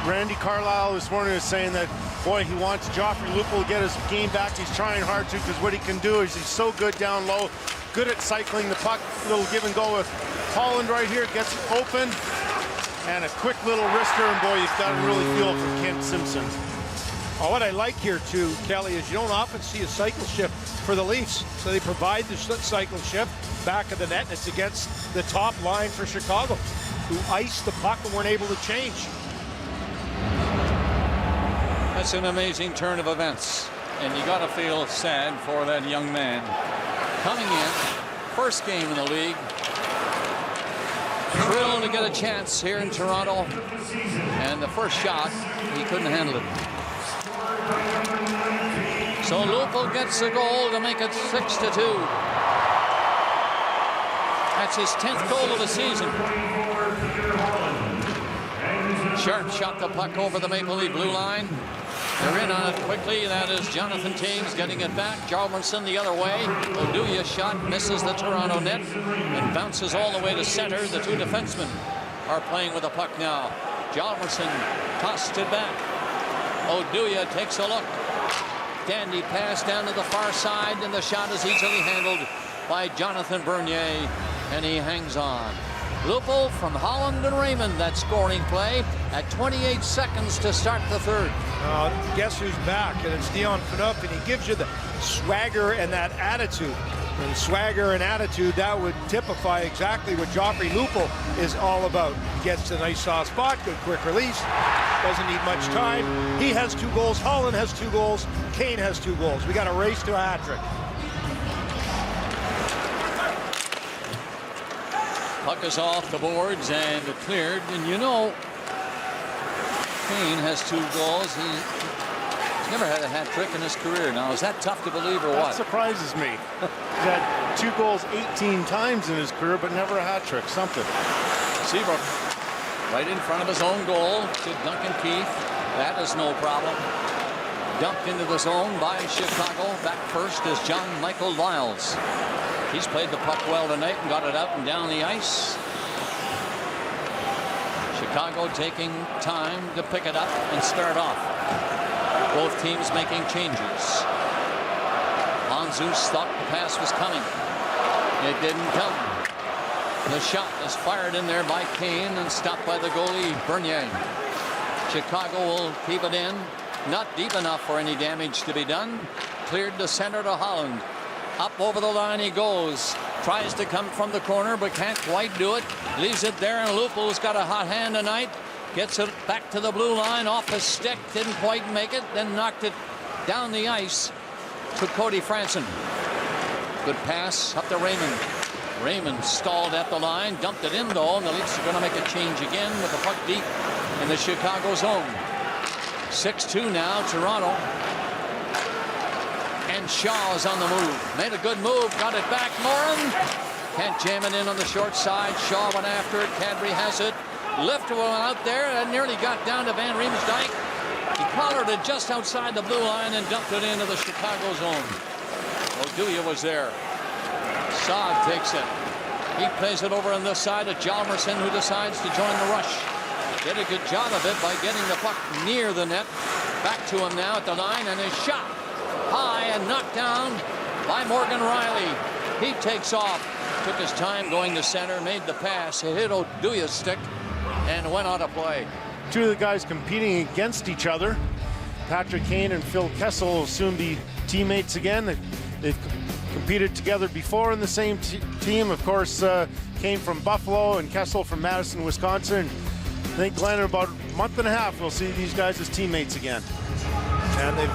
Randy Carlyle this morning was saying that, boy, he wants Joffrey Lupul to get his game back. He's trying hard to, because what he can do is he's so good down low, good at cycling the puck. Little give and go with Holland right here, gets open, and a quick little wrister, and boy, you've got to really feel for Kent Simpson. Oh, what I like here too, Kelly, is you don't often see a cycle shift for the Leafs. So they provide the cycle shift back of the net, and it's against the top line for Chicago, who iced the puck and weren't able to change. That's an amazing turn of events, and you got to feel sad for that young man. Coming in, first game in the league, Thrilled to get a chance here in Toronto. And the first shot, he couldn't handle it. So Lupul gets the goal to make it 6-2. That's his 10th goal of the season. Sharp shot the puck over the Maple Leaf blue line. They're in on it quickly. That is Jonathan Toews getting it back. Hjalmarsson the other way. Oduya shot misses the Toronto net and bounces all the way to center. The two defensemen are playing with the puck now. Hjalmarsson tossed it back. Oduya takes a look. Dandy pass down to the far side, and the shot is easily handled by Jonathan Bernier, and he hangs on. Lupul from Holland and Raymond, that scoring play at 28 seconds to start the third. Guess who's back? And it's Dion Phaneuf, and he gives you the swagger and that attitude. And swagger and attitude, that would typify exactly what Joffrey Lupul is all about. Gets to a nice soft spot, good quick release, doesn't need much time. He has 2 goals, Holland has 2 goals, Kane has 2 goals. We got a race to a hat trick. Puck is off the boards and cleared, and you know, Kane has 2 goals. He's never had a hat trick in his career. Now, is that tough to believe or what? That surprises me. He's had 2 goals 18 times in his career, but never a hat trick. Something. Seabrook right in front of his own goal to Duncan Keith. That is no problem. Dumped into the zone by Chicago. Back first is John Michael Lyles. He's played the puck well tonight and got it up and down the ice. Chicago taking time to pick it up and start off. Both teams making changes. Monzus thought the pass was coming. It didn't come. The shot is fired in there by Kane and stopped by the goalie Bernier. Chicago will keep it in. Not deep enough for any damage to be done. Cleared to center to Holland. Up over the line he goes. Tries to come from the corner but can't quite do it. Leaves it there, and Lupul's got a hot hand tonight. Gets it back to the blue line off his stick. Didn't quite make it. Then knocked it down the ice to Cody Franson. Good pass up to Raymond. Raymond stalled at the line. Dumped it in though, and the Leafs are going to make a change again with the puck deep in the Chicago zone. 6-2 now, Toronto. And Shaw is on the move. Made a good move. Got it back. Morin can't jam it in on the short side. Shaw went after it. Kadri has it. Lifted one out there and nearly got down to Van Riemsdyk. He collared it just outside the blue line and dumped it into the Chicago zone. Oduya was there. Saad takes it. He plays it over on this side to Hjalmarsson, who decides to join the rush. Did a good job of it by getting the puck near the net. Back to him now at the line, and his shot high and knocked down by Morgan Riley. He takes off. Took his time going to center, made the pass. It hit Oduya's stick and went out of play. 2 of the guys competing against each other. Patrick Kane and Phil Kessel will soon be teammates again. They've competed together before in the same team. Of course, Kane from Buffalo and Kessel from Madison, Wisconsin. I think, Glenn, in about a month and a half, we'll see these guys as teammates again. And they've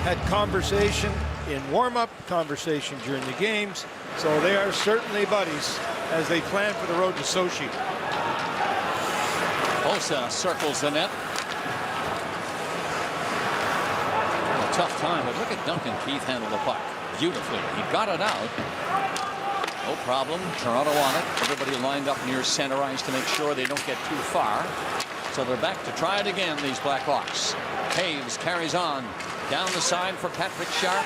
had conversation in warm-up, conversation during the games. So they are certainly buddies as they plan for the road to Sochi. Bosa circles the net. A tough time, but look at Duncan Keith handle the puck beautifully. He got it out. No problem. Toronto on it. Everybody lined up near center ice to make sure they don't get too far. So they're back to try it again, these Blackhawks. Taves carries on. Down the side for Patrick Sharp.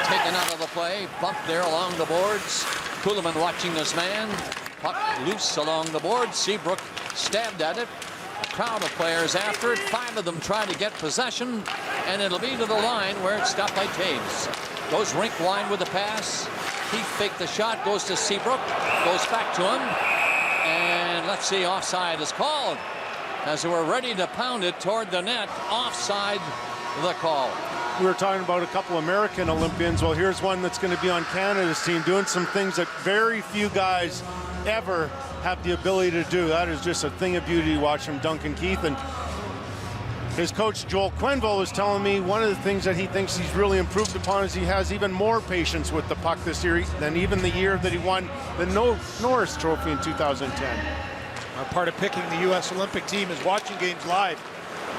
Taken out of the play. Bumped there along the boards. Kuhlman watching this man. Puck loose along the boards. Seabrook stabbed at it. A crowd of players after it. 5 of them try to get possession. And it'll be to the line where it's stopped by Taves. Goes rink wide with the pass. Keith faked the shot. Goes to Seabrook. Goes back to him. And let's see, offside is called. As they were ready to pound it toward the net. Offside the call. We were talking about a couple American Olympians. Well, here's one that's going to be on Canada's team doing some things that very few guys ever have the ability to do. That is just a thing of beauty to watch from Duncan Keith. And His coach, Joel Quenneville, was telling me one of the things that he thinks he's really improved upon is he has even more patience with the puck this year than even the year that he won the Norris Trophy in 2010. Part of picking the U.S. Olympic team is watching games live.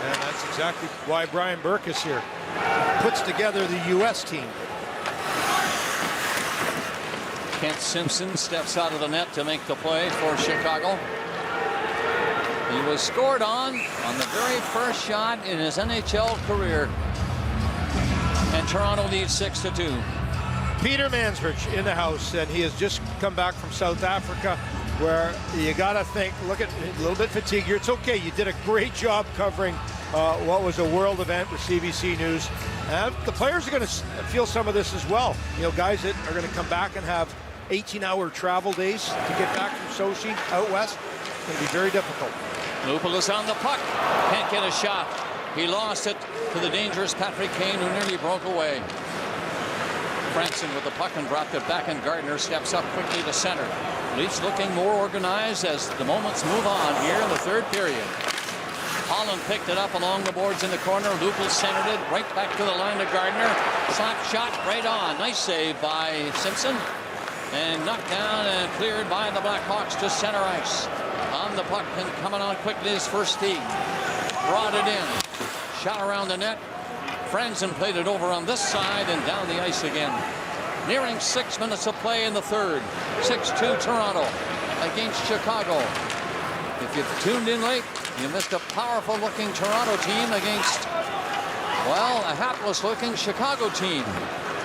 And that's exactly why Brian Burke is here. Puts together the U.S. team. Kent Simpson steps out of the net to make the play for Chicago. He was scored on the very first shot in his NHL career. And Toronto leads 6-2. Peter Mansbridge in the house, and he has just come back from South Africa, where you got to think, look at a little bit fatigued here. It's okay. You did a great job covering what was a world event with CBC News. And the players are going to feel some of this as well. You know, guys that are going to come back and have 18-hour travel days to get back from Sochi out west. It's going to be very difficult. Lupul is on the puck. Can't get a shot. He lost it to the dangerous Patrick Kane, who nearly broke away. Franson with the puck and dropped it back, and Gardner steps up quickly to center. Leafs looking more organized as the moments move on here in the third period. Holland picked it up along the boards in the corner. Lupul centered it right back to the line to Gardner. Slap shot right on. Nice save by Simpson. And knocked down and cleared by the Blackhawks to center ice. On the puck and coming on quickly is Versteeg. Brought it in. Shot around the net. Franson played it over on this side and down the ice again. Nearing 6 minutes of play in the third. 6-2 Toronto against Chicago. If you've tuned in late, you missed a powerful looking Toronto team against, well, a hapless looking Chicago team.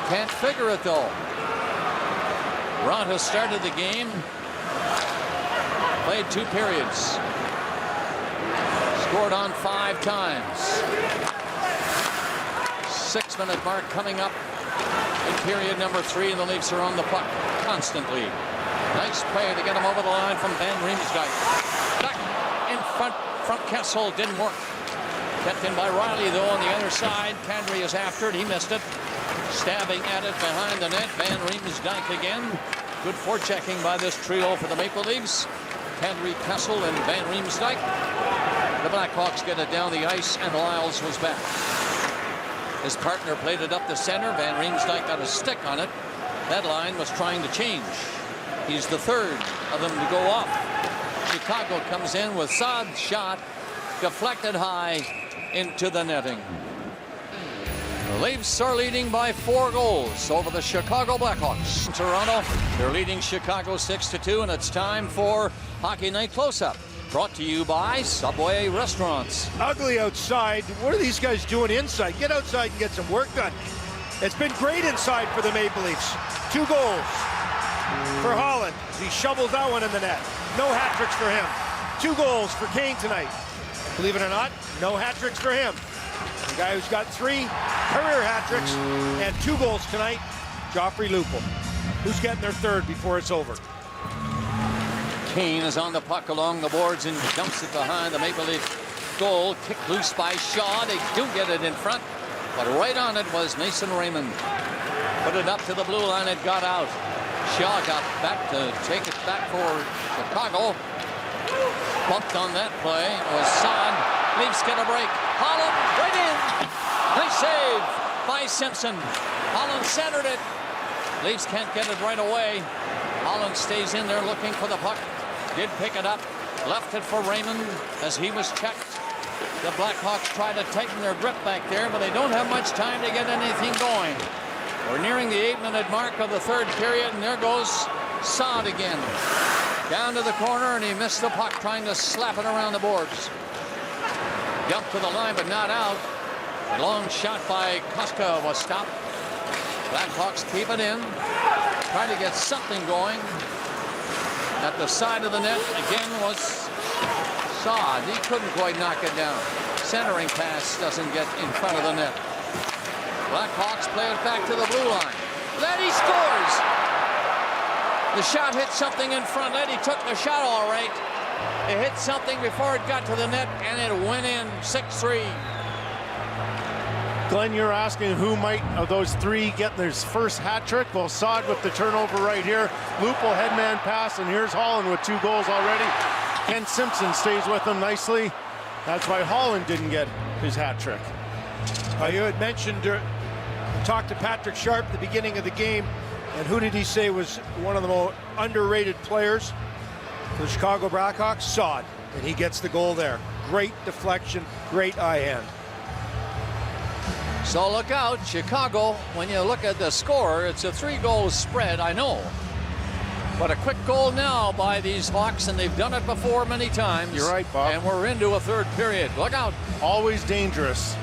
Can't figure it though. Rod has started the game. Played 2 periods. Scored on 5 times. 6-minute mark coming up in period number 3, and the Leafs are on the puck constantly. Nice play to get him over the line from Van Riemsdyk. Back in front from Kessel, didn't work. Kept in by Riley though on the other side. Kadri is after it, he missed it. Stabbing at it behind the net, Van Riemsdyk again. Good forechecking by this trio for the Maple Leafs. Kadri, Kessel, and Van Riemsdyk. The Blackhawks get it down the ice, and Lyles was back. His partner played it up the center. Van Riemsdyk got a stick on it. That line was trying to change. He's the third of them to go off. Chicago comes in with Saad's shot, deflected high into the netting. The Leafs are leading by 4 goals over the Chicago Blackhawks. Toronto, they're leading Chicago 6-2, and it's time for Hockey Night Close-Up. Brought to you by Subway Restaurants. Ugly outside. What are these guys doing inside? Get outside and get some work done. It's been great inside for the Maple Leafs. 2 goals for Holland. He shovels that one in the net. No hat tricks for him. 2 goals for Kane tonight. Believe it or not, no hat tricks for him. The guy who's got 3 career hat tricks and 2 goals tonight, Joffrey Lupul. Who's getting their third before it's over? Kane is on the puck along the boards and dumps it behind the Maple Leaf goal. Kicked loose by Shaw. They do get it in front, but right on it was Mason Raymond. Put it up to the blue line. It got out. Shaw got back to take it back for Chicago. Bumped on that play. It was Saad. Leafs get a break. Holland right in. Nice save by Simpson. Holland centered it. Leafs can't get it right away. Holland stays in there looking for the puck. Did pick it up. Left it for Raymond as he was checked. The Blackhawks try to tighten their grip back there, but they don't have much time to get anything going. We're nearing the 8-minute mark of the third period, and there goes Saad again. Down to the corner, and he missed the puck trying to slap it around the boards. Jumped to the line, but not out. A long shot by Koska was stopped. Blackhawks keep it in. Try to get something going. At the side of the net again was Saad. He couldn't quite knock it down. Centering pass doesn't get in front of the net. Blackhawks play it back to the blue line. Leddy scores! The shot hit something in front. Leddy took the shot all right. It hit something before it got to the net, and it went in 6-3. Glenn, you're asking who might of those 3 get their first hat trick? Well, Saad with the turnover right here. Lupul headman pass, and here's Holland with 2 goals already. Ken Simpson stays with him nicely. That's why Holland didn't get his hat trick. You had mentioned, talked to Patrick Sharp at the beginning of the game, and who did he say was one of the more underrated players for the Chicago Blackhawks? Saad, and he gets the goal there. Great deflection, great eye hand. So look out, Chicago, when you look at the score, it's a 3-goal spread, I know. But a quick goal now by these Hawks, and they've done it before many times. You're right, Bob. And we're into a third period. Look out. Always dangerous.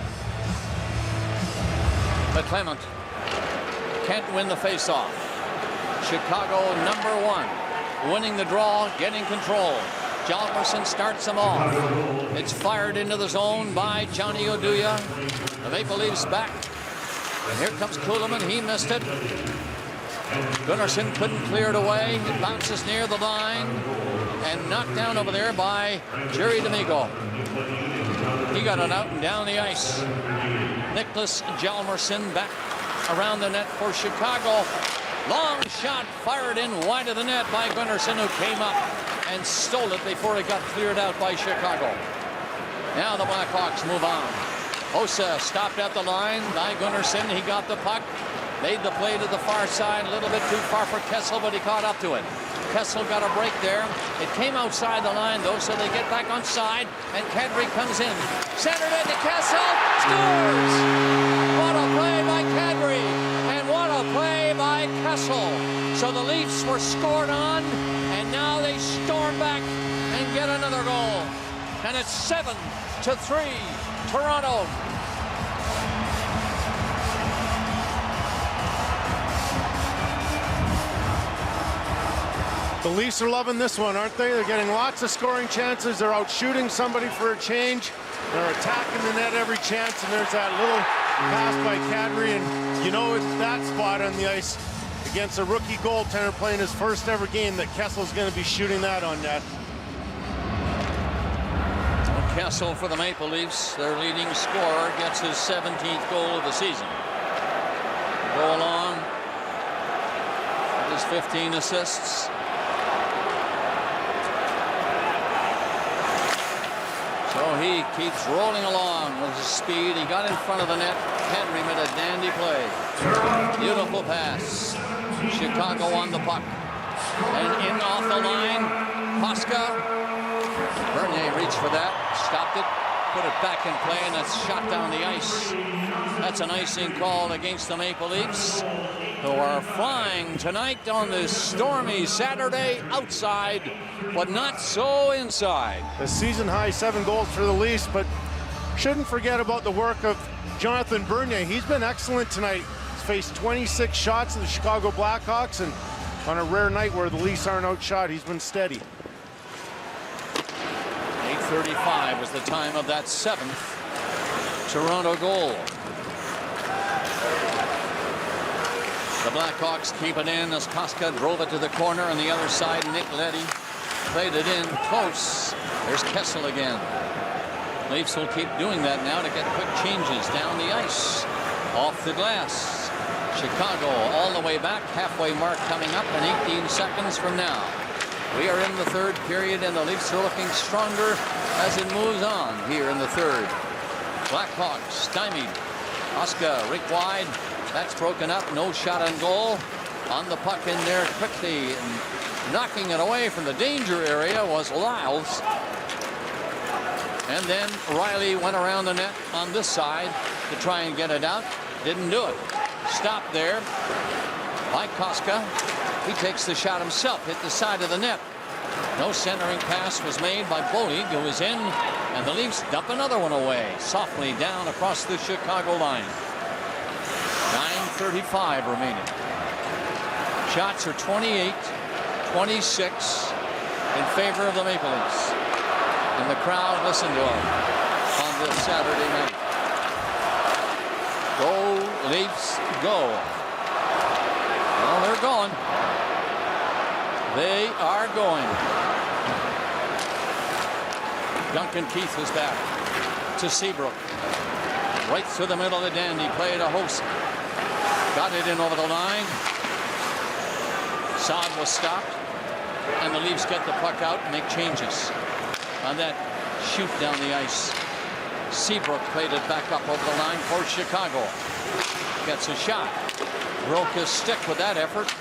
But Clement can't win the faceoff. Chicago #1, winning the draw, getting control. Hjalmarsson starts them off. It's fired into the zone by Johnny Oduya. The Maple Leafs back. And here comes Kuhlman. He missed it. Gunnarsson couldn't clear it away. It bounces near the line and knocked down over there by Jerry D'Amico. He got it out and down the ice. Nicholas Hjalmarsson back around the net for Chicago. Long shot fired in wide of the net by Gunnarsson, who came up and stole it before it got cleared out by Chicago. Now the Blackhawks move on. Hossa stopped at the line by Gunnarsson. He got the puck, made the play to the far side, a little bit too far for Kessel, but he caught up to it. Kessel got a break there. It came outside the line, though, so they get back on side, and Kadri comes in. Centered into Kessel, scores! What a play by Kadri, and what a play by Kessel. So the Leafs were scored on, and now they storm back and get another goal. And it's 7-3, Toronto. The Leafs are loving this one, aren't they? They're getting lots of scoring chances. They're out shooting somebody for a change. They're attacking the net every chance, and there's that little pass by Kadri, and you know it's that spot on the ice against a rookie goaltender playing his first ever game that Kessel's going to be shooting that on net. Kessel for the Maple Leafs, their leading scorer, gets his 17th goal of the season. Go along with his 15 assists. So he keeps rolling along with his speed. He got in front of the net. Henry made a dandy play. Beautiful pass. Chicago on the puck. And in off the line, Koska. Bernier reached for that, stopped it, put it back in play, and it's shot down the ice. That's an icing call against the Maple Leafs, who are flying tonight on this stormy Saturday outside, but not so inside. A season high 7 goals for the Leafs, but shouldn't forget about the work of Jonathan Bernier. He's been excellent tonight. He's faced 26 shots of the Chicago Blackhawks, and on a rare night where the Leafs aren't outshot, he's been steady. 8:35 was the time of that 7th Toronto goal. The Blackhawks keep it in as Koska drove it to the corner. On the other side, Nick Leddy played it in close. There's Kessel again. Leafs will keep doing that now to get quick changes down the ice. Off the glass. Chicago all the way back. Halfway mark coming up in 18 seconds from now. We are in the third period, and the Leafs are looking stronger as it moves on here in the third. Blackhawks stymied. Koska rink wide. That's broken up. No shot on goal. On the puck in there quickly and knocking it away from the danger area was Lyles. And then Riley went around the net on this side to try and get it out. Didn't do it. Stopped there by Koska. He takes the shot himself, hit the side of the net. No centering pass was made by Bolig, who was in, and the Leafs dump another one away, softly down across the Chicago line. 9:35 remaining. Shots are 28-26 in favor of the Maple Leafs. And the crowd listened to them on this Saturday night. Go, Leafs, go. Well, they're going. They are going. Duncan Keith was back to Seabrook. Right through the middle of the dandy. Play to Host. Got it in over the line. Saad was stopped. And the Leafs get the puck out and make changes. On that shoot down the ice. Seabrook played it back up over the line for Chicago. Gets a shot. Broke his stick with that effort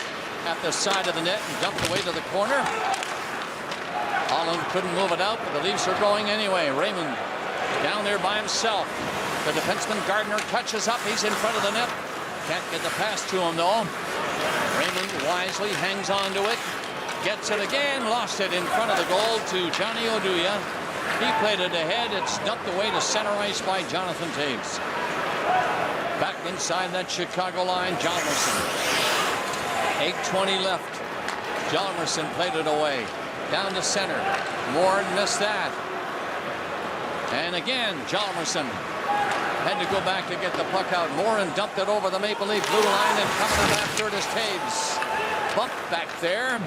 at the side of the net and dumped away to the corner. Holland couldn't move it out, but the Leafs are going anyway. Raymond down there by himself. The defenseman Gardner catches up. He's in front of the net. Can't get the pass to him though. Raymond wisely hangs on to it. Gets it again. Lost it in front of the goal to Johnny Oduya. He played it ahead. It's dumped away to center ice by Jonathan Toews. Back inside that Chicago line, Hjalmarsson. 8:20 left. Hjalmarsson played it away. Down to center. Ward missed that. And again, Hjalmarsson had to go back to get the puck out. Morin dumped it over the Maple Leaf blue line, and coming up after it is Toews. Bumped back there.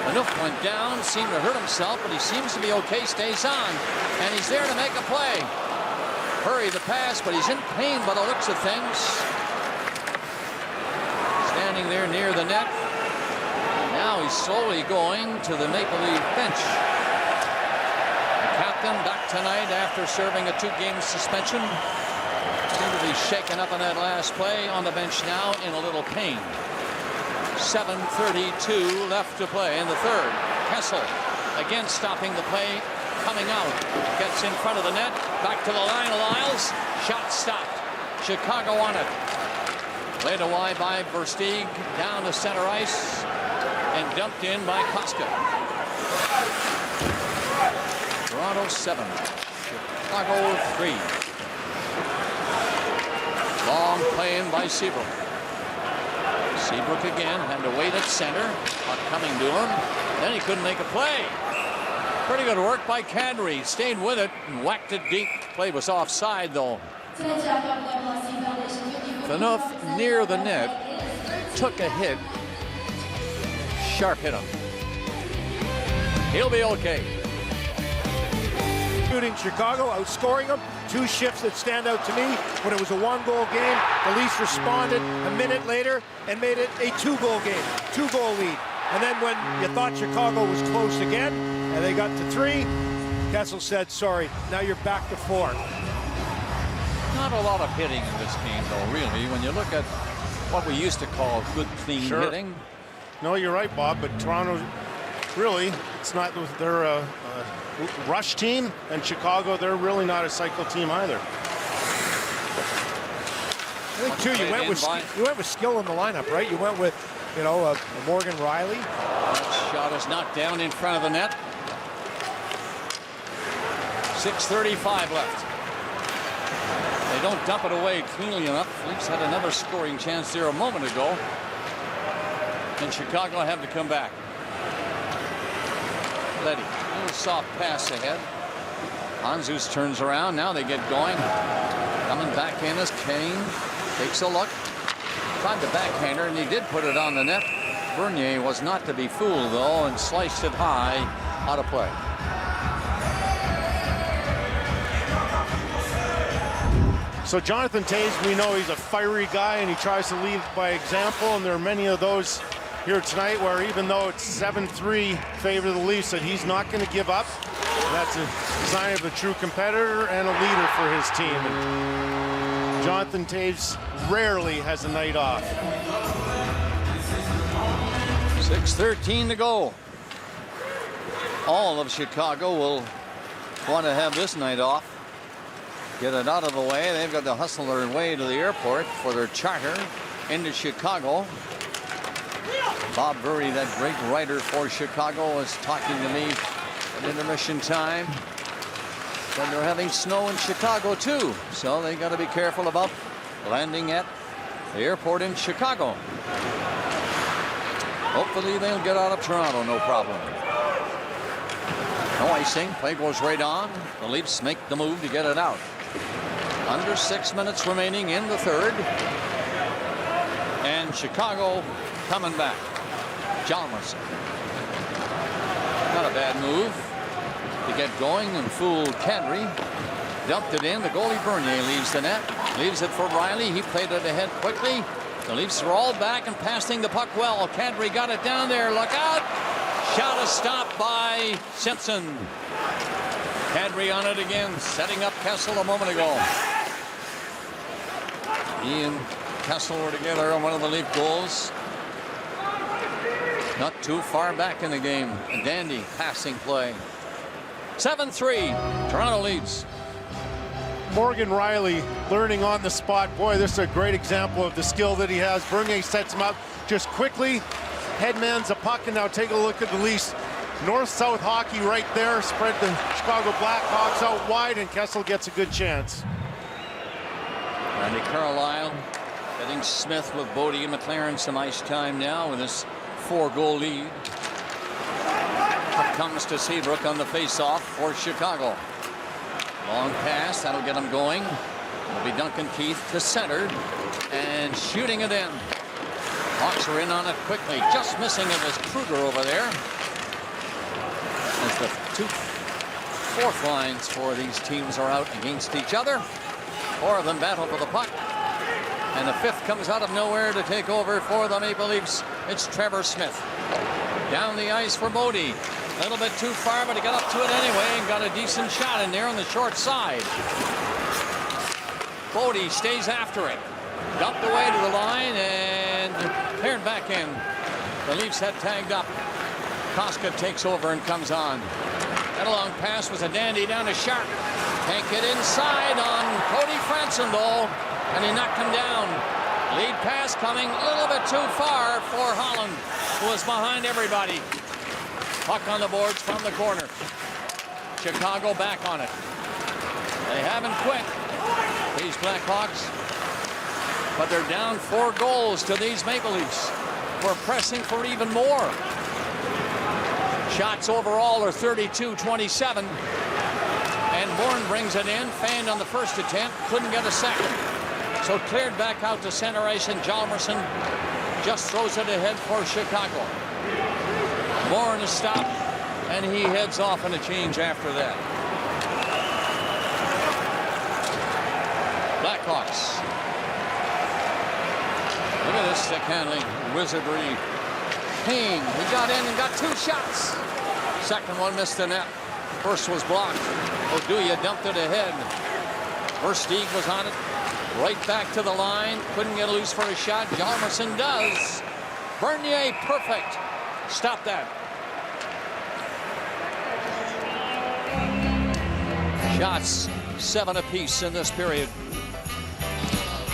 Manouf went down, seemed to hurt himself, but he seems to be okay, stays on. And he's there to make a play. Hurry the pass, but he's in pain by the looks of things. Standing there near the net. Now he's slowly going to the Maple Leaf bench. The captain back tonight after serving a 2-game suspension. Seemed to be shaken up in that last play. On the bench now in a little pain. 7:32 left to play in the third. Kessel again stopping the play, coming out, gets in front of the net, back to the line. Lyles, shot stopped. Chicago on it. Played away by Versteeg, down to center ice, and dumped in by Koska. Toronto 7, Chicago 3. Long play in by Seabrook. Seabrook again had to wait at center. Puck coming to him. Then he couldn't make a play. Pretty good work by Kadri. Stayed with it and whacked it deep. Play was offside though. Phaneuf near the net. Took a hit. Sharp hit him. He'll be okay. Shooting Chicago, outscoring them. 2 shifts that stand out to me. When it was a 1-goal game, the Leafs responded a minute later and made it a 2-goal game, 2-goal lead. And then when you thought Chicago was close again, and they got to 3, Kessel said, sorry, now you're back to 4. Not a lot of hitting in this game, though, really. When you look at what we used to call good, clean hitting. No, you're right, Bob, but Toronto, really, it's not, they're a rush team, and Chicago, they're really not a cycle team either. I think, too, you went with skill in the lineup, right? You went with, you know, Morgan Riley. That shot is knocked down in front of the net. 6:35 left. They don't dump it away cleanly enough. Leafs had another scoring chance there a moment ago. And Chicago have to come back. Letty, a little soft pass ahead. Hanzus turns around. Now they get going. Coming back in as Kane takes a look. Tried the backhander, and he did put it on the net. Bernier was not to be fooled, though, and sliced it high out of play. So Jonathan Toews, we know he's a fiery guy, and he tries to lead by example, and there are many of those here tonight where even though it's 7-3 favor of the Leafs, that he's not going to give up. And that's a sign of a true competitor and a leader for his team. And Jonathan Toews rarely has a night off. 6:13 to go. All of Chicago will want to have this night off. Get it out of the way. They've got to hustle their way to the airport for their charter into Chicago. Bob Burry, that great writer for Chicago, was talking to me at intermission time. Said they're having snow in Chicago too, so they got to be careful about landing at the airport in Chicago. Hopefully they'll get out of Toronto, no problem. No icing. Play goes right on. The Leafs make the move to get it out. Under 6 minutes remaining in the third. And Chicago coming back. Hjalmarsson. Not a bad move to get going and fool Kadri. Dumped it in. The goalie Bernier leaves the net. Leaves it for Riley. He played it ahead quickly. The Leafs are all back and passing the puck well. Kadri got it down there. Look out. Shot is stopped by Simpson. Kadri on it again, setting up Kessel a moment ago. He and Kessel were together on one of the Leaf goals. Not too far back in the game. A dandy passing play. 7-3. Toronto leads. Morgan Riley learning on the spot. Boy, this is a great example of the skill that he has. Bernier sets him up just quickly. Headman's a puck, and now take a look at the Leafs. North-south hockey right there. Spread the Chicago Blackhawks out wide, and Kessel gets a good chance. Randy Carlisle getting Smith with Bodie and McLaren some ice time now in this 4-goal lead. Up comes to Seabrook on the face-off for Chicago. Long pass, that'll get him going. It'll be Duncan Keith to center and shooting it in. Hawks are in on it quickly. Just missing it was Kruger over there. As the two fourth lines for these teams are out against each other. 4 of them battle for the puck. And the 5th comes out of nowhere to take over for the Maple Leafs. It's Trevor Smith. Down the ice for Bodie. A little bit too far, but he got up to it anyway and got a decent shot in there on the short side. Bodie stays after it. Dumped away to the line and cleared back in. The Leafs had tagged up. Koska takes over and comes on. That long pass was a dandy down to Sharp. Can't get inside on Cody Franson though, and he knocked him down. Lead pass coming a little bit too far for Holland, who was behind everybody. Puck on the boards from the corner. Chicago back on it. They haven't quit, these Blackhawks, but they're down 4 goals to these Maple Leafs. We're pressing for even more. Shots overall are 32-27. And Bourne brings it in, fanned on the first attempt, couldn't get a second. So cleared back out to center ice, and Hjalmarsson just throws it ahead for Chicago. Bourne is stopped, and he heads off in a change after that. Blackhawks. Look at this stick handling wizardry. Payne, he got in and got 2 shots. Second one missed the net. First was blocked. Oduya dumped it ahead. Versteeg was on it. Right back to the line. Couldn't get loose for a shot. Hjalmarsson does. Bernier, perfect. Stop that. Shots 7 apiece in this period.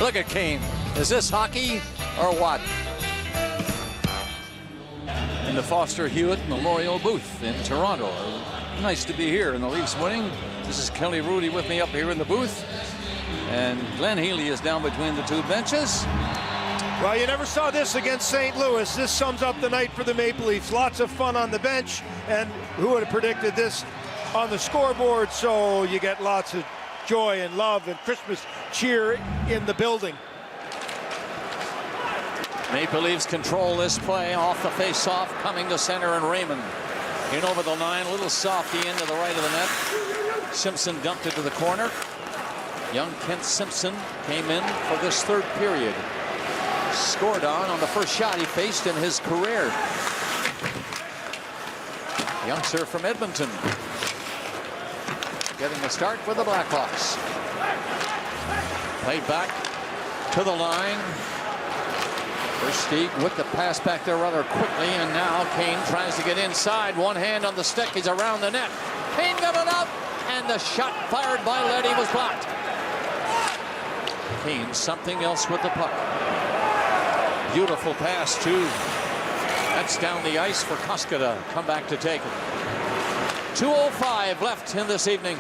Look at Kane. Is this hockey or what? In the Foster Hewitt Memorial booth in Toronto. Nice to be here, and the Leafs winning. This is Kelly Rudy with me up here in the booth. And Glenn Healy is down between the 2 benches. Well, you never saw this against St. Louis. This sums up the night for the Maple Leafs. Lots of fun on the bench, and who would have predicted this on the scoreboard? So you get lots of joy and love and Christmas cheer in the building. Maple Leafs control this play off the face-off, coming to center, and Raymond in over the line, a little softy into the right of the net. Simpson dumped it to the corner. Young Kent Simpson came in for this 3rd period. Scored on the first shot he faced in his career. Youngster from Edmonton getting a start for the Blackhawks. Played back to the line. Versteeg with the pass back there rather quickly, and now Kane tries to get inside. One hand on the stick, he's around the net. Kane got it up, and the shot fired by Leddy was blocked. Kane something else with the puck. Beautiful pass too. That's down the ice for Koska to come back to take it. 2:05 left in this evening.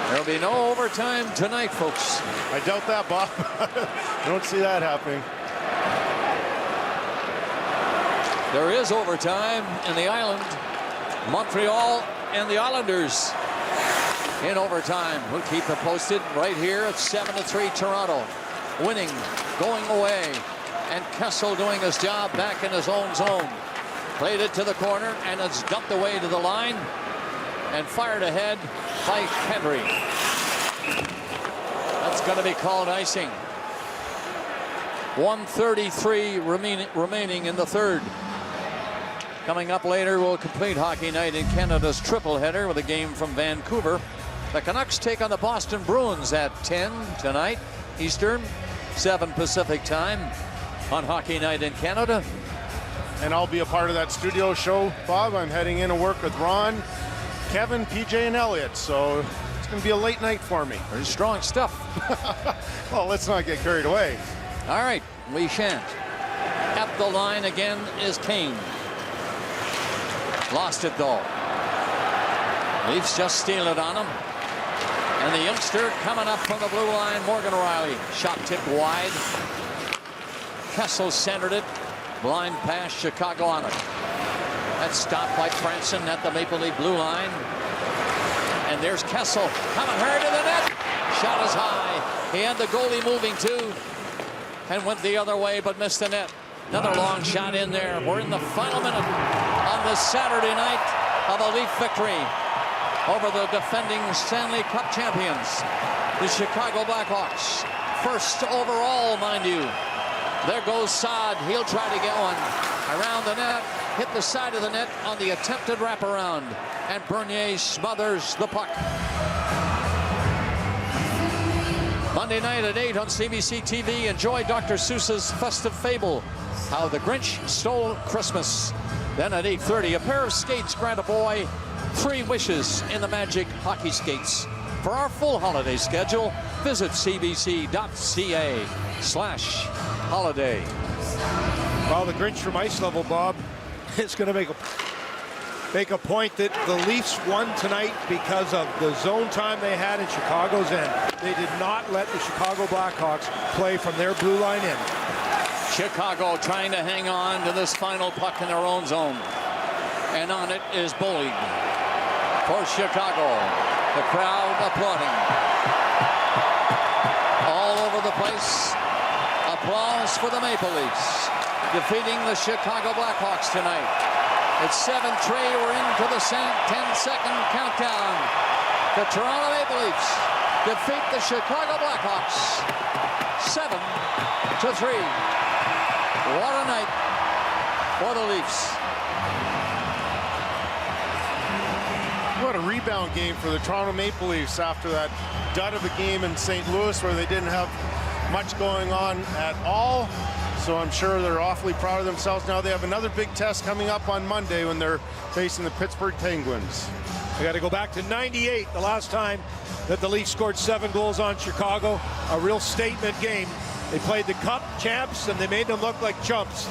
There'll be no overtime tonight, folks. I doubt that, Bob. I don't see that happening. There is overtime in the island. Montreal and the Islanders in overtime. We'll keep it posted right here at 7-3 Toronto. Winning, going away, and Kessel doing his job back in his own zone. Played it to the corner, and it's dumped away to the line and fired ahead by Henry. That's going to be called icing. 1:33 remaining in the 3rd. Coming up later, we'll complete Hockey Night in Canada's triple header with a game from Vancouver. The Canucks take on the Boston Bruins at 10 tonight, Eastern, 7 Pacific time on Hockey Night in Canada. And I'll be a part of that studio show, Bob. I'm heading in to work with Ron, Kevin, PJ, and Elliot. So it's going to be a late night for me. Very strong stuff. Well, let's not get carried away. All right, we shan't. At the line again is Kane. Lost it though. Leafs just steal it on him. And the youngster coming up from the blue line, Morgan O'Reilly. Shot tipped wide. Kessel centered it. Blind pass, Chicago on it. That's stopped by Franson at the Maple Leaf blue line. And there's Kessel coming hard to the net. Shot is high. He had the goalie moving too. And went the other way, but missed the net. Another long shot in there. We're in the final minute on this Saturday night of a Leaf victory over the defending Stanley Cup champions, the Chicago Blackhawks. First overall, mind you. There goes Saad. He'll try to get one around the net, hit the side of the net on the attempted wraparound, and Bernier smothers the puck. Monday night at 8 on CBC TV. Enjoy Dr. Seuss's festive fable, How the Grinch Stole Christmas. Then at 8:30, a pair of skates grant a boy 3 wishes in the magic hockey skates. For our full holiday schedule, visit cbc.ca/holiday. Well, the Grinch from Ice Level, Bob, is going to make a point that the Leafs won tonight because of the zone time they had in Chicago's end. They did not let the Chicago Blackhawks play from their blue line end. Chicago trying to hang on to this final puck in their own zone. And on it is Bollig for Chicago. The crowd applauding. All over the place. Applause for the Maple Leafs, defeating the Chicago Blackhawks tonight. It's 7-3. We're into the 10-second countdown. The Toronto Maple Leafs defeat the Chicago Blackhawks 7-3. What a night for the Leafs. What a rebound game for the Toronto Maple Leafs after that dud of a game in St. Louis where they didn't have much going on at all. So I'm sure they're awfully proud of themselves. Now they have another big test coming up on Monday when they're facing the Pittsburgh Penguins. We got to go back to '98, the last time that the Leafs scored 7 goals on Chicago. A real statement game. They played the Cup champs and they made them look like chumps.